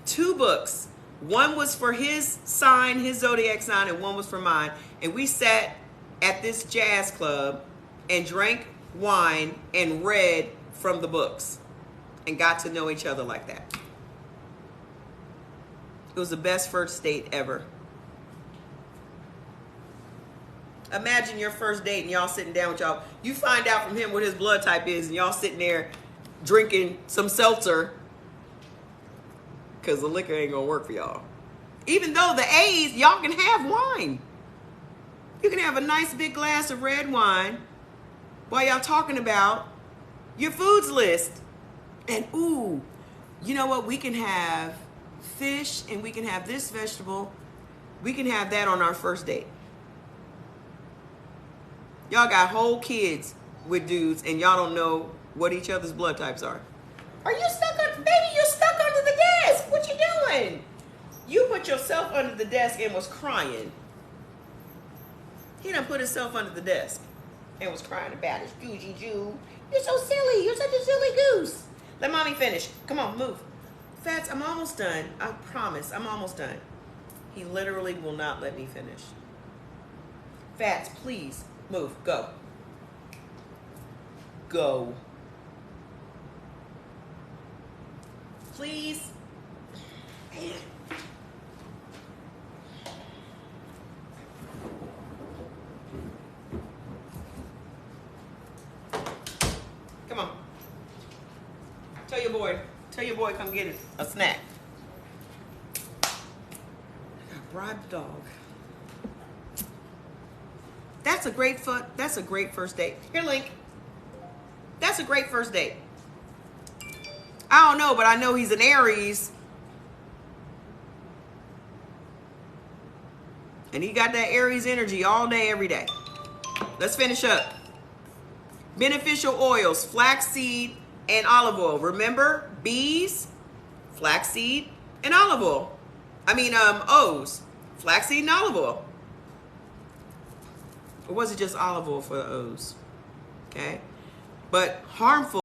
2 books. One was for his sign, his zodiac sign, and one was for mine. And we sat at this jazz club and drank wine and read from the books and got to know each other like that. It was the best first date ever. Imagine your first date and y'all sitting down with y'all. You find out from him what his blood type is and y'all sitting there drinking some seltzer because the liquor ain't gonna work for y'all. Even though the A's, y'all can have wine. You can have a nice big glass of red wine while y'all talking about your foods list. And ooh, you know what? We can have fish and we can have this vegetable. We can have that on our first date. Y'all got whole kids with dudes and y'all don't know what each other's blood types are. Are you stuck on, baby, you're stuck under the desk. What you doing? You put yourself under the desk and was crying. He done put himself under the desk and was crying about it. Juju, you're so silly. You're such a silly goose. Let mommy finish. Come on, move. Fats, I'm almost done. I promise, I'm almost done. He literally will not let me finish. Fats, please, move, go. Go. Please. boy come get a snack. I gotta bribe the dog. That's a great first date. Here, Link. That's a great first date. I don't know, but I know he's an Aries. And he got that Aries energy all day, every day. Let's finish up. Beneficial oils, flaxseed and olive oil. Remember, bees, flaxseed, and olive oil. O's, flaxseed and olive oil. Or was it just olive oil for the O's? Okay. But harmful.